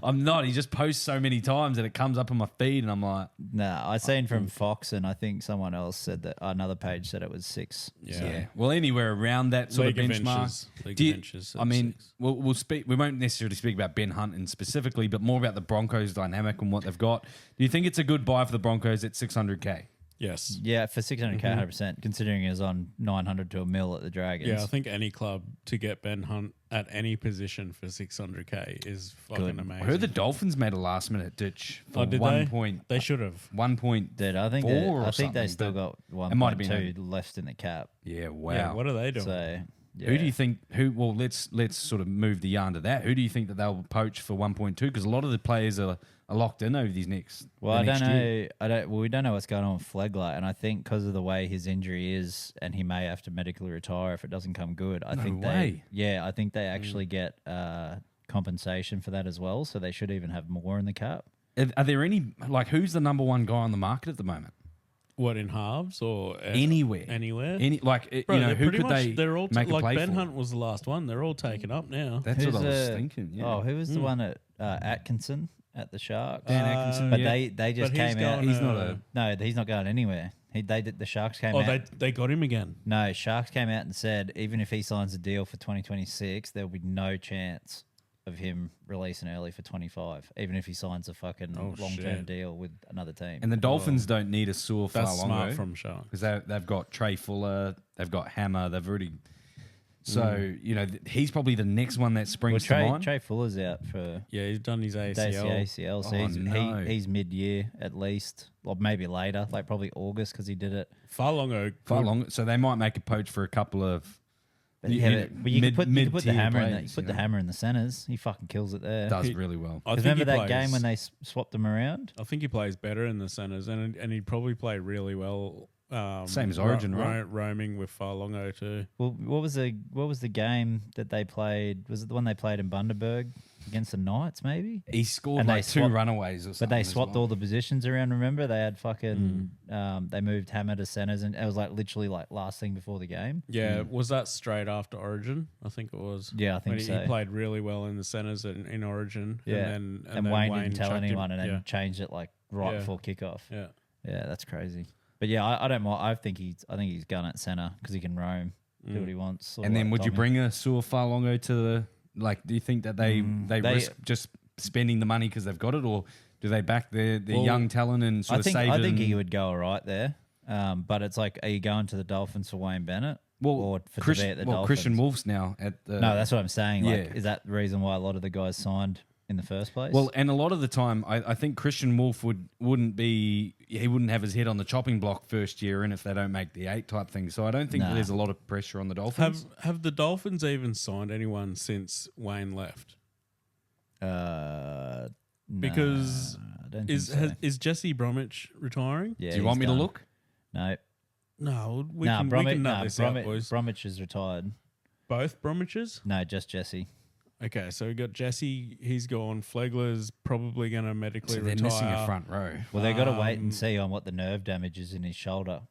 I'm not. He just posts so many times that it comes up on my feed, and I'm like, No, I seen from Fox, and I think someone else said that another page said it was 6. yeah. Well, anywhere around that sort League of of benchmark. Inches. League Do of you- Inches I at mean, 6. we'll speak. We won't necessarily speak about Ben Hunt and specifically, but more about the Broncos dynamic and what they've got. Do you think it's a good buy for the Broncos at 600K? Yes. Yeah, for 600K, 100%. Considering he was on 900 to a mil at the Dragons. Yeah, I think any club to get Ben Hunt at any position for 600K is fucking Good. amazing. I heard the Dolphins made a last minute ditch for did 1 they? point. They should have. 1 point. Dude, I think Four or I think they something, still but got it might have been 1.2 left in the cap. Yeah. Wow. Yeah, what are they doing? So yeah. Who do you think? Well, let's sort of move the yarn to that. Who do you think that they'll poach for 1.2? Because a lot of the players are locked in over these next. Well, the I next don't year. know. We don't know what's going on with Flegler, and I think because of the way his injury is, and he may have to medically retire if it doesn't come good. I think way. I think they actually get compensation for that as well. So they should even have more in the cap. Are there any who's the number one guy on the market at the moment? What, in halves or Anywhere. Anywhere? Bro, they're who pretty could much, they they're all make a like play Ben for? Hunt was the last one. They're all taken up now. That's what I was Who's, thinking. Yeah. Oh, who was the one at Atkinson at the Sharks? Dan Atkinson. But yeah. they just But he's came out. going, He's not a. No, he's not going anywhere. The Sharks came out. they got him again. No, Sharks came out and said even if he signs a deal for 2026, there will be no chance. of him releasing early for 25, even if he signs a fucking long-term shit. deal with another team. And the Dolphins don't need a Saw That's smart Farlongo from Shark. because they've got Trey Fuller, they've got Hammer, they've already. So he's probably the next one that springs to mind. Trey Fuller's out for Yeah, he's done his the ACL. ACL, so no. he's mid-year at least, or maybe later, like probably August because he did it. Farlongo. Far long, so they might make a poach for a couple of. But you can put the mid-tier hammer in players, the hammer in the centers. He fucking kills it there. Does really well. I think Remember he that plays- game when they swapped him around? I think he plays better in the centres, and he'd probably play really well. Same as Origin, right? Roaming with Farlongo too. Well, what was the game that they played? Was it the one they played in Bundaberg against the Knights? Maybe. He scored And like they two swapped- runaways or something. But they as swapped well. all the positions around. Remember, they had fucking. They moved Hammer to centers, and it was like literally like last thing before the game. Yeah, was that straight after Origin? I think it was. Yeah, I think When he, so. He played really well in the centres in Origin. Yeah, and and then Wayne didn't tell chucked him- anyone, and then yeah. changed it like right Yeah. before kickoff. Yeah. Yeah, that's crazy. But yeah, I don't mind. I think he's gun at center because he can roam, do what he wants. sort of And then like would you Tommy. bring a Saw Farlongo to the do you think that they They- risk just spending the money because they've got it, or do they back their young talent and sort of save it? I think and- he would go all right there. But it's like, are you going to the Dolphins for Wayne Bennett? or for to be at the Dolphins? Christian Wolf's now at the. No, that's what I'm saying. Like, Yeah. is that the reason why a lot of the guys signed in the first place? Well, and a lot of the time, I think Christian Wolf wouldn't have his head on the chopping block first year, and if they don't make the 8 type thing. So I don't think Nah. there's a lot of pressure on the Dolphins. Have the Dolphins even signed anyone since Wayne left? Because I don't think so. is Jesse Bromwich retiring? Yeah, Do you he's want me to done. look? No, No, we nah, can Bromwich, nut nah, this out, boys. Bromwich is retired. Both Bromwiches? No, just Jesse. Okay, so we got Jesse. He's gone. Flegler's probably going to medically So they're retire. missing a front row. Well, they got to wait and see on what the nerve damage is in his shoulder.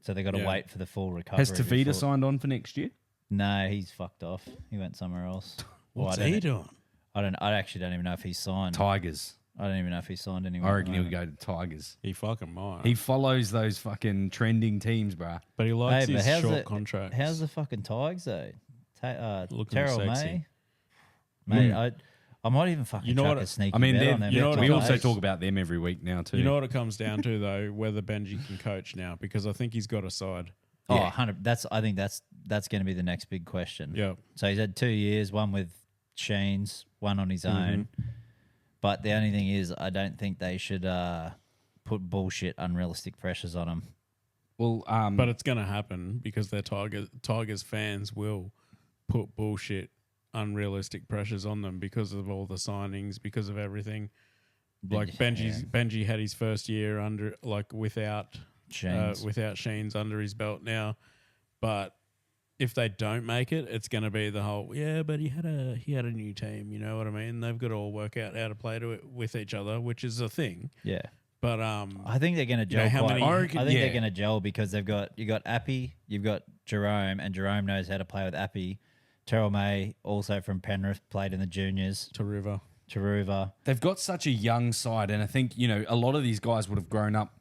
So they got to Yeah. wait for the full recovery. Has Tavita before- signed on for next year? No, he's fucked off. He went somewhere else. What's Well, I he don't- doing? I actually don't even know if he's signed. Tigers. I don't even know if he's signed anywhere. I reckon he'll go to Tigers. He fucking might. He follows those fucking trending teams, bruh. but he likes Hey, but his short contracts. How's the fucking Tigers though? Looking Terrell sexy. May, mate. I might even fucking You know chuck what- a sneaky I mean, bet they're- on them. you know what we it also is? talk about them every week now too. You know what it comes down to though, whether Benji can coach now, because I think he's got a side. Oh, Yeah. 100. I think that's going to be the next big question. Yeah. So he's had 2 years, one with Sheens, one on his own. But the only thing is, I don't think they should put bullshit, unrealistic pressures on him. Well, But it's going to happen because their Tigers fans will put bullshit, unrealistic pressures on them because of all the signings, because of everything. Like Benji had his first year under without Sheens under his belt now, but if they don't make it, it's going to be the whole but he had a new team. You know what I mean? They've got to all work out how to play with each other, which is a thing. Yeah. But I think they're going to gel. how quite- many- I think yeah. they're going to gel because you got Appy, you've got Jerome, and Jerome knows how to play with Appy. Terrell May, also from Penrith, played in the juniors. Taruva. Taruva. they've got such a young side, and I think a lot of these guys would have grown up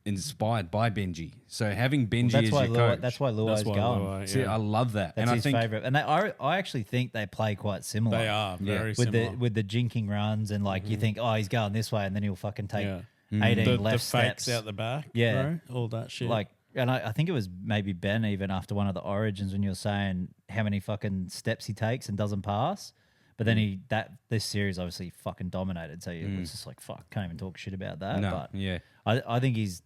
inspired by Benji. So having Benji That's as why your coach, that's why Luai's going. Luai, See, I love that, That's and I his think favorite. And I actually think they play quite similar. They are very with similar. the jinking runs and you think, oh, he's going this way, and then he'll fucking take Yeah. 18 the left fakes steps out the back. Yeah. bro, all that shit. And I think it was maybe Ben even after one of the origins when you were saying how many fucking steps he takes and doesn't pass. But then this series obviously fucking dominated. So it was just like, fuck, can't even talk shit about that. no, But yeah. I think he's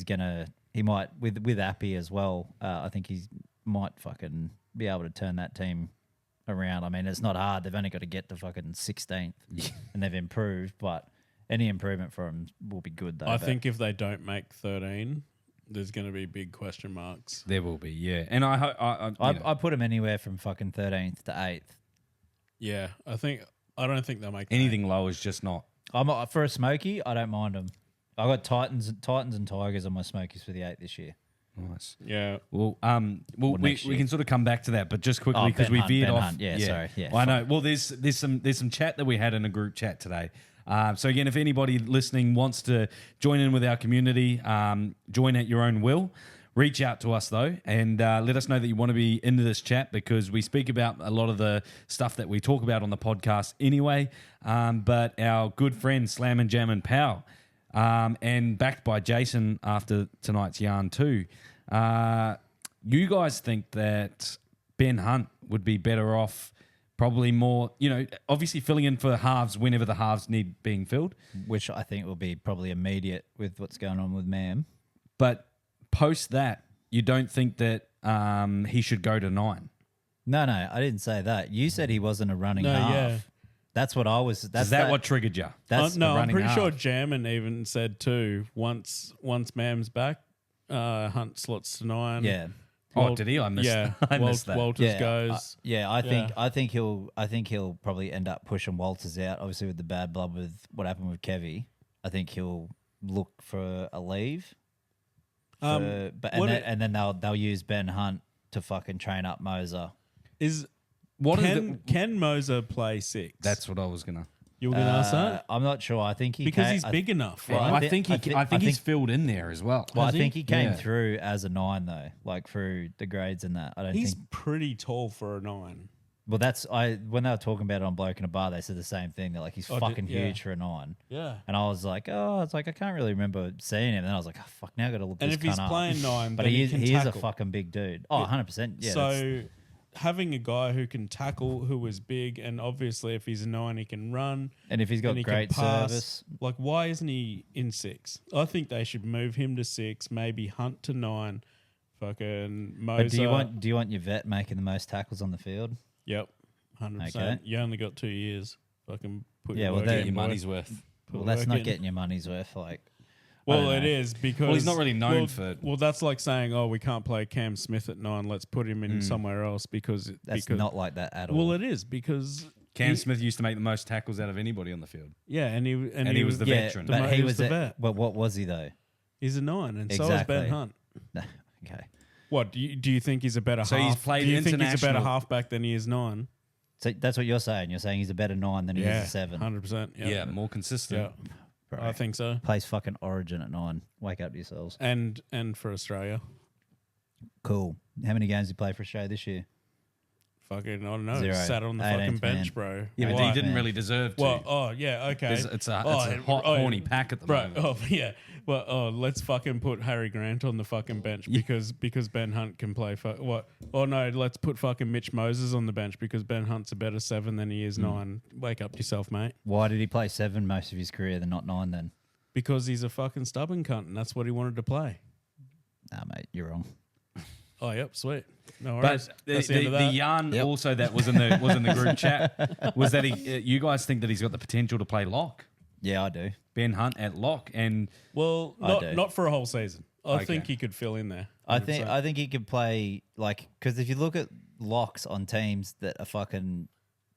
gonna, he might with Appy as well. I think he might fucking be able to turn that team around. I mean, it's not hard. They've only got to get to fucking 16th, and they've improved. But any improvement for them will be good, though. I think if they don't make 13, there's going to be big question marks. There will be, yeah. And I hope I put them anywhere from fucking 13th to 8th. Yeah, I don't think they'll make anything low is just not. For a Smoky, I don't mind them. I got Titans and Tigers on my Smokies for the 8th this year. Nice. Yeah. Well, we next year. can sort of come back to that, but just quickly Oh, because Ben we Hunt, veered Ben off. Hunt. Yeah, sorry. Yeah, Well, I know. Well, there's some chat that we had in a group chat today. So again, if anybody listening wants to join in with our community, join at your own will. reach out to us though, and let us know that you want to be into this chat, because we speak about a lot of the stuff that we talk about on the podcast anyway. But our good friend Slam and Jam and Pow, and backed by Jason after tonight's yarn too. You guys think that Ben Hunt would be better off, probably more, obviously filling in for halves whenever the halves need being filled, which I think will be probably immediate with what's going on with Mam. but post that, you don't think that he should go to 9? No, I didn't say that. You said he wasn't a running half. Yeah. That's what I was. That's Is that what triggered you? That's no, the I'm running pretty half. sure Jammin even said too. Once Mam's back, Hunt slots to 9. Yeah. Oh, did he? I missed, I missed that. Walters goes. I think he'll probably end up pushing Walters out. Obviously, with the bad blood with what happened with Kevy, I think he'll look for a leave. And then they'll use Ben Hunt to fucking train up Moser. Can Moser play 6? That's what I was gonna. You were gonna ask that? I'm not sure. I think because he's big enough, Well, right? I think he's filled in there as well. Well, I Has he? think he came Yeah. through as a 9 though, like through the grades and that. I don't He's think. pretty tall for a 9. Well, when they were talking about it on Bloke in a Bar, they said the same thing. They're like, he's fucking huge for a 9. Yeah. And I was like, I can't really remember seeing him. And then I was like, oh, fuck, now I got to look And this if he's cunt up. playing 9, But then he can is a tackle. fucking big dude. Oh, 100%. Yeah. So having a guy who can tackle, who is big, and obviously if he's a 9, he can run. And if he's got and he great can pass. service. Like, why isn't he in 6? I think they should move him to 6, maybe Hunt to 9. Fucking Moser. But do you want your vet making the most tackles on the field? Yep, 100%. Okay. You only got 2 years. Fucking put Yeah, your well, work there- in, Your boy. money's worth. Put Well, that's work not in. getting your money's worth. Like, Well, I it don't know. is because Well, he's not really known for- Well, that's like saying, "Oh, we can't play Cam Smith at 9. Let's put him in somewhere else because That's because not like that at all. well, it is because Cam Smith used to make the most tackles out of anybody on the field. yeah, and he he was the yeah, veteran. but he was the a- vet. But what was he though? He's a 9, and so is Exactly. Ben Hunt. Okay. What do you think he's a better So half? he's played do you think he's a better international- halfback than he is 9? So that's what you're saying. You're saying he's a better 9 than he is a 7. 100%. Yeah, more consistent. Yeah, Bro. I think so. Plays fucking Origin at 9. Wake up to yourselves. And for Australia, Cool. How many games did he play for Australia this year? fucking I don't know. 0. Sat on the fucking 18th bench, man. bro. Yeah, but Why? he didn't man. really deserve to. Well, okay. It's a and- hot, horny pack at the Bro, moment. yeah. Well, let's fucking put Harry Grant on the fucking bench because Ben Hunt can play. What? Oh no, let's put fucking Mitch Moses on the bench because Ben Hunt's a better 7 than he is 9. Wake up yourself, mate. Why did he play 7 most of his career, then not 9 then? Because he's a fucking stubborn cunt, and that's what he wanted to play. Nah, mate, you're wrong. Oh, yep, sweet. No But worries. That's the end of the that. yarn also that was in the group chat was that you guys think that he's got the potential to play lock. Yeah, I do. Ben Hunt at lock, and Well, I do. not for a whole season. I Okay. think he could fill in there. I 100%. think he could play because if you look at locks on teams that are fucking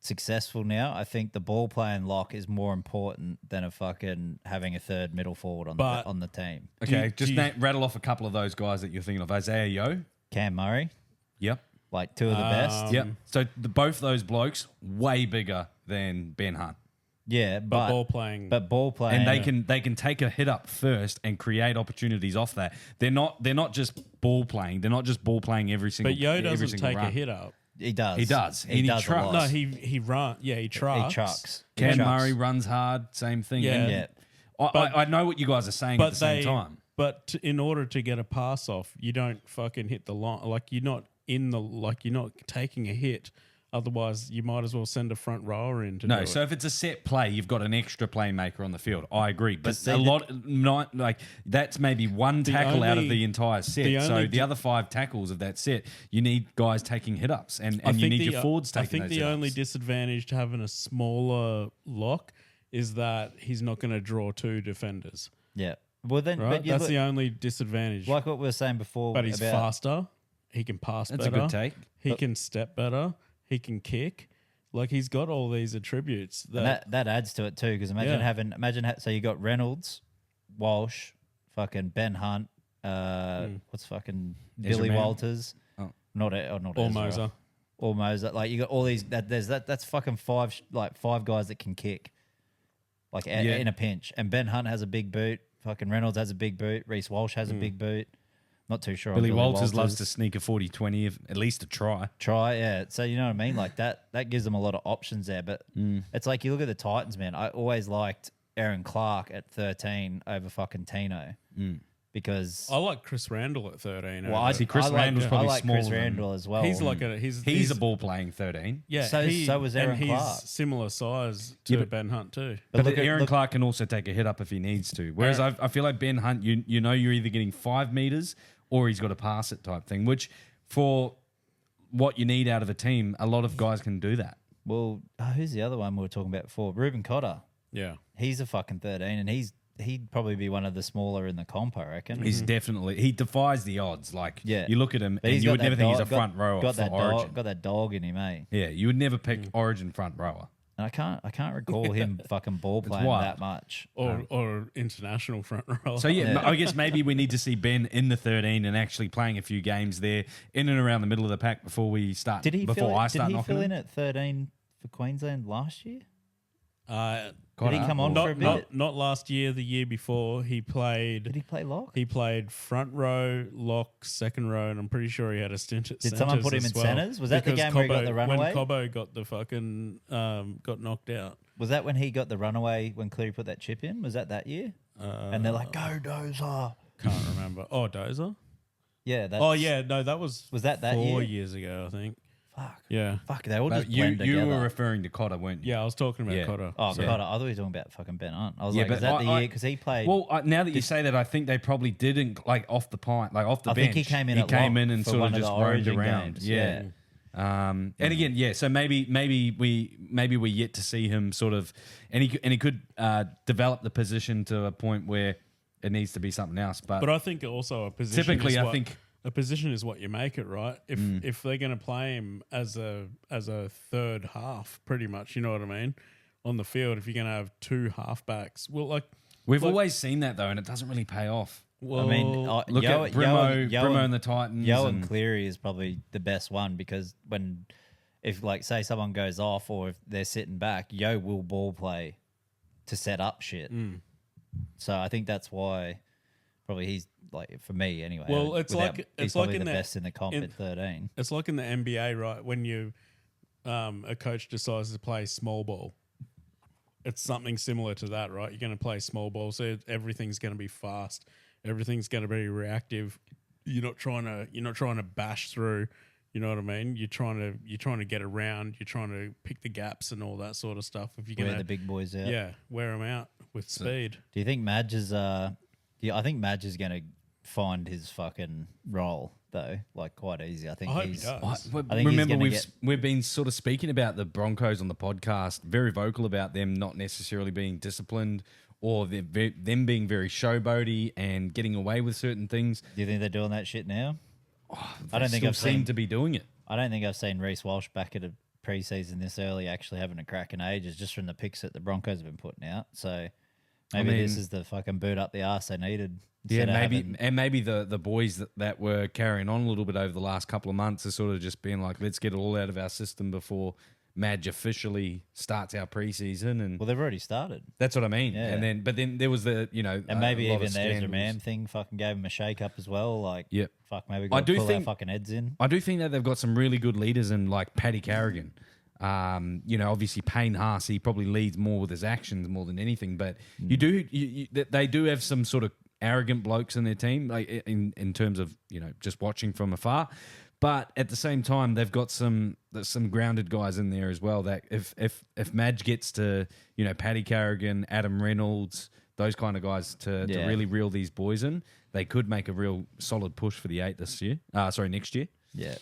successful now, I think the ball playing lock is more important than a fucking having a third middle forward on the team. okay, do just you- rattle off a couple of those guys that you're thinking of. Isaiah Yo, Cam Murray, yep, like 2 of the best. yep. So both those blokes way bigger than Ben Hunt, Yeah, but ball playing. But ball playing, and they can take a hit up first and create opportunities off that. They're not just ball playing. They're not just ball playing every single. but Yo every doesn't single take run. a hit up. he does. He does. He And he does a trucks. lot. No, he run. Yeah, he trucks. He chucks. Cam He chucks. Murray runs hard. Same thing. Yeah. And Yeah. I know what you guys are saying at the same time. But in order to get a pass off, you don't fucking hit the line. Like you're not taking a hit. Otherwise, you might as well send a front rower in to do No, it. so if it's a set play, you've got an extra playmaker on the field. I agree, but see, a lot, not like that's maybe one tackle out of the entire set. So the other 5 tackles of that set, you need guys taking hit ups, and you need your forwards taking. I think those the hit-ups. only disadvantage to having a smaller lock is that he's not going to draw 2 defenders. Yeah. Well, then, Right, but you that's look, the only disadvantage. like what we were saying before. But he's about, faster. He can pass That's a better. good take. He can step better. He can kick. Like he's got all these attributes And that adds to it too. Because so you got Reynolds, Walsh, fucking Ben Hunt, what's fucking Billy Mann. Walters, Oh. not or Ezra. Moser. Or Moser. Like you got all these. That's fucking 5 guys that can kick, like in a pinch. And Ben Hunt has a big boot. Fucking Reynolds has a big boot. Reece Walsh has a big boot. Not too sure. on Billy Walters loves to sneak a 40-20, at least a try. try. Yeah, so you know what I mean. Like that gives them a lot of options there. But it's like you look at the Titans, man. I always liked Aaron Clark at 13 over fucking Tino because I like Chris Randall at 13. well, I see Chris I like, Randall's probably I like smaller Chris than- Randall as well. he's like a He's a ball playing 13. yeah. So was Aaron and he's Clark. similar size to Ben Hunt too. But look at- Aaron look- Clark can also take a hit up if he needs to. Whereas I feel like Ben Hunt, you know you're either getting 5 meters or he's got to pass it type thing, which for what you need out of a team, a lot of guys can do that. Well, who's the other one we were talking about before? Ruben Cotter. Yeah. He's a fucking 13, and he'd probably be one of the smaller in the comp, I reckon. He's definitely, he defies the odds. Like, Yeah. you look at him But and he's you got would that never think he's a dog- front rower got for that Origin. got that dog in him, eh? Yeah, you would never pick Origin front rower. And I can't recall him fucking ball playing wild. that much. Or international front row. So yeah, I guess maybe we need to see Ben in the 13 and actually playing a few games there in and around the middle of the pack before we start. Did he before fill, I did start he knocking fill him? in at 13 for Queensland last year? Did he come on for a bit? Not last year, the year before. He played. Did he play lock? He played front row, lock, second row, and I'm pretty sure he had a stint at Did someone centres put him as in well. centres? Was that the Because game where he got the runaway? When Cobbo got the fucking got knocked out. Was that when he got the runaway when Cleary put that chip in? Was that year? And they're like, go Dozer. Can't remember. Oh, Dozer. Yeah. That's, Oh yeah, no, that was that 4 year? years ago, I think. Fuck. Yeah, Fuck, they all But just blend you together. were referring to Cotter, weren't you? yeah. I was talking about Yeah. Cotter. Oh, so- God, I thought you were talking about fucking Ben Hunt. I was Yeah, like, but is that the I- year? Because he played. Well, now that you say that, I think they probably didn't like off the pint, like off the I bench. think he came in at came lock in and for sort one of of just the roamed Origin around. games, Yeah. And again, yeah. So maybe we're yet to see him sort of, and he could develop the position to a point where it needs to be something else. But I think also a position. Typically, is I what- think- a position is what you make it, right? If they're going to play him as a third half, pretty much, you know what I mean, on the field. If you're going to have 2 halfbacks, well, like we've like- always seen that though, and it doesn't really pay off. well, I mean, Look Yo- at Yo Brimo and the Titans. Yo and and Cleary is probably the best one because if like say someone goes off or if they're sitting back, Yo will ball play to set up shit. So I think that's why probably he's like for me anyway. Well, it's without- like- he's it's like probably in the the- best in the comp in- at 13. it's like in the NBA, right? When you a coach decides to play small ball, it's something similar to that, right? You're going to play small ball, so everything's going to be fast, everything's going to be reactive. You're not trying to bash through. You know what I mean? You're trying to get around. You're trying to pick the gaps and all that sort of stuff. If you're Wear going the to big boys out. wear them out with speed. Do you think Madge is I think Madge is going to find his fucking role though, like quite easy. I think I hope he he's does. I think Remember, he's gonna we've been sort of speaking about the Broncos on the podcast, very vocal about them not necessarily being disciplined or them being very showboaty and getting away with certain things. Do you think they're doing that shit now? I don't think Still I've seem seen to be doing it. I don't think I've seen Reece Walsh back at a preseason this early actually having a crack in ages just from the picks that the Broncos have been putting out. So maybe this mean- is the fucking boot up the arse they needed. Yeah, instead of maybe having- and maybe the boys that were carrying on a little bit over the last couple of months are sort of just being like, let's get it all out of our system before Madge officially starts our preseason, and Well, they've already started. that's what I mean. Yeah. And then there was the And maybe a lot even of the Ezra scandals. Mam thing fucking gave him a shake up as well. Like, Yep. fuck, maybe I got do to pull think- our fucking heads in. I do think that they've got some really good leaders in like Paddy Carrigan. Obviously Payne Haas, he probably leads more with his actions more than anything. But they do have some sort of arrogant blokes in their team, like in terms of just watching from afar. But at the same time, they've got some grounded guys in there as well. That if Madge gets to Paddy Carrigan, Adam Reynolds, those kind of guys to really reel these boys in, they could make a real solid push for the 8 this year. Next year. Yeah.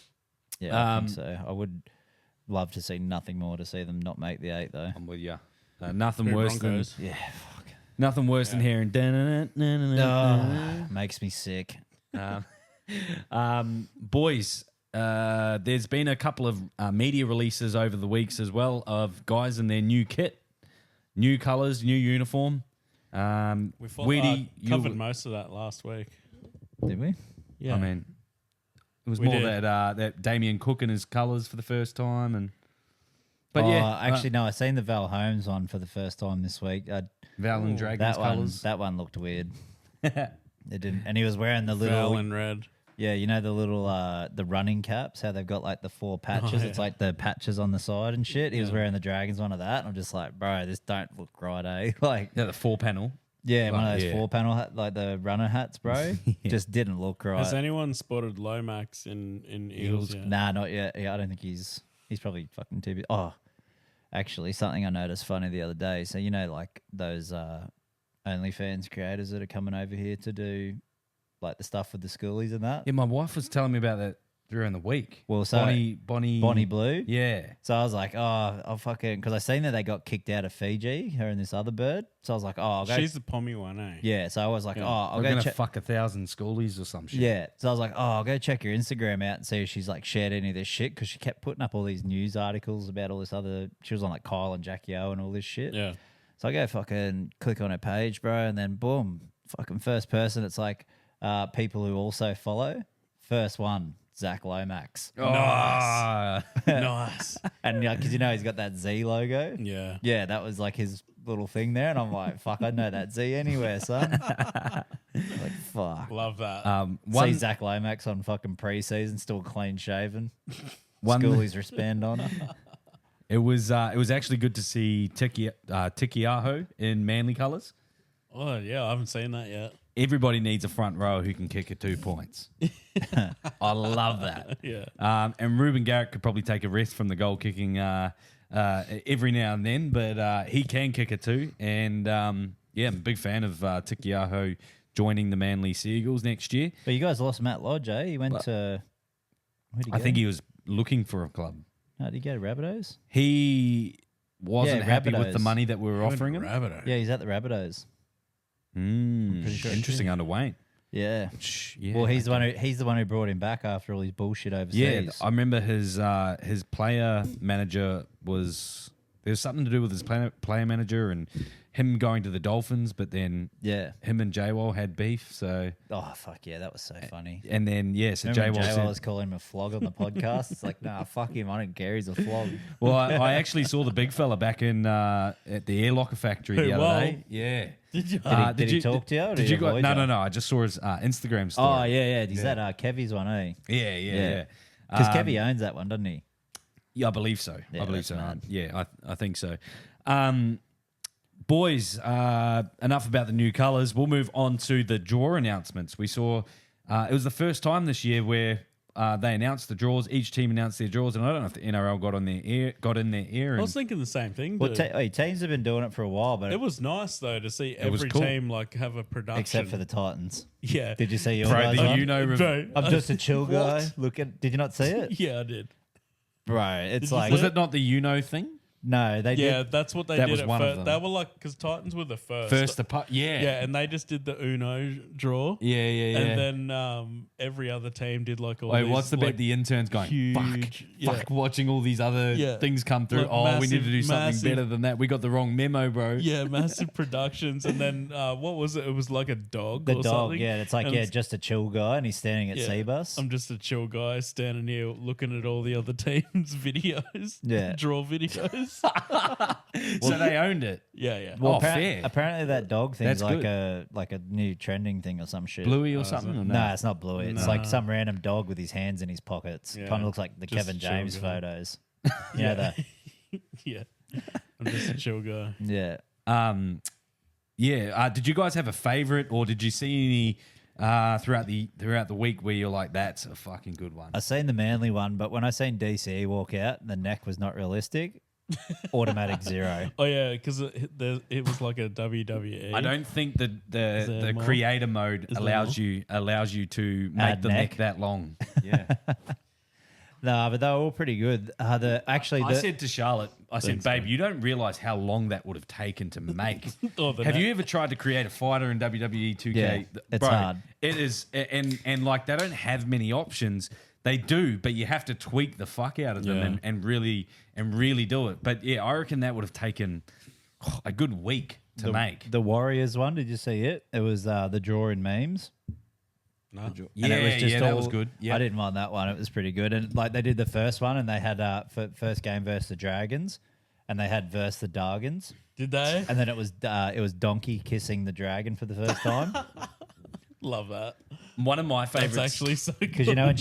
Yeah, I think so. I would love to see nothing more to see them not make the 8 though. I'm with you. Nothing Who, worse Broncos? Yeah. than hearing. Makes me sick. Boys, there's been a couple of media releases over the weeks as well of guys in their new kit, new colours, new uniform. We Weedy, covered most of that last week. Did we? Yeah, I mean, it was We more did. that Damien Cook in his colours for the first time, but No, I seen the Val Holmes one for the first time this week. Val and Dragons That one, colours. that one looked weird. It didn't. And he was wearing the little Foul and red. Yeah, you know the little the running caps, how they've got like the 4 patches. Oh, It's yeah. like the patches on the side and shit. He was wearing the Dragons one of that. And I'm just like, bro, this don't look right, eh? Like, Yeah, the 4-panel. yeah, one of those yeah. 4-panel like the runner hats, bro. Just didn't look right. Has anyone spotted Lomax in Eels yet? Nah, not yet. Yeah, I don't think he's probably fucking too big. Oh, actually, something I noticed funny the other day. So you know, like those OnlyFans creators that are coming over here to do like the stuff with the schoolies and that. Yeah, my wife was telling me about that during the week. Well, so Bonnie Blue. Yeah. So I was like, oh, I'll fucking, because I seen that they got kicked out of Fiji, her and this other bird. So I was like, oh, I'll go. She's the pommy one, eh? Yeah. So I was like, Yeah. oh, I'll We're go gonna check. fuck 1,000 schoolies or some shit. Yeah. So I was like, oh, I'll go check your Instagram out and see if she's like shared any of this shit, because she kept putting up all these news articles about all this other. She was on like Kyle and Jackie O and all this shit. Yeah. So I go fucking click on her page, bro, and then boom, fucking first person. It's like people who also follow. First one, Zach Lomax. Oh, Nice. And because you know he's got that Z logo. Yeah. Yeah, that was like his little thing there. And I'm like, fuck, I know that Z anywhere, son. Like, fuck. Love that. See one Zach Lomax on fucking preseason, still clean shaven. One- Schoolies respond on it. it was actually good to see Tikiaho in Manly colours. Oh, yeah. I haven't seen that yet. Everybody needs a front row who can kick at 2 points. I love that. Yeah. And Ruben Garrett could probably take a rest from the goal kicking every now and then, but he can kick it too. And yeah, I'm a big fan of Tikiaho joining the Manly Seagulls next year. But you guys lost Matt Lodge, eh? He went to. Where'd he I go? think he was looking for a club. No, did he go to Rabbitohs? He wasn't Yeah, happy with Rabbitohs. the money that we were offering him. Rabbitoh. Yeah, he's at the Rabbitohs. pretty sure. Interesting under Wayne. Yeah. Yeah, Well, he's the one who brought him back after all his bullshit overseas. Yeah, I remember his player manager was there was something to do with his player manager and him going to the Dolphins, but then Yeah. him and J-Wall had beef. So Oh fuck yeah, that was so funny. and then so Remember J-Wall when said, was calling him a flog on the podcast? It's like, nah, fuck him. I don't care. He's a flog. well, I actually saw the big fella back in at the Air Locker factory the other Well, day. Yeah. Did you? Did he talk to you? Or Did you go? avoid No, you? no. I just saw his Instagram story. Oh yeah. He's that Kevy's one, eh? Yeah. Because Kevy owns that one, doesn't he? Yeah, I believe so. Yeah, I believe that's so. mad. Yeah, I think so. Boys, enough about the new colours. We'll move on to the draw announcements. We saw it was the first time this year where they announced the draws. Each team announced their draws, and I don't know if the NRL got in their ear. I And was thinking the same thing. Well, Dude. teams have been doing it for a while, but It was nice though to see was every cool. team like have a production. except for the Titans. yeah. Did you see your Bro, guys the one? Bro, I'm just a chill guy. What? Look at. Did you not see it, Yeah, I did. bro? It's you like see was it not the thing? no, they Yeah, did. that's what they That did was at one of first. them. They were like, because Titans were the first. First apart, yeah. Yeah, and they just did the Uno draw. Yeah. And then every other team did like all Wait, these, what's the like, bit? The interns going, huge- yeah. fuck, watching all these other Yeah. things come through. Like We need to do something massive- better than that. We got the wrong memo, bro. Yeah, massive productions. And then what was it? It was like a dog The or dog, something. yeah, it's like And just a chill guy, and he's standing at yeah, Seabus. I'm just a chill guy standing here looking at all the other teams' videos. Yeah. Draw videos. So they owned it. yeah. Well, fair. Apparently, that dog thing's That's like good. a new trending thing or some shit. Bluey or something? Or No, it's not Bluey. It's like Nah. some random dog with his hands in his pockets. Yeah. Kind of looks like the Just Kevin a chill James guy. photos. You know that? Yeah. I'm just a chill guy. Yeah. Did you guys have a favorite, or did you see any throughout the week where you're like, that's a fucking good one? I seen the Manly one, but when I seen DCE walk out, the neck was not realistic. Automatic 0. Oh, yeah, because it was like a WWE. I don't think that there the more? creator mode there allows you to make Add the neck. neck that long. Yeah. No, but they were all pretty good. I said to Charlotte, Thanks, babe, mate. you don't realize how long that would have taken to make. Oh, the Have neck. you ever tried to create a fighter in WWE 2K? Yeah, it's Bro, hard. It is, and like they don't have many options. They do, but you have to tweak the fuck out of them Yeah. and really do it. But yeah, I reckon that would have taken a good week to make. The Warriors one, did you see it? It was the draw in memes. No. Yeah, And it was just that all- was good. Yeah, I didn't mind that one. It was pretty good. And like they did the first one, and they had first game versus the Dragons, and they had versus the Dargans, Did they? and then it was Donkey kissing the dragon for the first time. Love that. One of my That's favorites. actually so good. Because when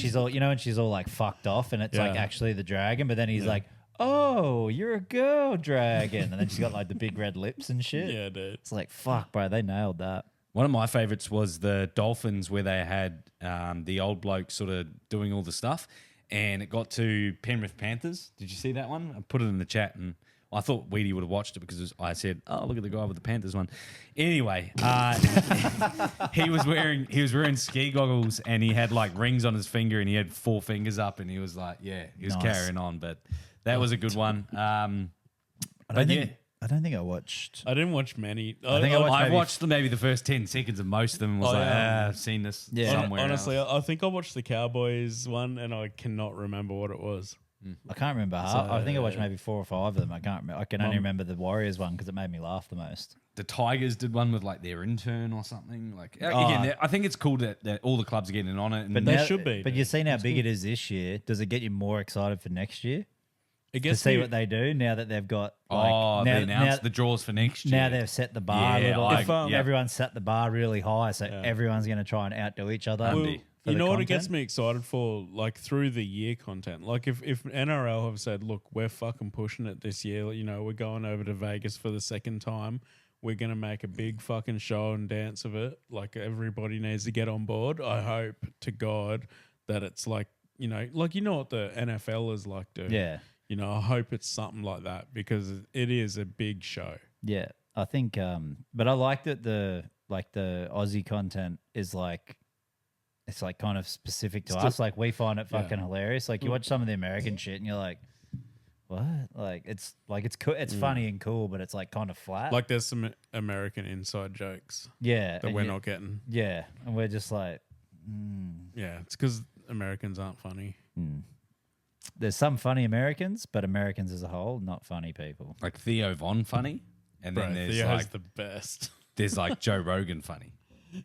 she's all like fucked off, and it's like Yeah. actually the dragon, but then he's like, "Oh, you're a girl dragon," and then she's got like the big red lips and shit. Yeah, dude. It's like, fuck, bro, they nailed that. One of my favorites was the Dolphins, where they had the old bloke sort of doing all the stuff, and it got to Penrith Panthers. Did you see that one? I put it in the chat, and I thought Weedy would have watched it because I said, "Oh, look at the guy with the Panthers one." Anyway, he was wearing ski goggles, and he had like rings on his finger, and he had 4 fingers up, and he was like, he was Nice. carrying on. But that was a good one. I don't think I watched. I didn't watch many. I think I watched I maybe- watched maybe the first 10 seconds of most of them and was Oh, like, yeah. I've seen this Yeah. somewhere. Honestly, else. I think I watched the Cowboys one, and I cannot remember what it was. I can't remember. I think I watched maybe 4 or 5 of them. I can't remember. I can only remember the Warriors one because it made me laugh the most. The Tigers did one with like their intern or something. Like Oh. again, I think it's cool that all the clubs are getting on it. And But They now- should be, But dude. you've seen how big it is this year. Does it get you more excited for next year It to gets see me- what they do now that they've got? Like, they now, announced the draws for next year. now they've set the bar a Yeah, little. yeah. Everyone's set the bar really high, so everyone's going to try and outdo each other. Well, for you the know what it gets content. me excited for, like through the year content. Like if NRL have said, look, we're fucking pushing it this year. You know, we're going over to Vegas for the second time. We're gonna make a big fucking show and dance of it. Like everybody needs to get on board. I hope to God that it's like what the NFL is like, dude. Yeah. You know, I hope it's something like that because it is a big show. Yeah, I think. But I like that the Aussie content is like, it's like kind of specific to us. Like we find it fucking hilarious. Like you watch some of the American shit and you're like, what? It's cool. It's funny and cool, but it's like kind of flat. Like there's some American inside jokes yeah, that and we're you- not getting. Yeah, and we're just like, Yeah, it's because Americans aren't funny. there's some funny Americans, but Americans as a whole, not funny people. like Theo Von funny, and then Bro, there's Theo's like the best. there's like Joe Rogan funny.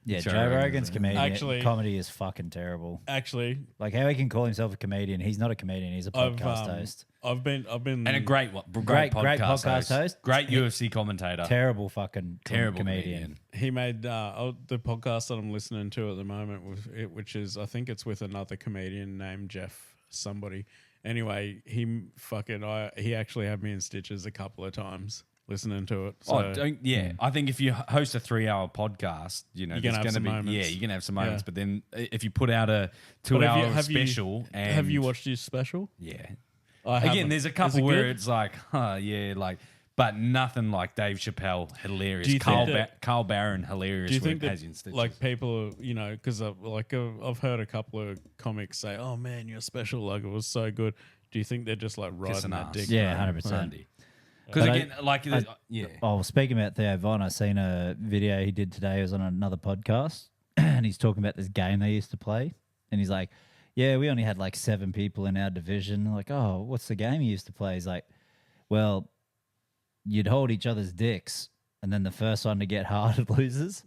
Yeah, Joe Joe Rogan's Rogan's comedian Actually- comedy is fucking terrible. Actually, Like how he can call himself a comedian? He's not a comedian. He's a podcast host. I've been And a great Great podcast host. Great UFC commentator. Terrible fucking Terrible comedian. He made the podcast that I'm listening to at the moment, which is I think it's with another comedian named Jeff somebody. Anyway, he actually had me in stitches a couple of times listening to it. So, I think if you host a 3-hour podcast, You're there's gonna have going to some be moments. you're gonna have some moments. Yeah. But then if you put out a But 2-hour special, and have you watched his special? Yeah. I Again, haven't. there's a Is couple it where good? it's like, but nothing like Dave Chappelle, hilarious. Do you think Carl Barron, hilarious. Do you where think it has that you in stitches. like people, because I've heard a couple of comics say, "Oh man, your special like it was so good." Do you think they're just like riding Kissing that ass. dick? Yeah, bro? 100%. Because But again, Oh, speaking about Theo Von, I seen a video he did today. It was on another podcast, and he's talking about this game they used to play. And he's like, "Yeah, we only had like 7 people in our division." Like, "Oh, what's the game you used to play?" He's like, "Well, you'd hold each other's dicks, and then the first one to get hard loses."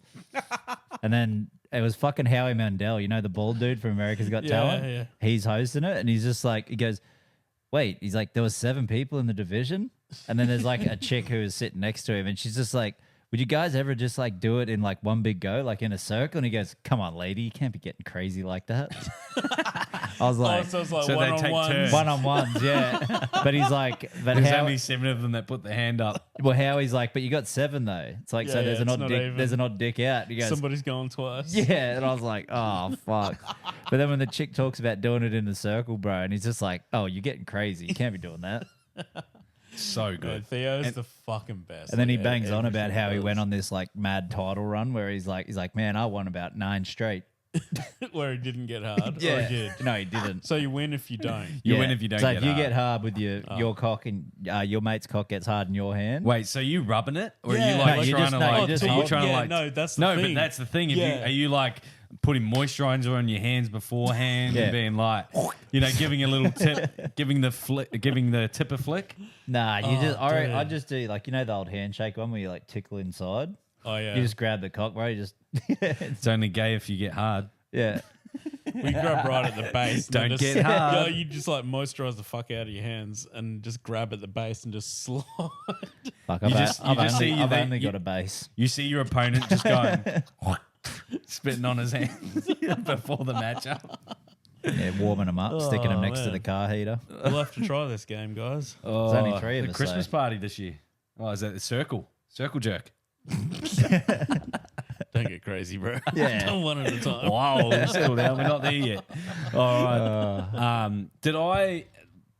And then it was fucking Howie Mandel, the bald dude from America's Got Yeah, Talent. yeah. He's hosting it, and he's just like, he goes, "Wait," he's like, "There was 7 people in the division," and then there's like a chick who was sitting next to him, and she's just like, "Would you guys ever just like do it in like one big go, like in a circle?" And he goes, "Come on, lady, you can't be getting crazy like that." I was like, So it's like So they take one-on-ones. turns. one-on-ones, yeah. But he's like, but there's how? only 7 of them that put their hand up. Well, how he's like, but you got 7 though. It's like, so Yeah, there's an it's odd not dick. even. There's an odd dick out. He goes, Somebody's going twice. yeah, and I was like, oh fuck. But then when the chick talks about doing it in a circle, bro, and he's just like, "Oh, you're getting crazy. You can't be doing that." So Yeah, good. Theo's the fucking best. And then he Like, bangs on everything about how he does. went on this like mad title run where he's like, "Man, I won about 9 straight." where he didn't get hard. Or he did. No, he didn't. So you win if you don't. You win if you don't So get if you hard. get hard with your cock and your mate's cock gets hard in your hand. Wait, so you rubbing it, or are Yeah. you like No, you trying just- to no, like? you just are you hold- trying to yeah, like? no, that's the no, thing. but that's the thing. If Yeah. are you like putting moisturizer on your hands beforehand Yeah. and being like, giving a little tip, giving the tip a flick? Nah, you just dude. I just do like the old handshake one where you like tickle inside. Oh yeah. You just grab the cock, bro. You just It's only gay if you get hard. yeah. We grab right at the base. and Don't then just, get hard. Yeah, you just like moisturize the fuck out of your hands and just grab at the base and just slide. Fuck, You just see I've that only you- got a base. You see your opponent just going, spitting on his hands before the matchup. Yeah, warming them up, sticking them next to man. the car heater. We'll have to try this game, guys. There's only 3 of The us. Christmas so- party this year. Oh, is that the circle jerk? Don't get crazy, bro. Yeah. Done one at a time. Wow, settle down. We're not there yet. All right. Did I,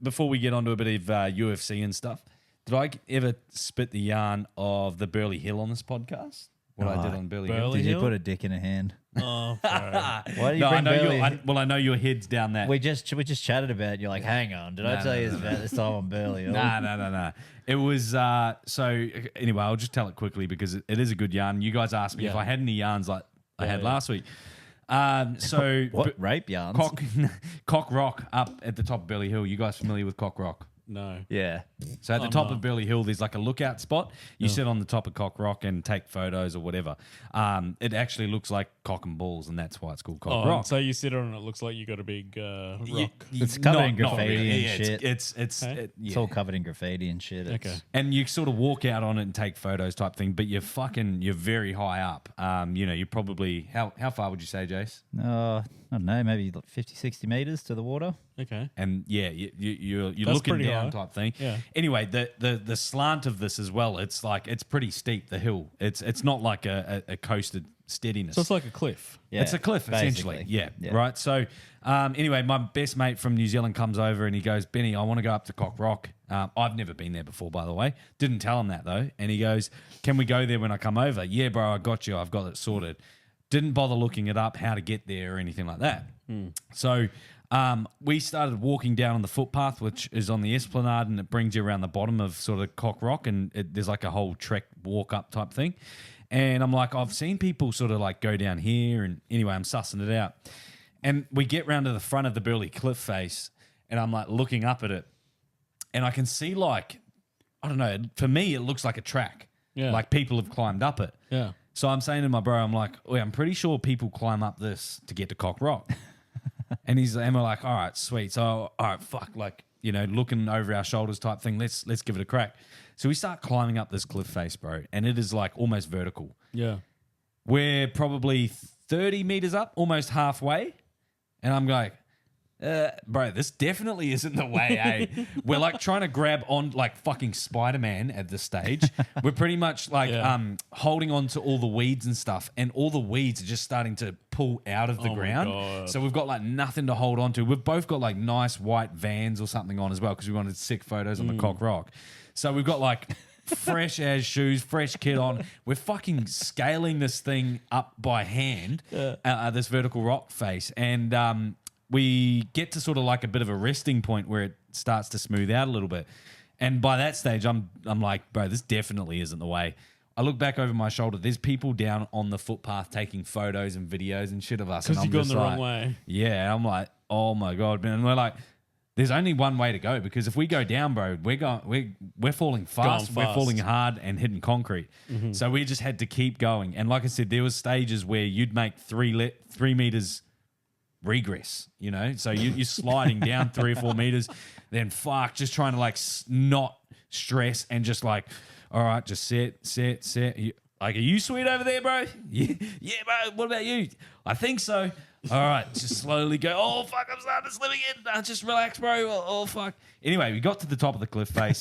before we get on to a bit of UFC and stuff, did I ever spit the yarn of the Burley Hill on this podcast? What I did on Burley Hill? Burley Did you Hill? put a dick in a hand? Oh, bro. Why do you No, I bring know Burley? I know your head's down that. We just chatted about it. You're like, hang on, did I tell you about this time on Burley? Hill? No. It was so anyway. I'll just tell it quickly because it is a good yarn. You guys asked me if Yeah. I had any yarns like I had yeah. last week. So What rape yarns? Cock Rock up at the top of Burley Hill. You guys familiar with Cock Rock? No. Yeah. So at the I'm top not. of Burley Hill, there's like a lookout spot. You sit on the top of Cock Rock and take photos or whatever. It actually looks like cock and balls, and that's why it's called Cock Oh, Rock. so you sit on it, it looks like you got a big rock. It's covered in Not graffiti really. and Yeah, shit. It's Okay. It's all covered in graffiti and shit. Okay. And you sort of walk out on it and take photos type thing, but you're very high up. You're probably, how far would you say, Jace? I don't know, maybe like 50, 60 meters to the water. Okay. And yeah, you're That's looking pretty down high. type thing. Yeah. Anyway, the slant of this as well, it's pretty steep, the hill. It's not like a coasted steadiness. So it's like a cliff. Yeah, It's a cliff, essentially. basically. Yeah, right? So, anyway, my best mate from New Zealand comes over and he goes, Benny, I want to go up to Cock Rock. I've never been there before, by the way. Didn't tell him that, though. And he goes, can we go there when I come over? Yeah, bro, I got you. I've got it sorted. Didn't bother looking it up, how to get there or anything like that. So we started walking down on the footpath, which is on the Esplanade, and it brings you around the bottom of sort of Cock Rock, and there's like a whole trek walk up type thing. And I'm like, I've seen people sort of like go down here, and anyway, I'm sussing it out. And we get round to the front of the Burley cliff face, and I'm like looking up at it, and I can see like, I don't know, for me, it looks like a track. Yeah. Like people have climbed up it. Yeah. So I'm saying to my bro, I'm like, I'm pretty sure people climb up this to get to Cock Rock. and we're like, all right, sweet. So, all right, fuck, like, looking over our shoulders type thing. Let's give it a crack. So we start climbing up this cliff face, bro, and it is like almost vertical. Yeah. We're probably 30 meters up, almost halfway. And I'm like, bro, this definitely isn't the way, eh? We're like trying to grab on like fucking Spider-Man at this stage. We're pretty much like holding on to all the weeds and stuff, and all the weeds are just starting to pull out of the Oh my ground. God. So we've got like nothing to hold on to. We've both got like nice white Vans or something on as well because we wanted sick photos on the Cock Rock. So we've got like fresh as shoes, fresh kit on. We're fucking scaling this thing up by hand, this vertical rock face, and we get to sort of like a bit of a resting point where it starts to smooth out a little bit. And by that stage, I'm like, bro, this definitely isn't the way. I look back over my shoulder. There's people down on the footpath taking photos and videos and shit of us. Because and you've I'm gone just the like, wrong way. Yeah, I'm like, oh my God, man. And we're like, there's only one way to go because if we go down, bro, we're falling fast. We're fast. falling hard and hitting concrete. So we just had to keep going. And like I said, there was stages where you'd make 3 meters regress, so you're sliding down 3 or 4 meters, then just trying to like not stress and just like, all right, just sit. Like, are you sweet over there, bro? Yeah, bro. What about you? I think so. All right, just slowly go. Oh fuck, I'm starting to slip again. Just relax, bro. Oh fuck. Anyway, we got to the top of the cliff face.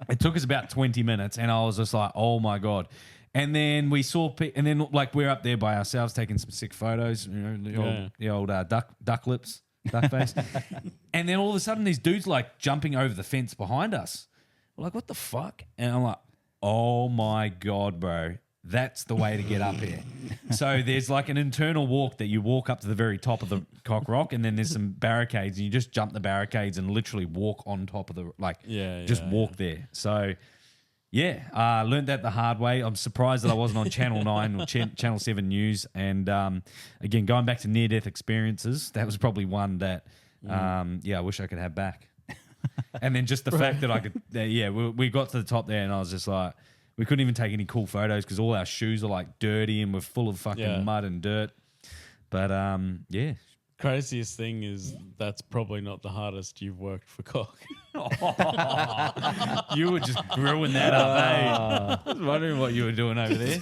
It took us about 20 minutes, and I was just like, oh my God. And then we saw, and then like we're up there by ourselves taking some sick photos, the old duck lips, duck face. And then all of a sudden, these dudes like jumping over the fence behind us. We're like, what the fuck? And I'm like, oh my God, bro. That's the way to get up here. So there's like an internal walk that you walk up to the very top of the Cock Rock, and then there's some barricades, and you just jump the barricades and literally walk on top of the, walk there. So yeah, learned that the hard way. I'm surprised that I wasn't on Channel 9 or Channel 7 News. And again, going back to near-death experiences, that was probably one that, I wish I could have back. And then just the fact that I could, we got to the top there, and I was just like, we couldn't even take any cool photos because all our shoes are like dirty and we're full of fucking mud and dirt. But Craziest thing is that's probably not the hardest you've worked for cock. You were just brewing that up, eh? I was wondering what you were doing over there.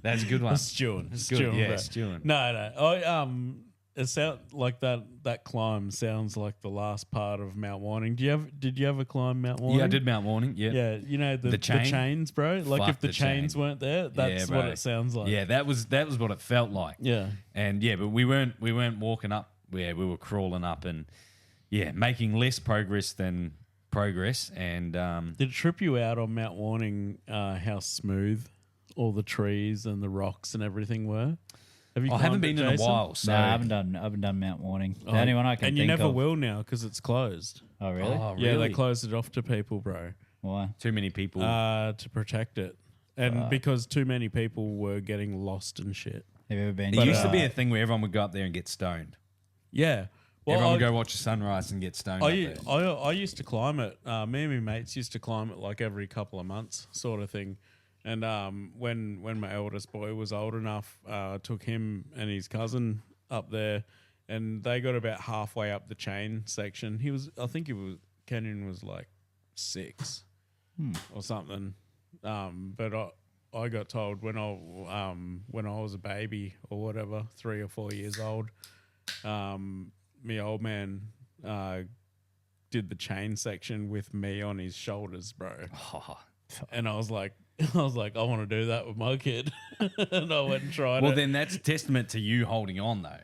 That's a good one. Stewing. Good, Stewing, yeah, bro. stewing. No. It sound like that climb sounds like the last part of Mount Warning. Did you ever climb Mount Warning? Yeah, I did Mount Warning. Yeah. Yeah, you know the chain? chains, bro. Like Fuck if the the chains chain. weren't there, that's Yeah, what bro. it sounds like. Yeah, that was what it felt like. Yeah. And yeah, but we weren't walking up. Yeah, we were crawling up and making less progress than progress. And Did it trip you out on Mount Warning how smooth all the trees and the rocks and everything were? Have you? I haven't climbed been it, in a Jason? while. So No, I haven't done Mount Warning. The only one I can and think you never of. will now because it's closed. Oh, really? Oh, Yeah, really? they closed it off to people, bro, Why? Too many people. to protect it, and because too many people were getting lost and shit. Have you ever been? it used to be a thing where everyone would go up there and get stoned. Yeah, well, Everyone would go watch the sunrise and get stoned up there. I used to climb it. Me and my mates used to climb it like every couple of months, sort of thing. And when my eldest boy was old enough, I took him and his cousin up there, and they got about halfway up the chain section. Kenyon was like 6 or something. But I got told when I was a baby or whatever, 3 or 4 years old, my old man did the chain section with me on his shoulders, bro. And I was like, I want to do that with my kid. And I went and tried it. Well, then that's a testament to you holding on, though.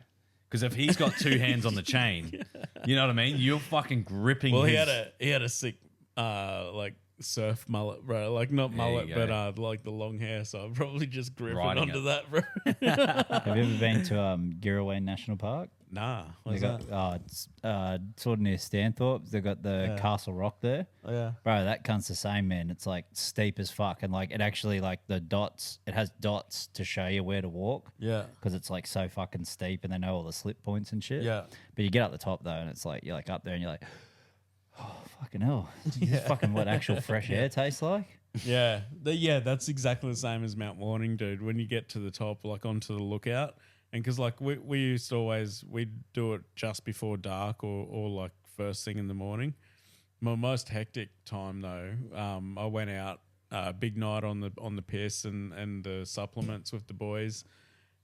Because if he's got 2 hands on the chain, you know what I mean? You're fucking gripping Well, his... he had a sick like surf mullet, bro. Like not There mullet, you but go. like the long hair. So I'm probably just gripping Riding onto it. that, bro. Have you ever been to Girraway National Park? Nah, They what's that? got it's sort of near Stanthorpe. They've got the Castle Rock there. Oh, yeah. Bro, that cunt's the same, man. It's like steep as fuck, and like it actually like the dots. It has dots to show you where to walk. Yeah. Because it's like so fucking steep, and they know all the slip points and shit. Yeah. But you get up the top though, and it's like you're like up there, and you're like, oh fucking hell, It's fucking what actual fresh air tastes like. Yeah, that's exactly the same as Mount Warning, dude. When you get to the top, like onto the lookout, and because like we used to always we'd do it just before dark or like first thing in the morning. My most hectic time though, I went out big night on the piss and the supplements with the boys,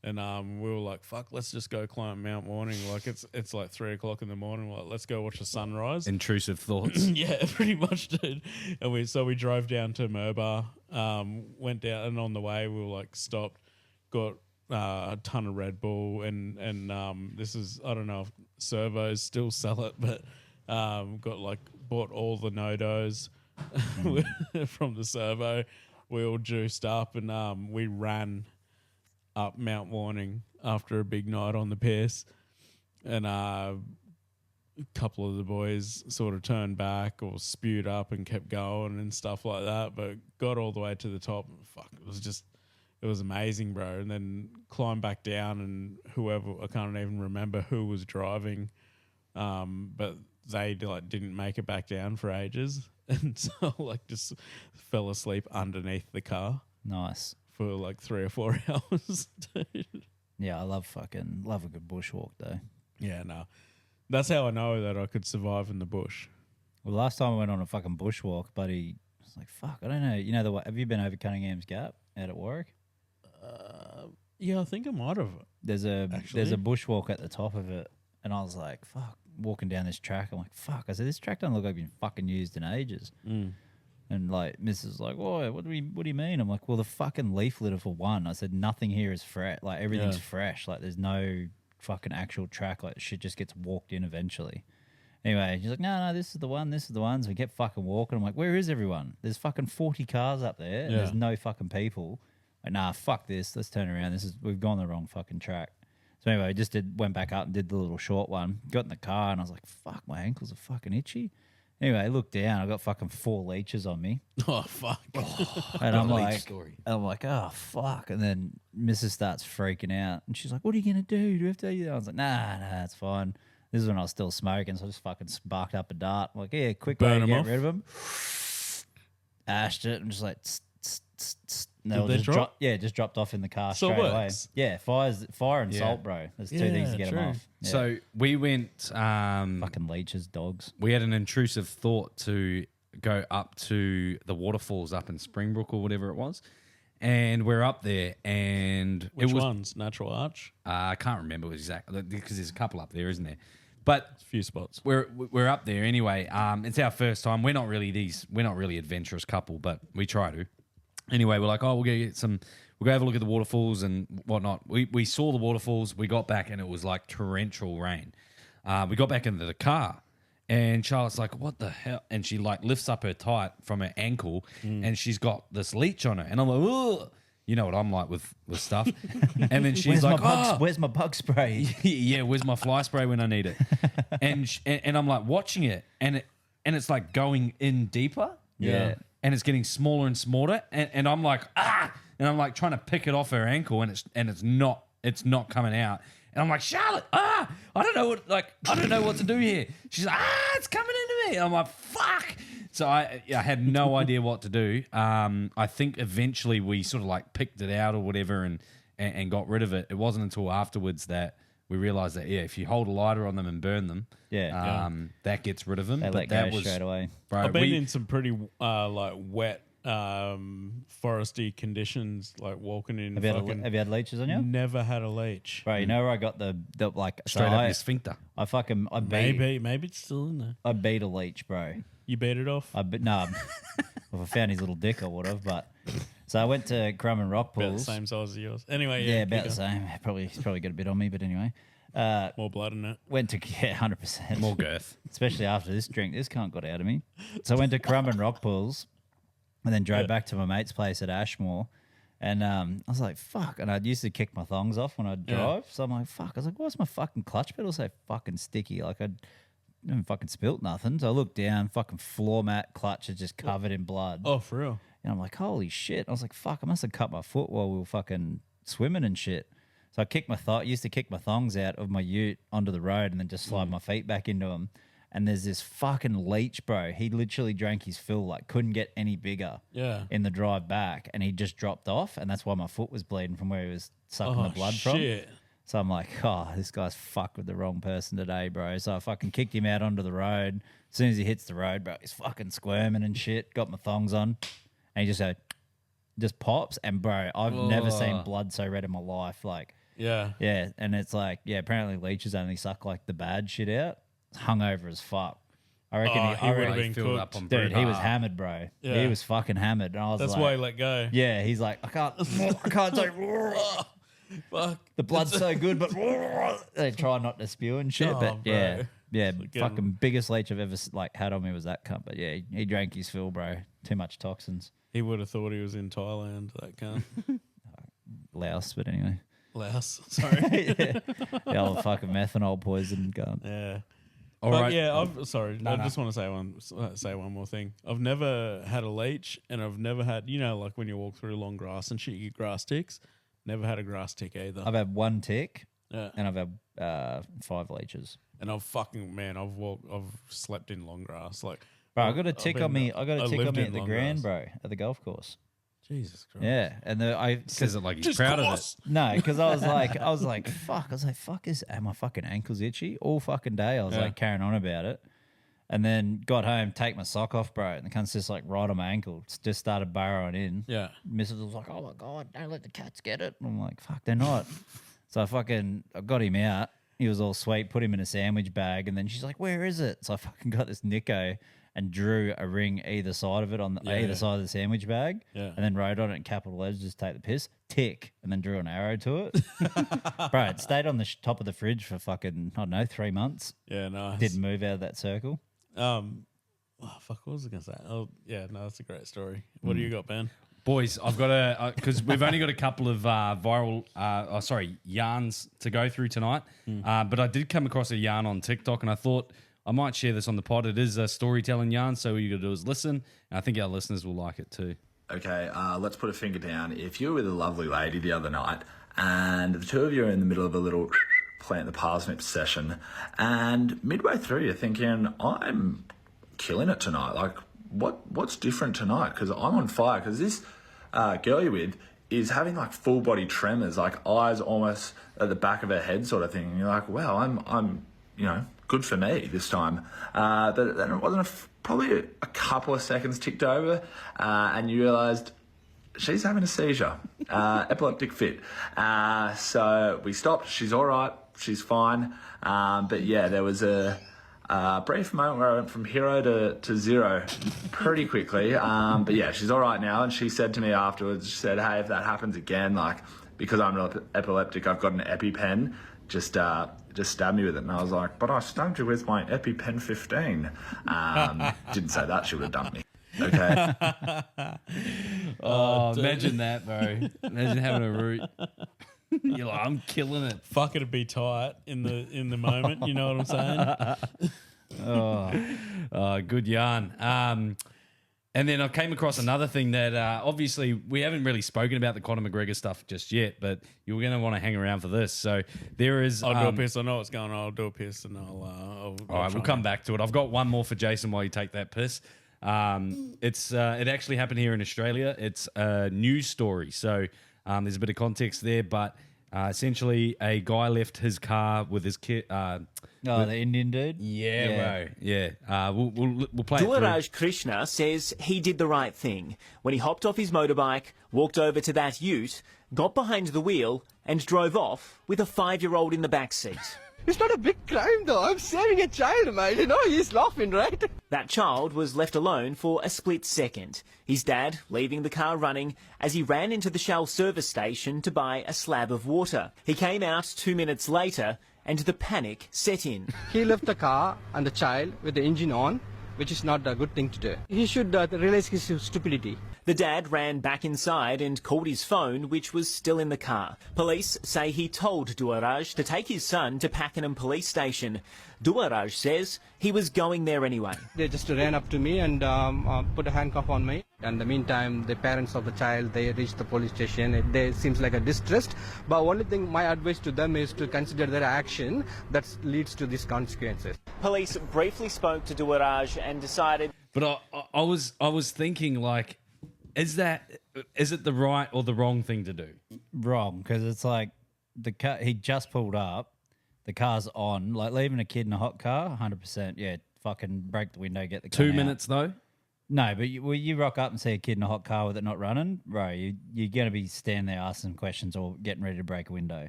and we were like, fuck, let's just go climb Mount Warning. Like it's like 3 o'clock in the morning. We're like, let's go watch the sunrise. Intrusive thoughts. Yeah, pretty much, dude. And we drove down to Murbar, went down, and on the way we were like stopped, got a ton of Red Bull, and this is, I don't know if servos still sell it, but bought all the no-dos from the servo. We all juiced up, and we ran up Mount Warning after a big night on the piss, and a couple of the boys sort of turned back or spewed up and kept going and stuff like that, but got all the way to the top. Fuck, it was amazing, bro. And then climbed back down, and whoever, I can't even remember who was driving, but they like didn't make it back down for ages, and so like just fell asleep underneath the car Nice. for like 3 or 4 hours, dude. Yeah, I love a good bushwalk though. Yeah, no. That's how I know that I could survive in the bush. Well, last time I went on a fucking bushwalk, buddy, I was like, fuck, I don't know. You know the have you been over Cunningham's Gap out at Warwick? Yeah, I think I might have. There's a Actually? bushwalk at the top of it, and I was like, fuck, walking down this track. I'm like, fuck. I said, this track doesn't look like it's been fucking used in ages. And like, Mrs. was like, whoa, what do you mean? I'm like, well, the fucking leaf litter for one. I said, nothing here is fresh. Like everything's fresh. Like there's no fucking actual track. Like shit just gets walked in eventually. Anyway, she's like, no, this is the one. This is the one. So we kept fucking walking. I'm like, where is everyone? There's fucking 40 cars up there, and there's no fucking people. Like, nah, fuck this. Let's turn around. We've gone the wrong fucking track. So anyway, went back up and did the little short one. Got in the car and I was like, fuck, my ankles are fucking itchy. Anyway, I looked down. I got fucking 4 leeches on me. Oh, fuck. And I'm leech like, story. oh, fuck. And then Mrs. starts freaking out. And she's like, what are you going to do? Do we have to do that? I was like, nah, it's fine. This is when I was still smoking. So I just fucking sparked up a dart. I'm like, yeah, quick way Burn to 'em get off? rid of them. Ashed it. And just like, Did they drop? Just dropped off in the car So it straight away. works? Yeah, fire and Yeah. salt, bro. There's 2 things to get true. them off. Yeah. So we went... fucking leeches, dogs. we had an intrusive thought to go up to the waterfalls up in Springbrook or whatever it was. and we're up there, and Which it was ones? Natural Arch? I can't remember exactly because there's a couple up there, isn't there? But A few spots. we're up there anyway. It's our first time. We're not really adventurous couple, but we try to. Anyway, we're like, oh, we'll go have a look at the waterfalls and whatnot. We saw the waterfalls. We got back and it was like torrential rain. We got back into the car and Charlotte's like, what the hell? And she like lifts up her tight from her ankle and she's got this leech on her. And I'm like, ugh. You know what I'm like with stuff. And then she's like, where's my bug spray? yeah, where's my fly spray when I need it? And I'm like watching it and it's like going in deeper. Yeah. And it's getting smaller and smaller. And I'm like, and I'm like trying to pick it off her ankle and it's not coming out. And I'm like, Charlotte, I don't know what to do here. She's like, it's coming into me. And I'm like, fuck. So I had no idea what to do. I think eventually we sort of like picked it out or whatever and got rid of it. It wasn't until afterwards that we realized that, if you hold a lighter on them and burn them, that gets rid of them. They let go straight away. Bro, I've been in some pretty like wet, foresty conditions, like walking in. Have you had leeches on you? Never had a leech. Bro, you know where I got the like straight up your sphincter. I Maybe it's still in there. I beat a leech, bro. You beat it off? Well, I found his little dick or whatever, but so I went to Crumb and Rock About Pools. the same size as yours. Anyway, Yeah, about the same. He's probably got a bit on me, but anyway. More blood in it. Went to 100%. More girth. Especially after this drink. This can't got out of me. So I went to Crumb and Rock Pools and then drove back to my mate's place at Ashmore. And I was like, fuck. And I used to kick my thongs off when I'd drive. So I'm like, fuck. I was like, why's my fucking clutch pedal so fucking sticky? Like I haven't fucking spilt nothing. So I looked down, fucking floor mat clutch is just covered in blood. Oh, for real? And I'm like, holy shit. I was like, fuck, I must have cut my foot while we were fucking swimming and shit. So I used to kick my thongs out of my ute onto the road and then just slide my feet back into them. And there's this fucking leech, bro. He literally drank his fill, like couldn't get any bigger in the drive back. And he just dropped off. And that's why my foot was bleeding from where he was sucking the blood from. So I'm like, this guy's fucked with the wrong person today, bro. So I fucking kicked him out onto the road. As soon as he hits the road, bro, he's fucking squirming and shit. Got my thongs on. And he just pops. And, bro, I've never seen blood so red in my life. Like, yeah. And it's like, apparently leeches only suck like the bad shit out. Hungover as fuck. I reckon he would have been filled cooked. up on Dude, he was hammered, bro. Yeah. He was fucking hammered. And I was That's like, why he let go. yeah, he's like, I can't do Fuck. the blood's so good, but they try not to spew and shit. But bro. Fucking biggest leech I've ever had on me was that cunt. But yeah, he drank his fill, bro. Too much toxins. He would have thought he was in Thailand, that cunt. Laos, but anyway. Laos, sorry. The old fucking methanol poison gun. Yeah. All But right. yeah, I just want to say one more thing. I've never had a leech, and I've never had, like when you walk through long grass and shit, you get grass ticks. Never had a grass tick either. I've had one tick, Yeah. and I've had 5 leeches. And I've slept in long grass. Like, Bro, I got a tick on me. I got a tick on lived me in at the long Grand, grass. bro, at the golf course. Jesus Christ. Yeah, and Says it like he's Just proud of course. it. no, because I was like, fuck. I was like, fuck, are my fucking ankles itchy all fucking day? I was like carrying on about it, and then got home, take my sock off, bro, and the cunt's just like right on my ankle. Just started burrowing in. Yeah. Mrs. was like, oh my god, don't let the cats get it. And I'm like, fuck, they're not. So I got him out. He was all sweet, put him in a sandwich bag, and then she's like, where is it? So I fucking got this Nico and drew a ring either side of it on either side of the sandwich bag, and then wrote on it in capital letters, just take the piss, tick, and then drew an arrow to it. Bro, it stayed on the top of the fridge for fucking, I don't know, 3 months. Yeah, nice. Didn't move out of that circle. Fuck, what was I going to say? Oh, yeah, no, that's a great story. What do you got, Ben? Boys, I've got because we've only got a couple of yarns to go through tonight. But I did come across a yarn on TikTok, and I thought I might share this on the pod. It is a storytelling yarn, so all you got to do is listen, and I think our listeners will like it too. Okay, let's put a finger down. If you were with a lovely lady the other night, and the two of you are in the middle of a little plant the parsnip session, and midway through you're thinking, I'm killing it tonight. Like, what's different tonight? Because I'm on fire. Because this girl you're with is having like full body tremors, like eyes almost at the back of her head, sort of thing. And you're like, wow, I'm good for me this time. But then it wasn't probably a couple of seconds ticked over, and you realised she's having a seizure, epileptic fit. So we stopped. She's all right. She's fine. But yeah, there was a brief moment where I went from hero to zero pretty quickly. But yeah, she's all right now. And she said to me afterwards, she said, hey, if that happens again, like, because I'm epileptic, I've got an EpiPen. Just stab me with it. And I was like, but I stabbed you with my EpiPen 15. Didn't say that. She would have dumped me. Okay. Imagine that, bro. Imagine having a root. You're like, I'm killing it. Fuck, it'd be tight in the moment. You know what I'm saying? Good yarn. And then I came across another thing that obviously we haven't really spoken about the Conor McGregor stuff just yet, but you're going to want to hang around for this. So there is. I'll do a piss. I know what's going on. I'll do a piss and I'll all right, we'll come back to it. I've got one more for Jason while you take that piss. It actually happened here in Australia. It's a news story. So there's a bit of context there, but essentially a guy left his car with his kid. The Indian dude? Yeah, bro. Yeah. We'll play it Dularaj Krishna says he did the right thing when he hopped off his motorbike, walked over to that ute, got behind the wheel and drove off with a 5-year-old in the back seat. It's not a big crime, though. I'm saving a child, mate. You know, he's laughing, right? That child was left alone for a split second. His dad leaving the car running as he ran into the Shell service station to buy a slab of water. He came out 2 minutes later and the panic set in. He left the car and the child with the engine on, which is not a good thing to do. He should realize his stupidity. The dad ran back inside and called his phone, which was still in the car. Police say he told Dularaj to take his son to Pakenham police station. Dularaj says he was going there anyway. They just ran up to me and put a handcuff on me. In the meantime, the parents of the child, they reached the police station. They seems like a distressed. But only thing, my advice to them is to consider their action that leads to these consequences. Police briefly spoke to Dularaj and decided. But I was thinking, like, is it the right or the wrong thing to do? Wrong, because it's like the car, he just pulled up, the car's on, like leaving a kid in a hot car, 100%. Yeah, fucking break the window, get the car 2 out. minutes though. No, but you rock up and see a kid in a hot car with it not running, bro, you're going to be standing there asking questions or getting ready to break a window.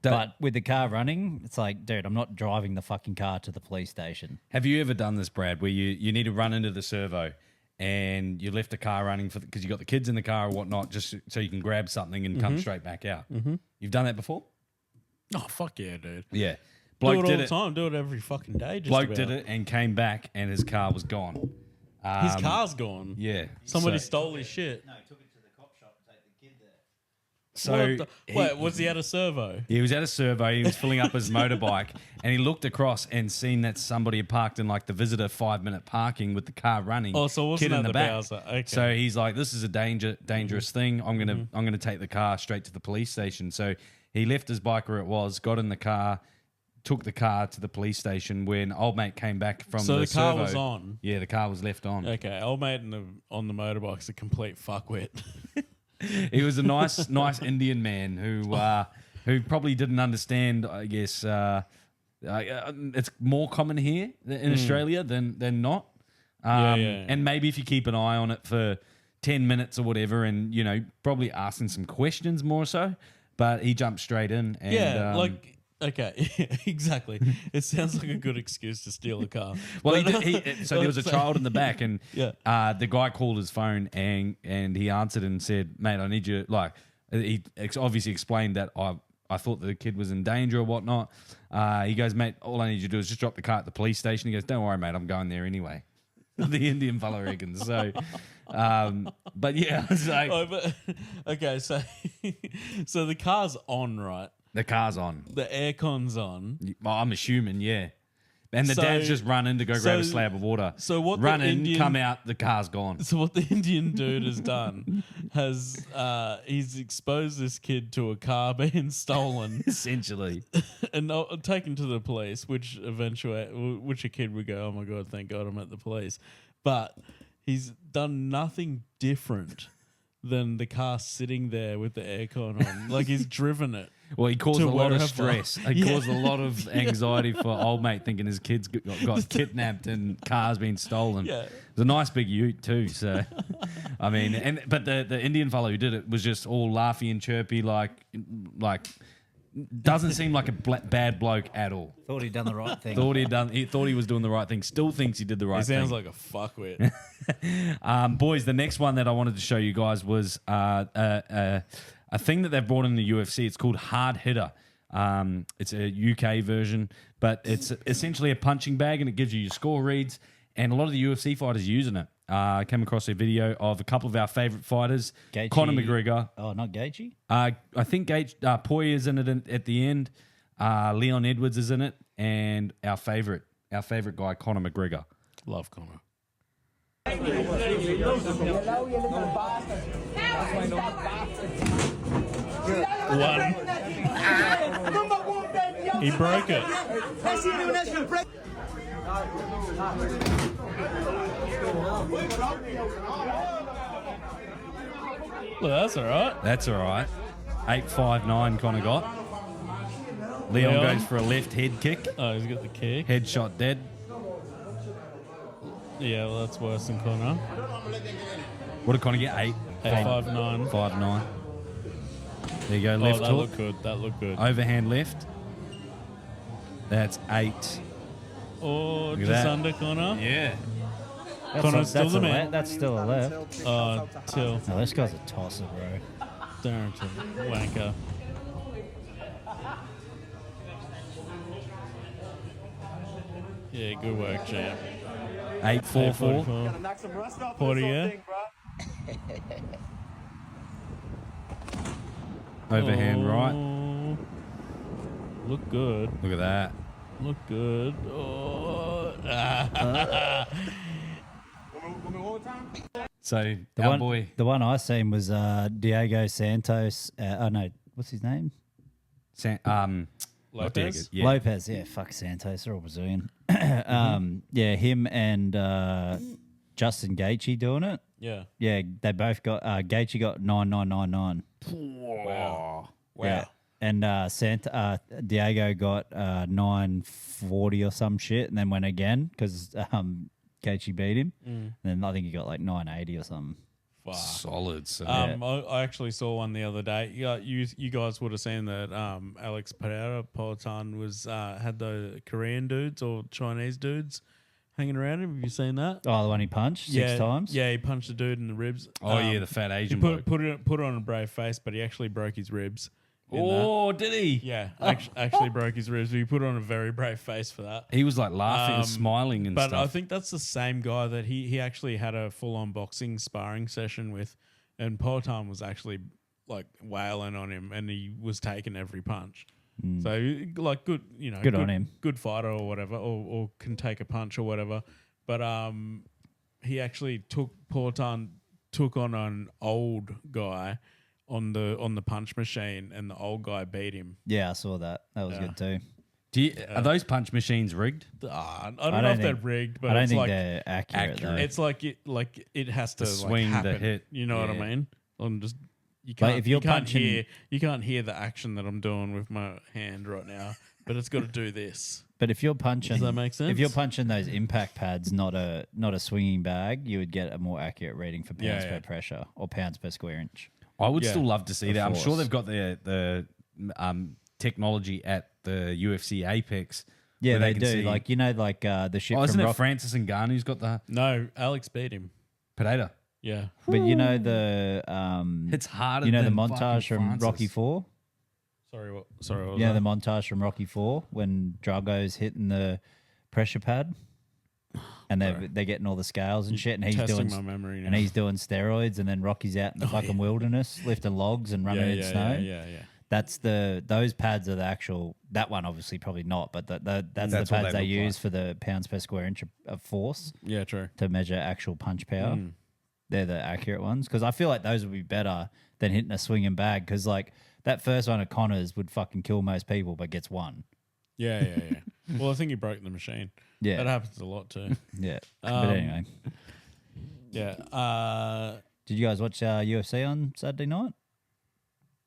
But with the car running, it's like, dude, I'm not driving the fucking car to the police station. Have you ever done this, Brad, where you need to run into the servo and you left the car running because you got the kids in the car or whatnot, just so you can grab something and come straight back out? Mm-hmm. You've done that before? Oh, fuck yeah, dude. Yeah. Bloke do it all the time. Do it every fucking day. Bloke did it and came back and his car was gone. His car's gone? Yeah. Somebody stole his shit. No, he took it to the cop shop to take the kid there. So wait, was he at a servo? He was at a servo. He was filling up his motorbike, and he looked across and seen that somebody had parked in like the visitor 5-minute parking with the car running. Oh, so it wasn't kid in at the the back. Bowser. Okay. So he's like, "This is a dangerous thing. I'm gonna take the car straight to the police station." So he left his bike where it was, got in the car, took the car to the police station. When old mate came back from so the car servo, was on. Yeah, the car was left on. Okay, old mate on the motorbike's a complete fuckwit. He was a nice Indian man who probably didn't understand. I guess it's more common here in Australia than not. And maybe if you keep an eye on it for 10 minutes or whatever, and probably asking some questions more so. But he jumped straight in. And, okay, exactly. It sounds like a good excuse to steal a car. Well, so there was a child in the back, and the guy called his phone, and he answered and said, "Mate, I need you." Like, he obviously explained that I thought the kid was in danger or whatnot. He goes, "Mate, all I need you to do is just drop the car at the police station." He goes, "Don't worry, mate, I'm going there anyway." The Indian fella reckons. So, but yeah, I was like, okay, so the car's on, right? The car's on. The aircon's on. Well, I'm assuming, yeah. And the dad's just run in to go grab a slab of water. So what? Run in, come out, the car's gone. So what the Indian dude has done he's exposed this kid to a car being stolen, essentially, and taken to the police. Which a kid would go, "Oh my god, thank God I'm at the police," but he's done nothing different than the car sitting there with the aircon on. Like, he's driven it. Well, he caused To a lot of wherever. stress. He caused a lot of anxiety for old mate thinking his kids got kidnapped and cars being stolen. Yeah. It was a nice big ute too. So, I mean, but the Indian fellow who did it was just all laughy and chirpy, like doesn't seem like a bad bloke at all. Thought he'd done the right thing. He thought he was doing the right thing. Still thinks he did the right He thing. sounds like a fuckwit. Boys, the next one that I wanted to show you guys was a thing that they've brought in the UFC. It's called Hard Hitter. It's a UK version, but it's essentially a punching bag, and it gives you your score reads. And a lot of the UFC fighters are using it. I came across a video of a couple of our favourite fighters. Gaethje. Conor McGregor. Oh, not Gaethje? I think Poirier is in it at the end. Leon Edwards is in it. And our favourite guy, Conor McGregor. Love Connor. One. He broke it. Well, that's all right. That's all right. 8-5-9 Conor got. Leon goes for a left head kick. Oh, he's got the kick. Headshot dead. Yeah, well, that's worse than Connor. What did Conor get? 8-5-9. 5-9. There you go. Left that hook. looked good. That looked good. Overhand left. That's 8. Oh, Look at just that. under Connor. Yeah. Connor's still the man. That's still a left. Till. No, this guy's a tosser, bro. Darrington. Wanker. Yeah, good work, champ. 8-4-4. Poirier. Overhand right. Look good. Look at that. Look good. Oh. So, The one I seen was Diego Santos. Oh, no, what's his name? not Diego, Lopez? yeah. Lopez, yeah, fuck Santos, they're all Brazilian. Yeah, him and Justin Gaethje doing it. Yeah. Yeah, they both got Gaethje got 9,999. Wow. Yeah. And Diego got 940 or some shit, and then went again because Gaethje beat him. And then I think he got like 980 or something. Fuck. Solid. So. I actually saw one the other day. You guys would have seen that Alex Pereira Politan was had the Korean dudes or Chinese dudes hanging around him. Have you seen that? Oh, the one he punched six times? Yeah, he punched a dude in the ribs. Oh, yeah, the fat Asian he bloke. put it on a brave face, but he actually broke his ribs. in Oh, did he? Yeah, actually broke his ribs. But he put on a very brave face for that. He was like laughing and smiling and but stuff. I think that's the same guy that he actually had a full-on boxing sparring session with, and Politan was actually like wailing on him, and he was taking every punch. So like good, Good on him. good fighter or whatever, or can take a punch or whatever. But he actually Politan took on an old guy on the punch machine, and the old guy beat him. Yeah, I saw that. That was good too. Are those punch machines rigged? I don't know if they're rigged, but I don't it's think like they're accurate. though. it's like it has to swing, like the happen. hit. You know what I Yeah. mean? I'm just you But can't if you're you can't punching- hear you can't hear the action that I'm doing with my hand right now, but it's got to do this. But if you're punching, Does that make sense? If you're punching those impact pads, not a swinging bag, you would get a more accurate reading for pounds Yeah, per yeah. pressure or pounds per square inch. I would Yeah. still love to see that. I'm sure force. they've got the technology at the UFC Apex. Yeah, where they can do. see- Like the shit Oh, isn't from it Rock. Francis Ngannou who's got the No, Alex beat him. potato? Yeah. But you know the It's harder. you know the than montage fucking from Francis. Rocky 4. Sorry, what was Yeah, that? the montage from Rocky 4 when Drago's hitting the pressure pad, and they're getting all the scales and shit, and he's testing doing my memory now. and he's doing steroids, and then Rocky's out in the fucking wilderness lifting logs and running in snow. Yeah. That's those pads are the actual. That one obviously probably not, but that's the what pads they they look use like. for the pounds per square inch of force Yeah, true. to measure actual punch power. They're the accurate ones because I feel like those would be better than hitting a swinging bag because like that first one of Connor's would fucking kill most people but gets one. Yeah. Well, I think he broke the machine. Yeah. That happens a lot too. Yeah, but anyway, Yeah. did you guys watch UFC on Saturday night?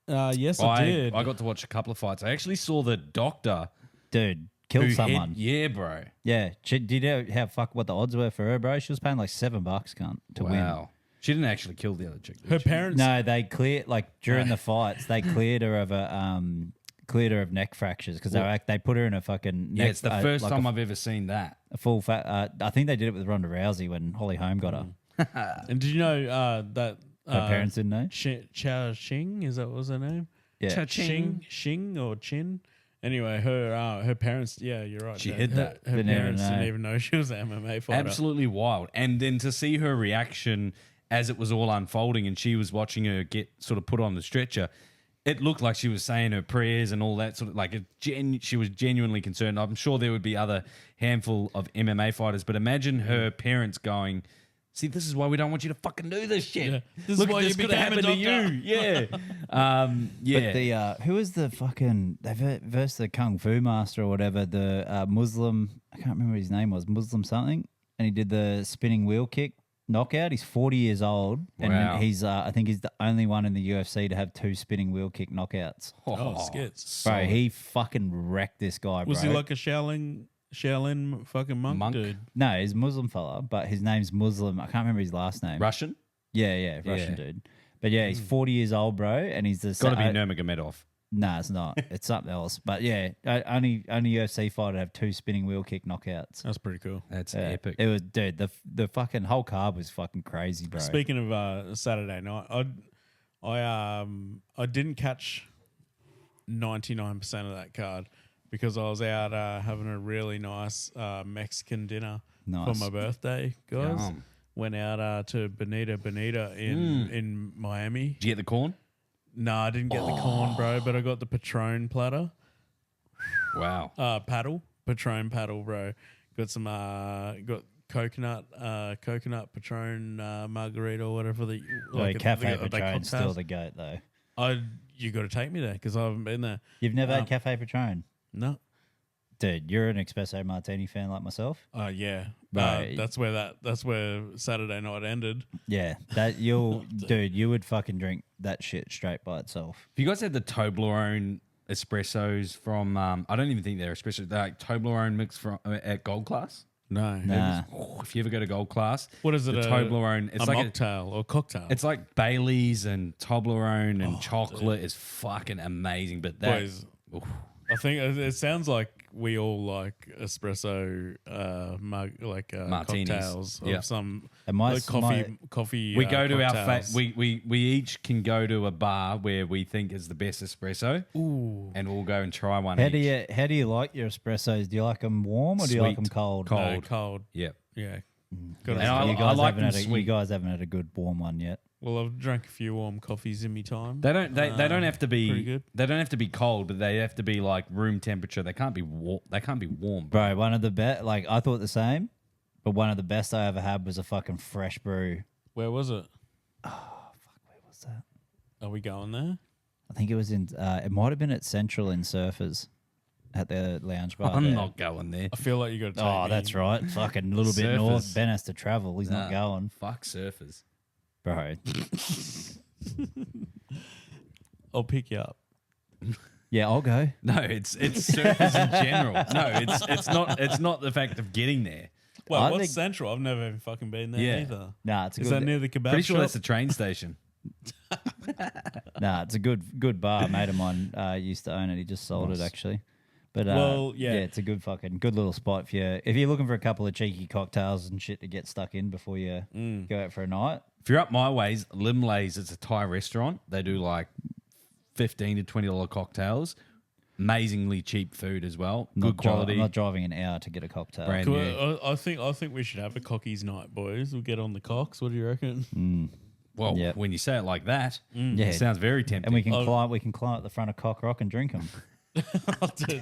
Yes, I did. I got to watch a couple of fights. I actually saw the doctor Dude, killed someone. Yeah, bro. Yeah. Did you know what the odds were for her, bro? She was paying like $7, cunt, to win. Wow. She didn't actually kill the other chick. Her did she? parents. No, they cleared during the fights. They cleared her of neck fractures because they put her in a fucking neck. Yeah, it's the first time I've ever seen that. a full fat. I think they did it with Ronda Rousey when Holly Holm got her. And did you know that Her parents didn't know. Chao Xing, is that what was her name? Yeah. Xing or Chin. Anyway, her parents. Yeah, you're right. She Dad. hid that. Her Didn't even parents know. didn't even know she was an MMA fighter. Absolutely wild. And then to see her reaction as it was all unfolding and she was watching her get sort of put on the stretcher, it looked like she was saying her prayers and all that sort of like she was genuinely concerned. I'm sure there would be other handful of MMA fighters, but imagine her parents going, see, this is why we don't want you to fucking do this shit. Yeah. This is Look, why this you could became a happen to you. doctor. Yeah. Yeah. But who was the fucking versus the Kung Fu master or whatever, the Muslim, I can't remember what his name was, Muslim something, and he did the spinning wheel kick knockout. He's 40 years old, and Wow. he's I think he's the only one in the UFC to have 2 spinning wheel kick knockouts. Oh, skits. Bro, he fucking wrecked this guy, bro. Was he like a Shaolin fucking monk dude? No, he's a Muslim fella, but his name's Muslim. I can't remember his last name. Russian? Yeah, Russian Yeah. dude. But yeah, he's 40 years old, bro, and he's the Got to be Nurmagomedov. No, it's not. It's something else. But yeah, only UFC fighter to have 2 spinning wheel kick knockouts. That's pretty cool. That's Yeah. epic. It was, dude. The fucking whole card was fucking crazy, bro. Speaking of Saturday night, I didn't catch 99% of that card because I was out having a really nice Mexican dinner for my birthday, guys. Yum. Went out to Bonita in Miami. Did you get the corn? No, I didn't get the corn, bro, but I got the Patron platter. Wow. Patron paddle, bro. Got some got coconut Patron margarita or whatever the Cafe the Patron's still cocktails. the goat, though. You got to take me there because I haven't been there. You've never had Cafe Patron? No. Dude, you're an espresso martini fan like myself. Yeah. Right. That's where Saturday night ended. Yeah, dude, you would fucking drink that shit straight by itself. Have you guys had the Toblerone espressos from? I don't even think they're espresso. They're like Toblerone mix from at Gold Class. No. Nah. If you ever go to Gold Class, What is it? The Toblerone. It's a like mocktail or cocktail. It's like Bailey's and Toblerone and chocolate is fucking amazing. But that, Boys, I think it sounds like we all like espresso, Martinis. cocktails Yeah. of some And my- like coffee. we go to our cocktails. we each can go to a bar where we think is the best espresso. Ooh. And we'll go and try one. How each. do you like your espressos? Do you like them warm or do you like them Sweet. cold? No, cold. Yep. Yeah. And I like them you sweet. guys haven't had a good warm one yet. Well, I've drank a few warm coffees in me time. They don't have to pretty be good. they don't have to be cold, but they have to be like room temperature. They can't be warm. Bro, one of the best, like I thought the same, but one of the best I ever had was a fucking fresh brew. Where was it? Where was that? Are we going there? I think it was in, it might have been at Central in Surfers at the lounge bar. I'm there. not going there. I feel like you got to take Oh, me. that's right. Fucking a little bit north. Surfers. Ben has to travel. He's not Nah, going. Fuck surfers. Bro. I'll pick you up. Yeah, I'll go. No, it's surfers in general. No, it's not the fact of getting there. Well, I what's think- Central? I've never even fucking been there Yeah. either. Nah, it's a Is good. that near the kebab Pretty sure shop? that's the train station. Nah, it's a good bar. A mate of mine used to own it. He just sold it actually. But Well, yeah. it's a good little spot if you're looking for a couple of cheeky cocktails and shit to get stuck in before you go out for a night. If you're up my ways, Limlay's, it's a Thai restaurant. They do like $15 to $20 cocktails. Amazingly cheap food as well. Good quality. I'm not driving an hour to get a cocktail. Brand Cool. new. I think we should have a cockies night, boys. We'll get on the cocks. What do you reckon? Well, Yep. when you say it like that, Yeah. it sounds very tempting. And we can climb at the front of Cock Rock and drink them. Dude,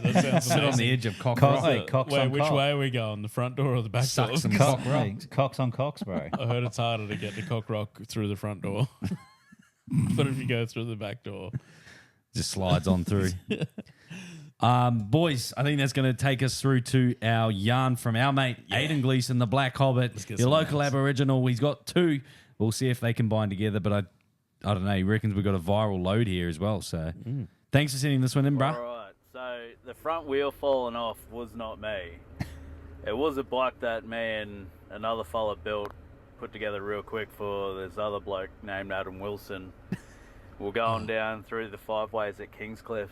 that sounds sit on amazing. the edge of Cock Cock- Rock. hey, cocks Wait, on which cock. way are we going? The front door or the back Suck door? some Cock, Cock Rock. hey, cocks on cocks, bro. I heard it's harder to get to Cock Rock through the front door. But if you go through the back door, Just slides on through. Boys, I think that's going to take us through to our yarn from our mate, Aidan Gleeson, the Black Hobbit, get your some local yarns. Aboriginal. He's got 2. We'll see if they combine together, but I don't know. He reckons we got a viral load here as well. So thanks for sending this one in, bruh. All right. So the front wheel falling off was not me. It was a bike that me and another fella put together real quick for this other bloke named Adam Wilson. We're going down through the 5 ways at Kingscliff,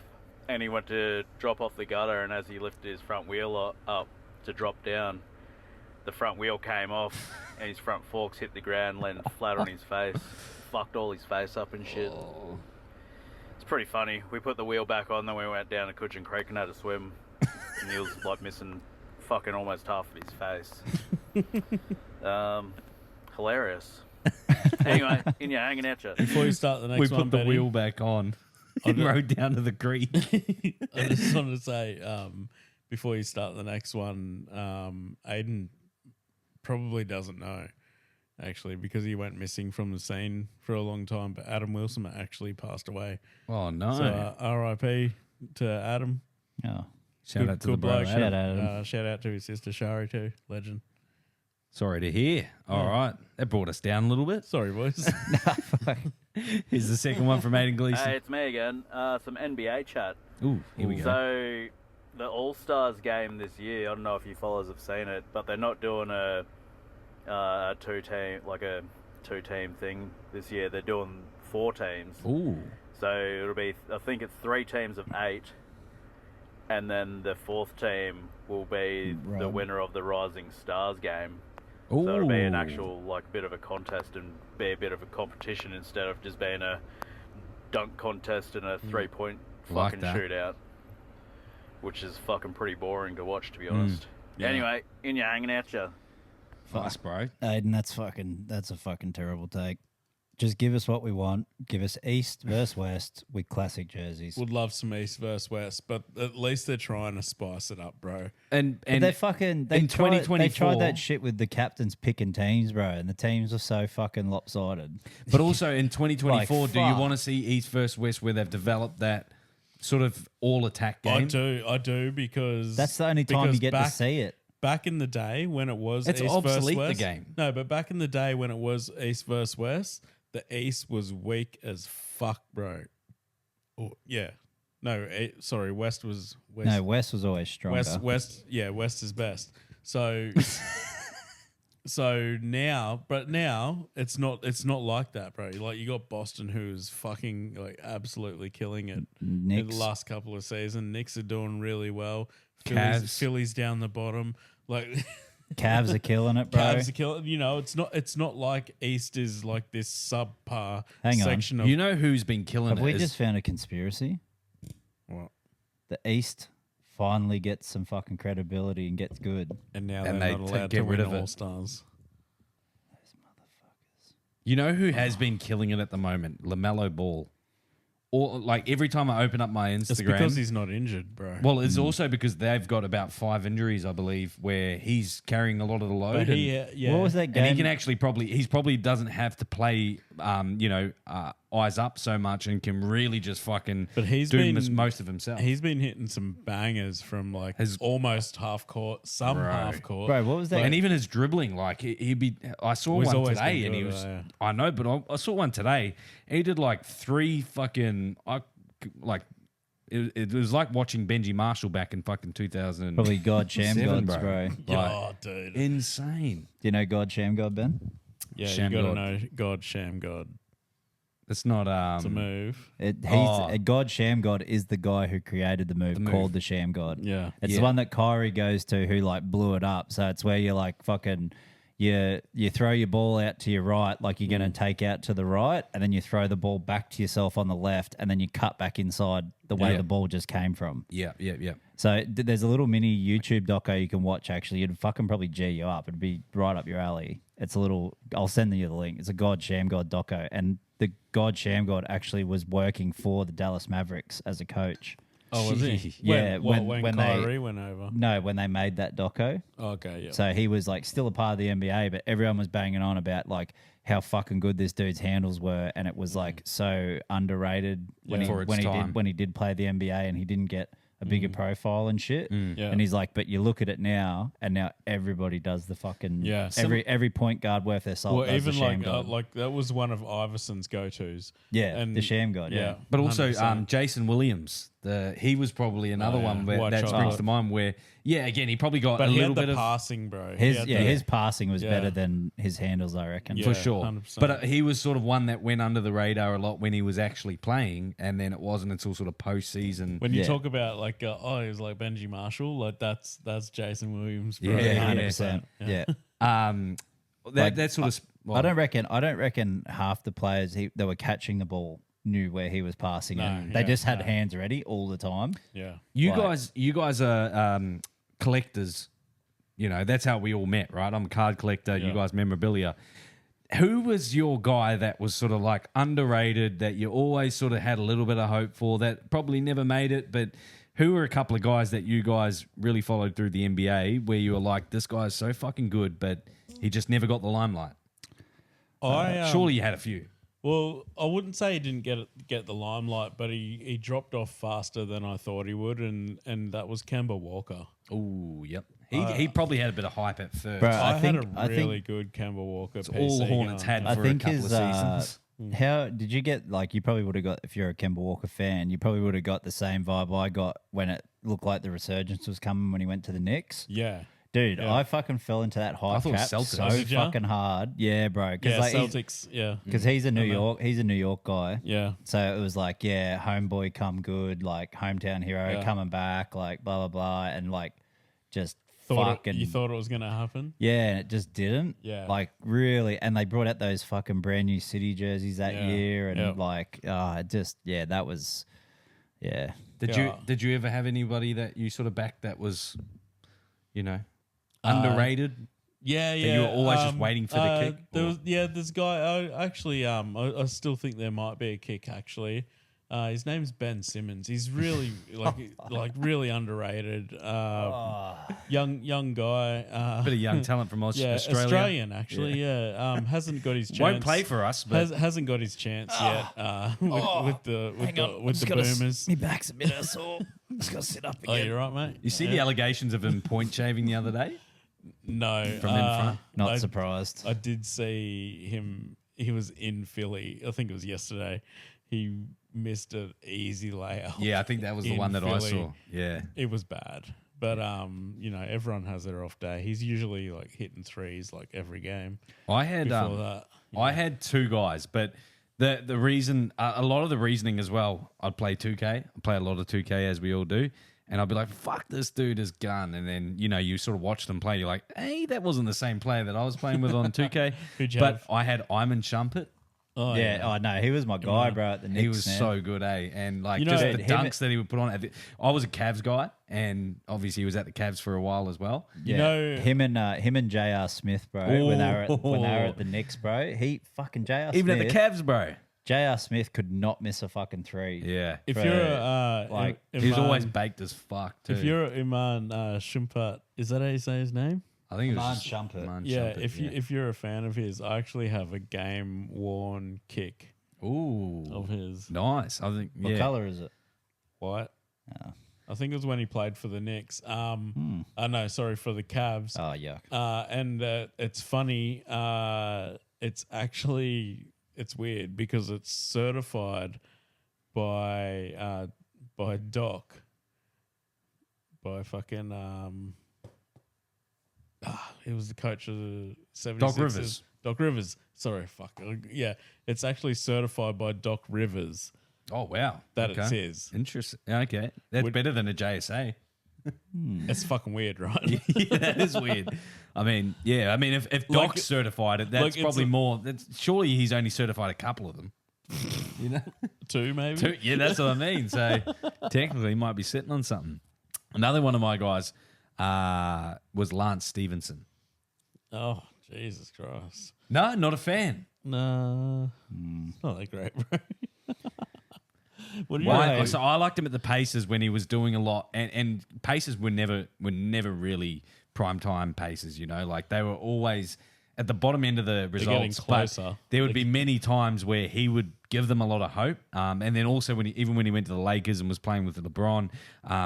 and he went to drop off the gutter, and as he lifted his front wheel up to drop down, the front wheel came off and his front forks hit the ground, landed flat on his face, fucked all his face up and shit. It's pretty funny. We put the wheel back on, then we went down to Cutchin Creek and had a swim, and he was like missing fucking almost half of his face. Hilarious. Anyway, in your hanging out you. Before you start the next We one, put the Benny, wheel back on and rode down to the creek. I just wanted to say, before you start the next one, Aiden probably doesn't know, actually, because he went missing from the scene for a long time, but Adam Wilson actually passed away. Oh, no. So R.I.P. to Adam. Oh, Shout out to the bloke. bro. Shout out, Adam. Shout out to his sister Shari too. Legend. Sorry to hear. All right. That brought us down a little bit. Sorry, boys. Here's the second one from Aiden Gleason. Hey, it's me again. Some NBA chat. Ooh, here we go. So, the All-Stars game this year, I don't know if you fellas have seen it, but they're not doing a two-team thing this year. They're doing 4 teams. Ooh. So, it'll be, I think it's 3 teams of 8, and then the 4th team will be the winner of the Rising Stars game. Ooh. So it'll be an actual bit of a contest and be a bit of a competition instead of just being a dunk contest and a 3-point fucking shootout, which is fucking pretty boring to watch, to be honest. Yeah. Anyway, in your hanging out you. Nice, bro. Aiden, that's a fucking terrible take. Just give us what we want. Give us East versus West with classic jerseys. Would love some East versus West, but at least they're trying to spice it up, bro. And they in 2024, they tried that shit with the captains picking teams, bro, and the teams are so fucking lopsided. But also in 2024, Like, do you fuck. want to see East versus West where they've developed that sort of all-attack game? I do, because That's the only time you get to see it. Back in the day when it was It's East versus obsolete, the West, game. No, but back in the day when it was East versus West, the East was weak as fuck, bro. Oh, yeah. No, sorry, West was West. No, West was always stronger. West is best. So so now it's not like that, bro. Like, you got Boston, who's fucking absolutely killing it in Knicks. the last couple of seasons. Knicks are doing really well. Cavs. Phillies down the bottom. Like Cavs are killing it, bro. Cavs are killing. You know, it's not like East is like this subpar Hang on. section of. You know who's been killing Have it? we is- just found a conspiracy? What? The East finally gets some fucking credibility and gets good. And now And they're they not allowed get to rid win of it. All Stars. You know who has been killing it at the moment? LaMelo Ball. Or like every time I open up my Instagram, It's because he's not injured, bro. well, it's also because they've got about 5 injuries, I believe, where he's carrying a lot of the load. But he, and, What was that and game? he can actually probably doesn't have to play, eyes up so much and can really just fucking But he's do been most of himself. He's been hitting some bangers from like almost half court, some Right. half court. Bro, what was that? and even his dribbling, like he'd be. I saw He's one always today, been and he good, was. yeah. I know, but I saw one today. And he did like 3 fucking. It was like watching Benji Marshall back in fucking 2000. Probably God Sham Gods, bro. Oh, dude. Insane. Do you know God Sham God, Ben? Yeah, Sham you got to God. know God, Sham God. It's not. It's a move. God Sham God is the guy who created the move move. called the Sham God. Yeah. It's Yeah. the one that Kyrie goes to who like blew it up. So it's where you're like fucking you throw your ball out to your right like you're going to take out to the right, and then you throw the ball back to yourself on the left, and then you cut back inside the way Yeah. the ball just came from. Yeah. So there's a little mini YouTube doco you can watch. Actually, it'd fucking probably G you up. It'd be right up your alley. It's a little. I'll send you the link. It's a God Sham God doco, and the God Sham God actually was working for the Dallas Mavericks as a coach. Oh, was he? Yeah, when when Kyrie they went over. no, when they made that doco. Okay, yeah. So he was like still a part of the NBA, but everyone was banging on about like how fucking good this dude's handles were, and it was like so underrated when For its he time. did when he did play the NBA, and he didn't get a bigger profile and shit. Yeah. And he's like, but you look at it now, and now everybody does the fucking every point guard worth their salt. Well, does even the sham god. like that was one of Iverson's go-tos. Yeah, and the sham god. Yeah. But also 100%. Jason Williams, he was probably another one where White that chocolate. springs to mind. Where again, he probably got But a he little had bit the of passing, bro. His passing was better than his handles, I reckon. for sure. 100%. But he was sort of one that went under the radar a lot when he was actually playing, and then it wasn't until sort of postseason. When you talk about like, he was like Benji Marshall, like that's Jason Williams, bro. Yeah, 100%. Yeah. That sort of. I don't reckon half the players that were catching the ball knew where he was passing it. They just had hands ready all the time. Yeah. You guys are collectors. You know, that's how we all met, right? I'm a card collector. You guys memorabilia. Who was your guy that was sort of like underrated, that you always sort of had a little bit of hope for, that probably never made it, but who were a couple of guys that you guys really followed through the NBA where you were like, this guy's so fucking good, but he just never got the limelight? Surely you had a few. Well, I wouldn't say he didn't get the limelight, but he dropped off faster than I thought he would, and that was Kemba Walker. Oh, yep. He probably had a bit of hype at first. Bro, I had think- a really good Kemba Walker. It's all the Hornets had for a couple of seasons. How did you get, like, you probably would have got, if you're a Kemba Walker fan, you probably would have got the same vibe I got when it looked like the resurgence was coming when he went to the Knicks. Yeah. Dude, I fucking fell into that hype thought trap Celtics. so Did ya? fucking hard. Yeah, bro. Yeah, Like, Celtics. Yeah. Because he's a New York guy. Yeah. So it was like, yeah, homeboy come good, like hometown hero coming back, like blah, blah, blah. And like just You thought it was going to happen? yeah, and it just didn't. Yeah. Like really. And they brought out those fucking brand new City jerseys that year. And like, that was, yeah. Did you ever have anybody that you sort of backed that was, you know, underrated? Yeah. That you were always just waiting for the kick? There was, this guy. I still think there might be a kick. Actually, his name's Ben Simmons. He's really like really underrated. Young guy. Bit of young talent from Australia. Australian actually. Yeah. Hasn't got his chance. Won't play for us, but hasn't got his chance yet. With the Boomers. My back's a bit sore. Just got to sit up again. Oh, you're right, mate. You see the allegations of him point shaving the other day? No, From in front? Not surprised. I did see him. He was in Philly. I think it was yesterday. He missed an easy layup. Yeah, I think that was the one that I saw. Yeah. It was bad. But everyone has their off day. He's usually like hitting threes like every game. I had before that. I had two guys, but the reason a lot of the reasoning as well, I'd play 2K. I play a lot of 2K as we all do. And I'd be like, fuck, this dude is gun. And then, you sort of watch them play. You're like, hey, that wasn't the same player that I was playing with on 2K. Who'd you but have? I had Iman Shumpert. Oh, yeah. Oh, no, he was my guy, bro, at the Knicks, He was man. so good, eh? And like You know, just the him- dunks that he would put on. I was a Cavs guy, and obviously he was at the Cavs for a while as well. You know, him and J.R. Smith, bro, when they were at the Knicks, bro. He fucking J.R. Smith. Even at the Cavs, bro. J.R. Smith could not miss a fucking three. Yeah. if Bro, you're like, He was always baked as fuck, too. if you're Iman Shumpert, is that how you say his name? I think it was Iman just Shumpert. Iman Yeah. Shumpert, If you're a fan of his, I actually have a game worn kick Ooh. of his. Nice. I think, What yeah. color is it? White. Oh. I think it was when he played for the Knicks. No, sorry, for the Cavs. Oh, yuck. And it's funny. It's weird because it's certified by Doc, by fucking he was the coach of the 76ers. Doc Rivers. Doc Rivers. Sorry, fuck. Yeah, it's actually certified by Doc Rivers. Oh, wow. That it's his. Interesting. Okay. That's better than a JSA. It's fucking weird, right? Yeah, that is weird. I mean, if Doc's certified it, that's like, it's probably a- more. Surely he's only certified a couple of them. You know? Two, maybe. Two, yeah, that's what I mean. So technically, he might be sitting on something. Another one of my guys was Lance Stevenson. Oh, Jesus Christ. No, not a fan. No. Not that great, bro. What do you Why? know? So I liked him at the Pacers when he was doing a lot, and Pacers were never really primetime Pacers. Like they were always at the bottom end of the getting results. closer. But there would be many times where he would give them a lot of hope. And then also even when he went to the Lakers and was playing with LeBron,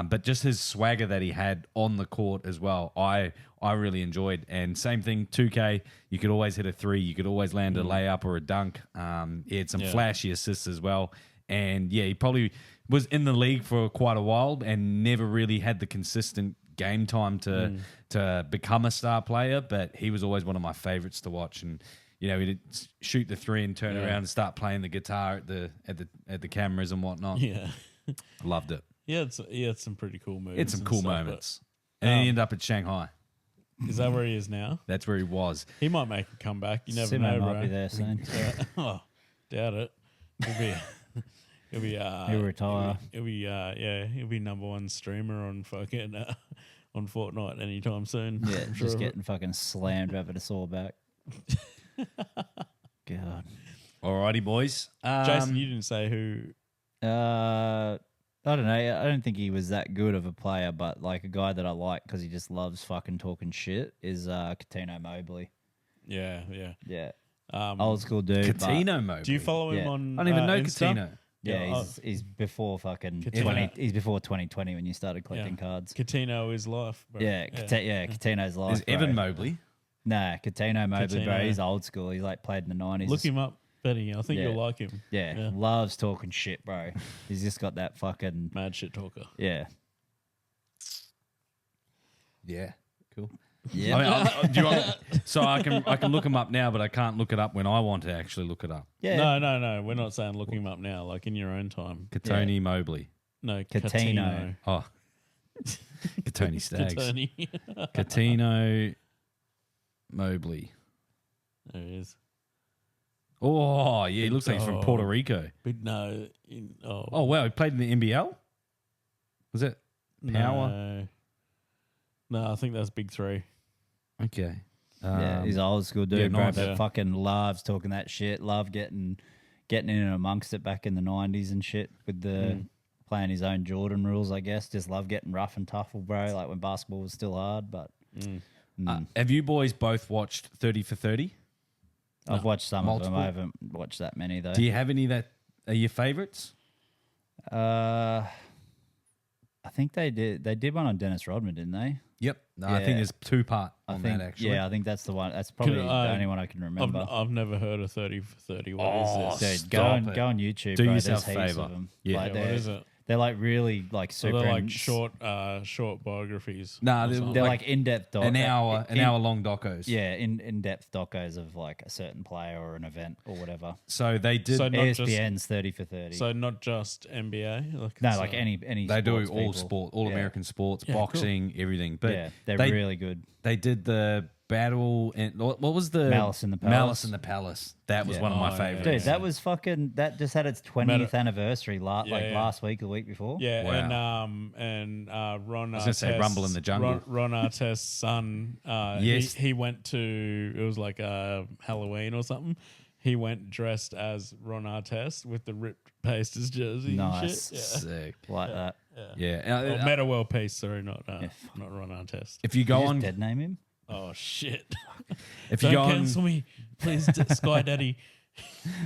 but just his swagger that he had on the court as well, I really enjoyed. And same thing, 2K, you could always hit a three, you could always land a layup or a dunk. He had some flashy assists as well. And yeah, he probably was in the league for quite a while and never really had the consistent game time to become a star player, but he was always one of my favorites to watch. And he'd shoot the three and turn around and start playing the guitar at the cameras and whatnot. Yeah, I loved it. He had some pretty cool moves. It's some and cool stuff, moments. And then he ended up at Shanghai. Is that where he is now? That's where he was. He might make a comeback. You never Simo know, might bro. be there soon. Doubt it. He'll retire. He'll be number one streamer on fucking on Fortnite anytime soon. Yeah, I'm just sure. getting fucking slammed over the saw back. God. Alrighty, boys. Jason, you didn't say who. I don't know. I don't think he was that good of a player, but like a guy that I like because he just loves fucking talking shit is Katino Mobley. Yeah. Yeah. Old school dude. Katino Mobley. Do you follow him Yeah. on? I don't even know Insta? Katino. Yeah, he's before fucking Katino. He's before 2020 when you started collecting cards. Katino is life, bro. Yeah, Katino's life. Is Evan Mobley? Nah, Katino Mobley, bro. Katino. He's old school. He's like played in the 90s. Look him up, Benny. I think Yeah. you'll like him. Yeah, loves talking shit, bro. He's just got that fucking Mad shit talker. yeah. Yeah. Cool. Yeah. I mean, do you want, so I can look him up now, but I can't look it up when I want to actually look it up. Yeah. No. We're not saying look him up now. Like in your own time. Katoni Mobley. No, Katino. Katino. Oh. Katoni Staggs. Katoni. Katino Mobley. There he is. Oh, yeah, he looks like he's from Puerto Rico. But no. Oh, wow, he played in the NBL? Was it Power? No, I think that's Big Three. Okay. Yeah, he's an old school dude, yeah, bro. nice. But Yeah. fucking loves talking that shit. Love getting in and amongst it back in the 90s and shit with the playing his own Jordan rules, I guess. Just love getting rough and tough, bro. Like when basketball was still hard. But Have you boys both watched 30 for 30? I've watched some Multiple? of them. I haven't watched that many though. Do you have any that are your favorites? I think they did. They did one on Dennis Rodman, didn't they? Yep. No, I think Yeah. there's two-part I on think, that, actually. Yeah, I think that's the one. That's probably the only one I can remember. I've never heard of 30 for 30. What is this? Dude, Stop it. go on YouTube. Do bro. yourself There's a heaps favour. of them. Yeah. Like, What is it? They're like really like Are super. they like short biographies? Nah, or they're something? They're like in-depth an hour long docos. Yeah, in-depth docos of like a certain player or an event or whatever. So they did. So not just- ESPN's 30 for 30. So not just NBA? no, like any they do sports all people. sport, all Yeah. American sports, Yeah, cool. boxing, everything. But Yeah, they're they, really good. They did the battle and what was the Malice in the Palace. Malice in the Palace. That was Yeah. one of my Oh, yeah. favorites. Dude, that was fucking. That just had its 20th anniversary Yeah, yeah. last week or the week before. Yeah, Wow. and Ron. I was gonna say Rumble in the Jungle. Ron Artest's son. Yes. he went to. It was like Halloween or something. He went dressed as Ron Artest with the ripped Pacers jersey. Nice. And shit. Sick. Like that. Yeah. Yeah. Meta World Peace. Sorry, not Ron Artest. If you go Did you on, just dead name him. Oh shit! if you Don't go on, cancel me, please, Sky Daddy.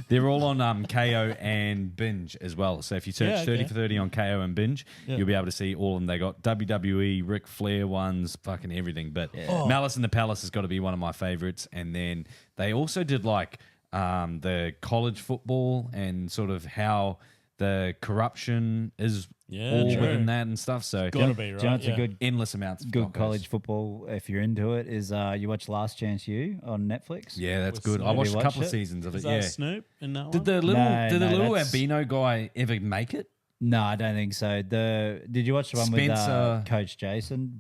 they're all on KO and Binge as well. So if you search Yeah, okay. 30 for 30 on KO and Binge, Yeah. you'll be able to see all of them. They got WWE, Ric Flair ones, fucking everything. But Malice in the Palace has got to be one of my favorites. And then they also did like the college football and sort of how the corruption is all true. within that and stuff. So Gotta be right. Do you know what's yeah. a good endless amounts of good docos. college football if you're into it is you watch Last Chance U on Netflix. Yeah, that's With good. Snoop. I watched a Have you couple of watched it? seasons of Is it. that Yeah. Snoop in that one? Did the little No, that's- albino guy ever make it? No, I don't think so. Did you watch the one with Spencer- Coach Jason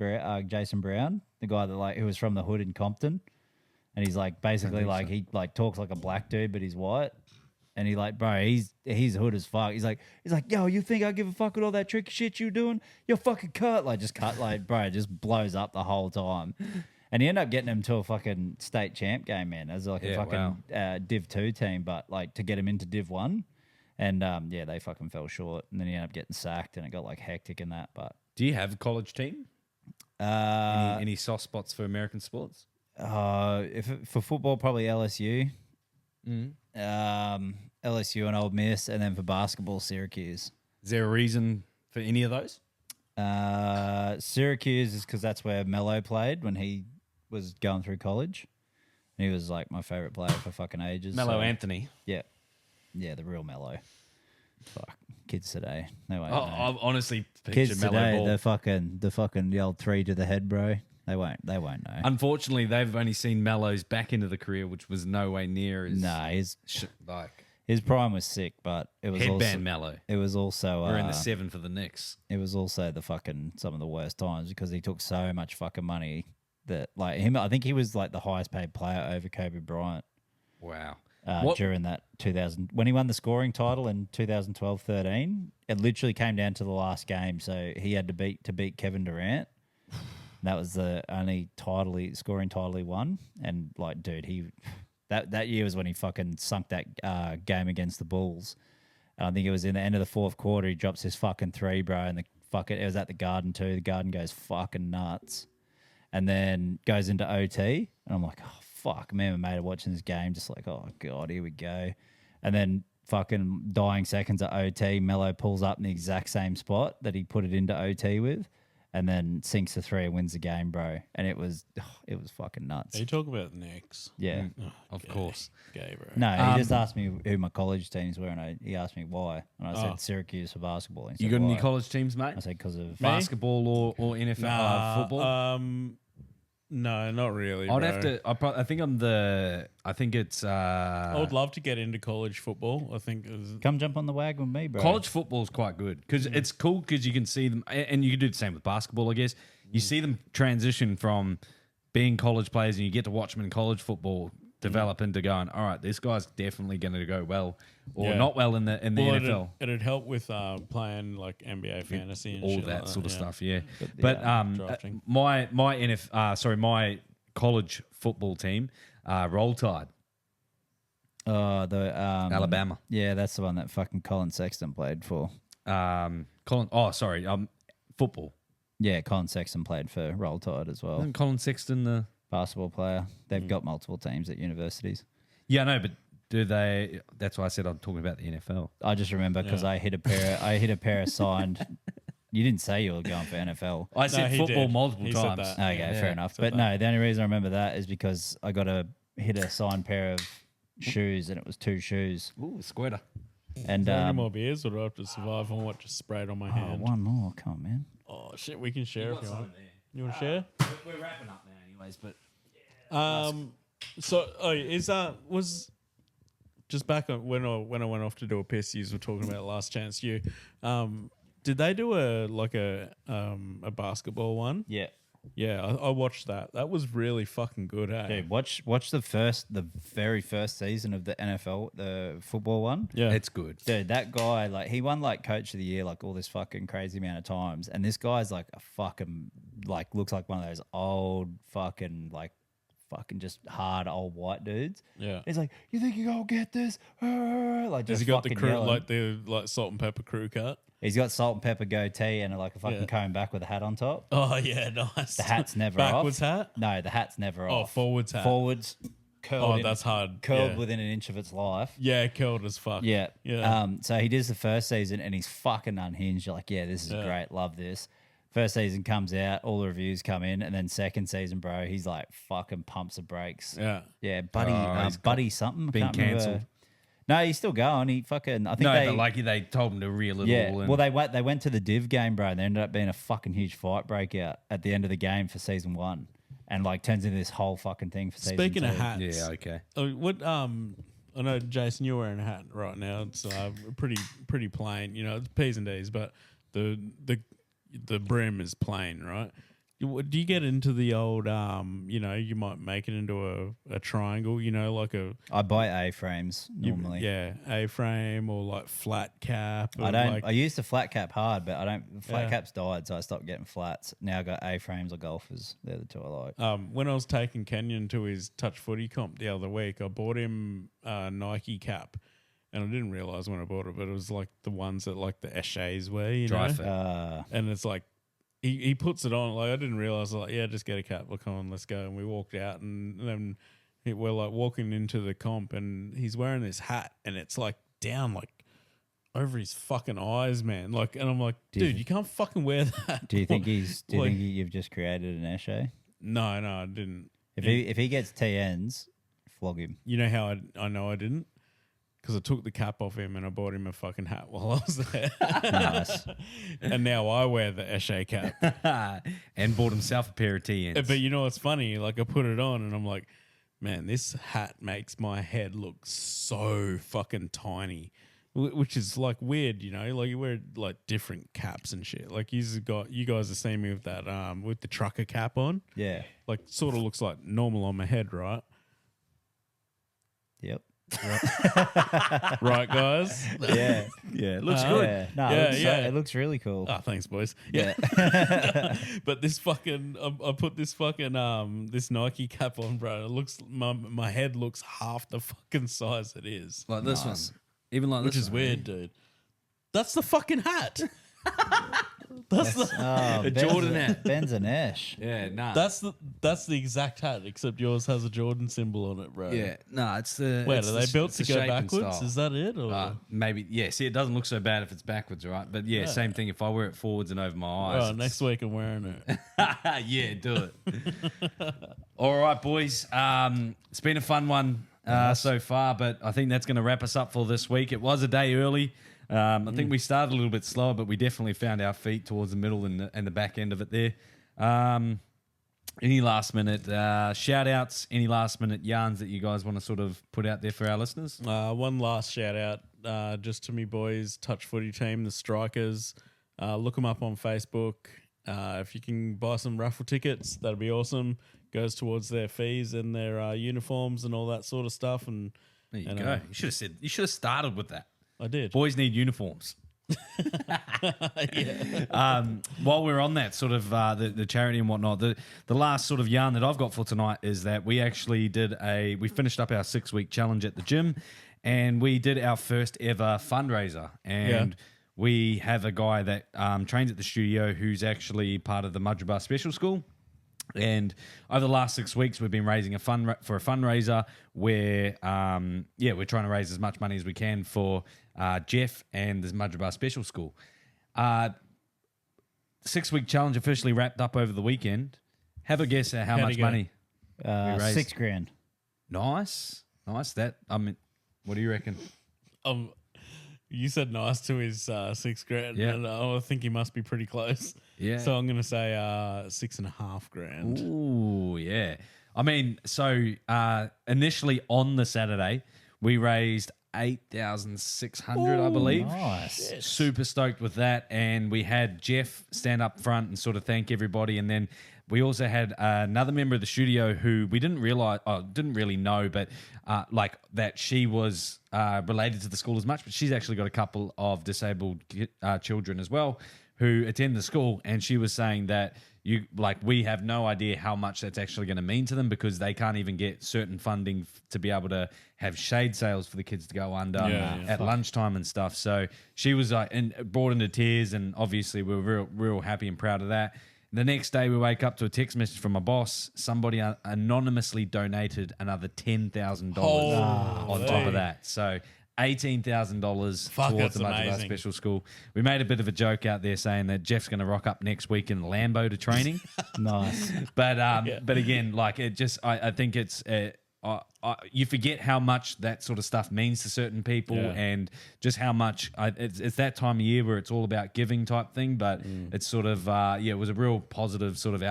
Jason Brown, the guy that who was from the hood in Compton, and he's like basically like he like talks like a black dude but he's white, and he like bro he's hood as fuck. He's like yo, you think I give a fuck with all that tricky shit you doing? You're fucking cut bro, just blows up the whole time. And he ended up getting him to a fucking state champ game, man, as like a Yeah, fucking Div 2 team, but like to get him into Div 1. And they fucking fell short, and then he ended up getting sacked, and it got like hectic in that. But Do you have a college team? Any soft spots for American sports? For football, probably LSU. Mm. LSU and Old Miss, and then for basketball, Syracuse. Is there a reason for any of those? Syracuse is because that's where Melo played when he was going through college. He was like my favorite player for fucking ages. Melo Anthony. Yeah, the real Melo. Fuck, kids today. They won't. I've honestly Kids pictured Melo today, ball. the fucking old 3 to the head, bro. They won't know. Unfortunately, they've only seen Melo's back into the career, which was no way near as his prime was sick, but it was headband also Melo. It was also We're in the 7 for the Knicks. It was also the fucking some of the worst times because he took so much fucking money that like him. I think he was like the highest paid player over Kobe Bryant. Wow. During that 2000 when he won the scoring title in 2012-13, it literally came down to the last game, so he had to beat Kevin Durant. That was the only scoring title he won, and like, dude, that year was when he fucking sunk that game against the Bulls. And I think it was in the end of the fourth quarter. He drops his fucking 3, bro, and it was at the Garden too. The Garden goes fucking nuts, and then goes into OT, and I'm like, oh fuck, me and my mate are watching this game, just like, oh god, here we go, and then fucking dying seconds at OT, Melo pulls up in the exact same spot that he put it into OT with. And then sinks the 3 and wins the game, bro. And it was fucking nuts. Are you talking about the Knicks? Yeah. Of course. Gay, bro. No, he just asked me who my college teams were, and he asked me why. And I said Syracuse for basketball. And he You said, got any why? college teams, mate? I said because of basketball or NFL football? No, not really. I'd bro. have to. I think it's. I would love to get into college football. I think. Come jump on the wagon with me, bro. College football is quite good because it's cool because you can see them, and you can do the same with basketball, I guess. You see them transition from being college players, and you get to watch them in college football develop into going, all right, this guy's definitely going to go well or not well in the NFL. It'd help with playing like NBA fantasy and all shit that like sort of yeah. stuff. Yeah, Drafting. my college football team, Roll Tide. Alabama. Yeah, that's the one that fucking Colin Sexton played for. Football. Yeah, Colin Sexton played for Roll Tide as well. Isn't Colin Sexton the basketball player? They've got multiple teams at universities. Yeah, I know, but do they? That's why I said I'm talking about the NFL. I just remember because I hit a pair of signed. You didn't say you were going for NFL. I said football multiple times. Okay, fair enough. But no, the only reason I remember that is because I got hit a signed pair of shoes, and it was 2 shoes. Ooh, squirter. Is And there any more beers, or do I have to survive on what just sprayed on my hand? one more. Come on, man. Oh shit, we can share if you want. You want to share? We're wrapping up now, anyways. But was just back on when I went off to do a piss. You were talking about Last Chance U. Did they do a basketball one? Yeah. Yeah, I watched that. That was really fucking good, eh? Dude, watch the very first season of the NFL, the football one. Yeah. It's good. Dude, that guy, like, he won, like, Coach of the Year, like, all this fucking crazy amount of times. And this guy's, like, a fucking, like, looks like one of those old fucking, like, fucking just hard old white dudes. Yeah. He's like, you think you gonna get this? Like, Has just he got the fucking crew, yelling. like the salt and pepper crew cut? He's got salt and pepper goatee and like a fucking comb back with a hat on top. Oh yeah, nice. The hat's never off. Backwards hat? No, the hat's never off. Oh, forwards hat. Forwards curled. Oh, that's hard. Curled Yeah. within an inch of its life. Yeah, curled as fuck. Yeah. Yeah. So he does the first season and he's fucking unhinged. You're like, yeah, this is great. Love this. First season comes out, all the reviews come in, and then second season, bro, he's like fucking pumps the brakes. Yeah. Yeah, Buddy something. been Can't remember. cancelled. No, he's still going. He fucking, I think they told him to reel it yeah. all in. Well, they went to the Div game, bro, and there ended up being a fucking huge fight breakout at the end of the game for season 1, and like turns into this whole fucking thing for season 2. Speaking of hats, yeah, okay. What I know, Jason, you're wearing a hat right now. It's pretty plain. You know, it's P's and D's, but the brim is plain, right? Do you get into the old, you might make it into a triangle, like I buy A-frames normally. Yeah, A-frame or like flat cap. I don't. I used the flat cap hard, but I don't. Flat caps died, so I stopped getting flats. Now I got A-frames or golfers. They're the two I like. When I was taking Kenyon to his touch footy comp the other week, I bought him a Nike cap. And I didn't realize when I bought it, but it was like the ones that like the Eshays wear, Dry know? fit. And it's like, he puts it on. Like I didn't realize. Like yeah, just get a cap. Well, come on, let's go. And we walked out, and then we're like walking into the comp, and he's wearing this hat, and it's like down like over his fucking eyes, man. Like, and I'm like, dude, you can't fucking wear that. Do you think you've just created an Eshe? No, I didn't. If he gets TNs, flog him. You know how I know I didn't? Because I took the cap off him and I bought him a fucking hat while I was there. Nice. And now I wear the Eshe cap. And bought himself a pair of TNs. But you know what's funny? Like I put it on and I'm like, man, this hat makes my head look so fucking tiny. Which is like weird, you know, like you wear like different caps and shit. Like you guys are seeing me with that with the trucker cap on. Yeah. Like sort of looks like normal on my head, right? Yep. Right, guys? Yeah. Yeah, it looks good. Yeah. No, it looks really cool. Oh, thanks, boys. Yeah. But this fucking, I put this fucking, this Nike cap on, bro. It looks, my head looks half the fucking size it is. Like this one. Even like Which this is one, weird, dude. That's the fucking hat. That's a Jordan hat. Ben's an Ash. Yeah, nah. That's the exact hat, except yours has a Jordan symbol on it, bro. Yeah, no, it's the. Wait, it's are the they sh- built it's to the go shape and backwards? style. Is that it? Or? Maybe, yeah. See, it doesn't look so bad if it's backwards, right? But yeah, same thing. If I wear it forwards and over my eyes. Oh, next week I'm wearing it. Yeah, do it. All right, boys. It's been a fun one so far, but I think that's going to wrap us up for this week. It was a day early. I think we started a little bit slower, but we definitely found our feet towards the middle and the back end of it there. Any last minute shout outs, any last minute yarns that you guys want to sort of put out there for our listeners? One last shout out just to me boys, touch footy team, the Strikers. Look them up on Facebook. If you can buy some raffle tickets, that'd be awesome. Goes towards their fees and their uniforms and all that sort of stuff. And there you go. You should have started with that. I did. Boys need uniforms. While we're on that sort of the charity and whatnot, the last sort of yarn that I've got for tonight is that we actually we finished up our 6-week challenge at the gym, and we did our first ever fundraiser. And we have a guy that trains at the studio who's actually part of the Brouhaha Special School. And over the last 6 weeks, we've been raising for a fundraiser where, we're trying to raise as much money as we can for Jeff and the Brouhaha Special School. 6-week challenge officially wrapped up over the weekend. Have a guess at how much money we raised. $6,000. Nice. What do you reckon? You said nice to his $6,000. Yeah. And I think he must be pretty close. Yeah. So I'm going to say $6,500. Ooh, yeah. I mean, so initially on the Saturday, we raised 8,600, I believe. Nice. Shit. Super stoked with that. And we had Jeff stand up front and sort of thank everybody. And then we also had another member of the studio who we didn't really know, but that she was related to the school as much. But she's actually got a couple of disabled children as well who attend the school. And she was saying that we have no idea how much that's actually going to mean to them because they can't even get certain funding to be able to have shade sales for the kids to go under at lunchtime and stuff. So she was brought into tears, and obviously we were real happy and proud of that. The next day, we wake up to a text message from my boss. Somebody anonymously donated another $10,000 on top of that. So $18,000 towards the Brouhaha Special School. We made a bit of a joke out there saying that Jeff's going to rock up next week in Lambo to training. Nice. But again, I think it's you forget how much that sort of stuff means to certain people, and just how much it's that time of year where it's all about giving type thing. But it's sort of it was a real positive sort of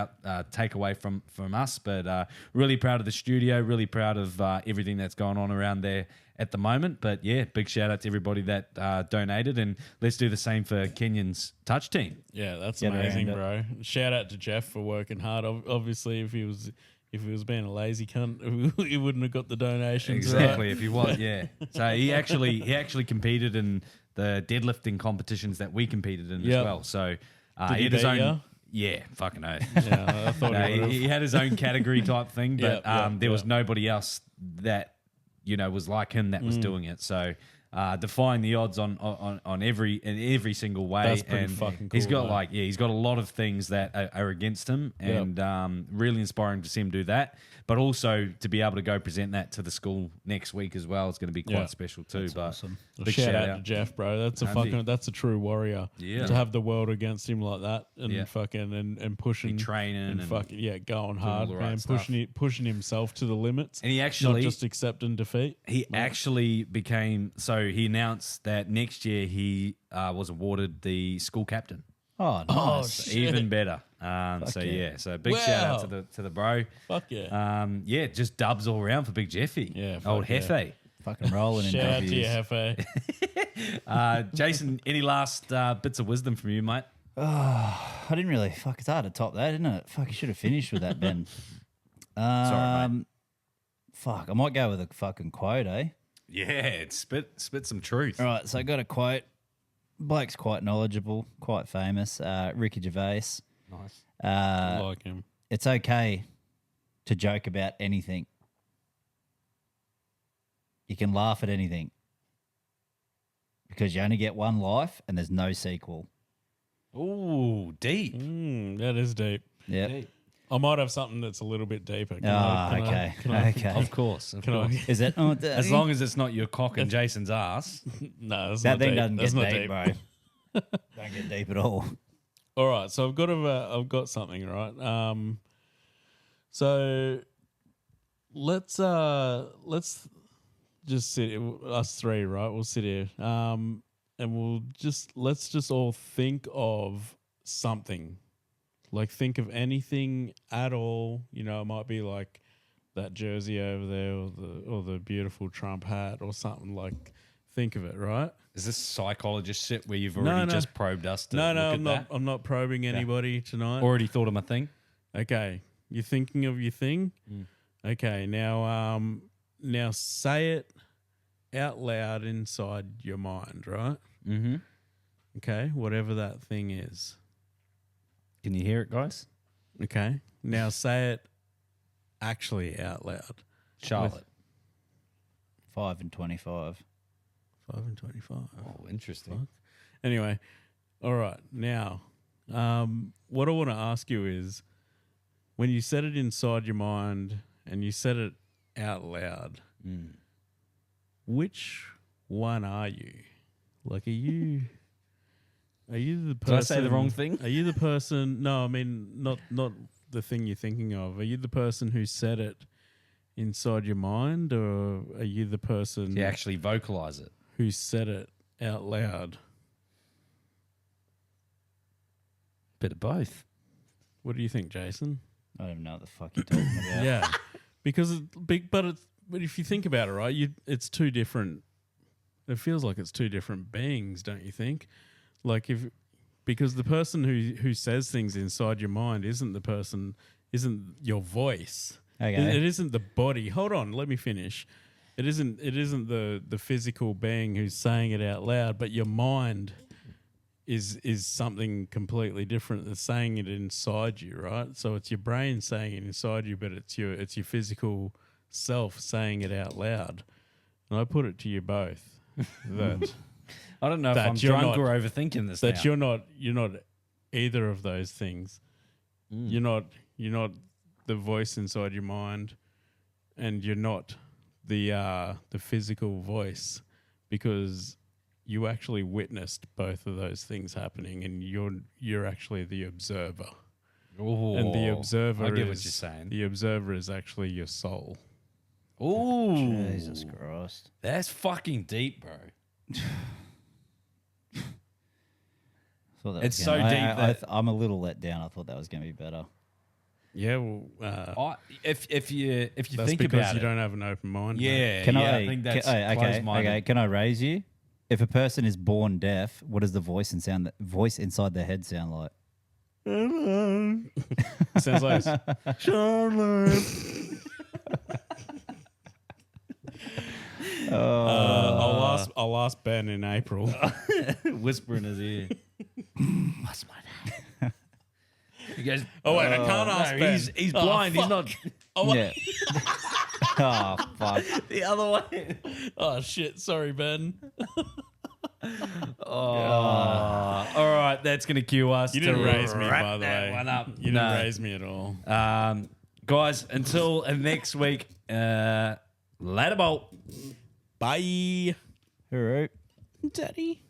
takeaway from us. But really proud of the studio, really proud of everything that's going on around there at the moment. But yeah, big shout out to everybody that donated, and let's do the same for Kenyon's touch team. Yeah, that's amazing, bro. Shout out to Jeff for working hard. Obviously, if he was being a lazy cunt, he wouldn't have got the donations. Exactly, right? if he was, yeah. So he actually competed in the deadlifting competitions that we competed in as well. So Did he had his beat own. ya? Yeah, fucking oath. Yeah, I thought he had his own category type thing, but there was yeah. nobody else that was like him that was doing it. So defying the odds on every single way. That's pretty and fucking he's cool, got though. he's got a lot of things that are against him, and really inspiring to see him do that. But also to be able to go present that to the school next week as well is going to be quite special too. That's awesome. Big shout out to Jeff, bro. That's a true warrior. Yeah. To have the world against him like that and Yeah. fucking and pushing, training and and fucking going hard, all the right man, stuff. pushing himself to the limits, And he actually- not just accepting defeat. He actually became he announced that next year he was awarded the school captain. Oh, nice. So even better. So big shout out to the bro. Fuck yeah. Just dubs all around for Big Jeffy. Yeah, Old fuck Hefe. Fucking rolling in Shout out to you, W's. Hefe. Jason, any last bits of wisdom from you, mate? I didn't really. Fuck, it's hard to top that, isn't it? Fuck, you should have finished with that, Ben. Sorry, mate. Fuck, I might go with a fucking quote, eh? Yeah, spit some truth. All right, so I got a quote. Bloke's quite knowledgeable, quite famous. Ricky Gervais. Nice. I like him. It's okay to joke about anything. You can laugh at anything because you only get one life and there's no sequel. Ooh, deep. That is deep. Yeah. I might have something that's a little bit deeper. Okay. Of course. Is it? Oh, As long as it's not your cock and Jason's ass. No, that's that not thing deep. doesn't That's get not deep, bro. Don't get deep at all. All right, so I've got something, right? So let's just sit us three, right? We'll sit here, and let's just all think of something, like think of anything at all. You know, it might be like that jersey over there, or the beautiful Trump hat, or something like. Think of it, right? Is this psychologist shit where you've already just probed us to look at that? I'm not probing anybody tonight. Already thought of my thing? Okay. You're thinking of your thing? Okay, now say it out loud inside your mind, right? Mm-hmm. Okay, whatever that thing is. Can you hear it, guys? Okay. Now say it actually out loud. Charlotte. 5 and 25. 5 and 25. Oh, interesting. Fuck. Anyway, all right. Now, what I want to ask you is, when you said it inside your mind and you said it out loud, which one are you? Like, are you the person? Did I say the wrong thing? Are you the person? No, I mean not the thing you're thinking of. Are you the person who said it inside your mind, or are you the person You actually vocalize it. who said it out loud? Bit of both. What do you think, Jason? I don't even know what the fuck you're talking about. Yeah, because but if you think about it, right, it's two different. It feels like it's two different beings, don't you think? Like because the person who says things inside your mind isn't your voice. Okay. It isn't the body. Hold on, let me finish. It isn't the physical being who's saying it out loud, but your mind is something completely different that's saying it inside you, right? So it's your brain saying it inside you, but it's your physical self saying it out loud. And I put it to you both that I don't know if I'm drunk or overthinking this. That you're not either of those things. You're not the voice inside your mind, and you're not the physical voice, because you actually witnessed both of those things happening, and you're actually the observer. Ooh, and the observer I get is what you're saying. The observer is actually your soul. Ooh, Jesus Christ. That's fucking deep, bro. It's so deep that I'm a little let down. I thought that was going to be better. Yeah, well, if you that's think because about you it, don't have an open mind. yeah, Can I think that's okay. Can I raise you? If a person is born deaf, what does the voice inside their head sound like? Sounds like Charlotte. I'll ask Ben in April. whisper in his ear. What's my name? He goes, Oh wait, I can't ask Ben. He's blind. Fuck. He's not. Oh, Yeah. Oh, fuck. The other way. Oh shit! Sorry, Ben. All right, that's going to cue us. You didn't to raise me, wrap by the that way. one up. You didn't raise me at all. Guys, until next week, later, bolt. Bye. All right. Daddy.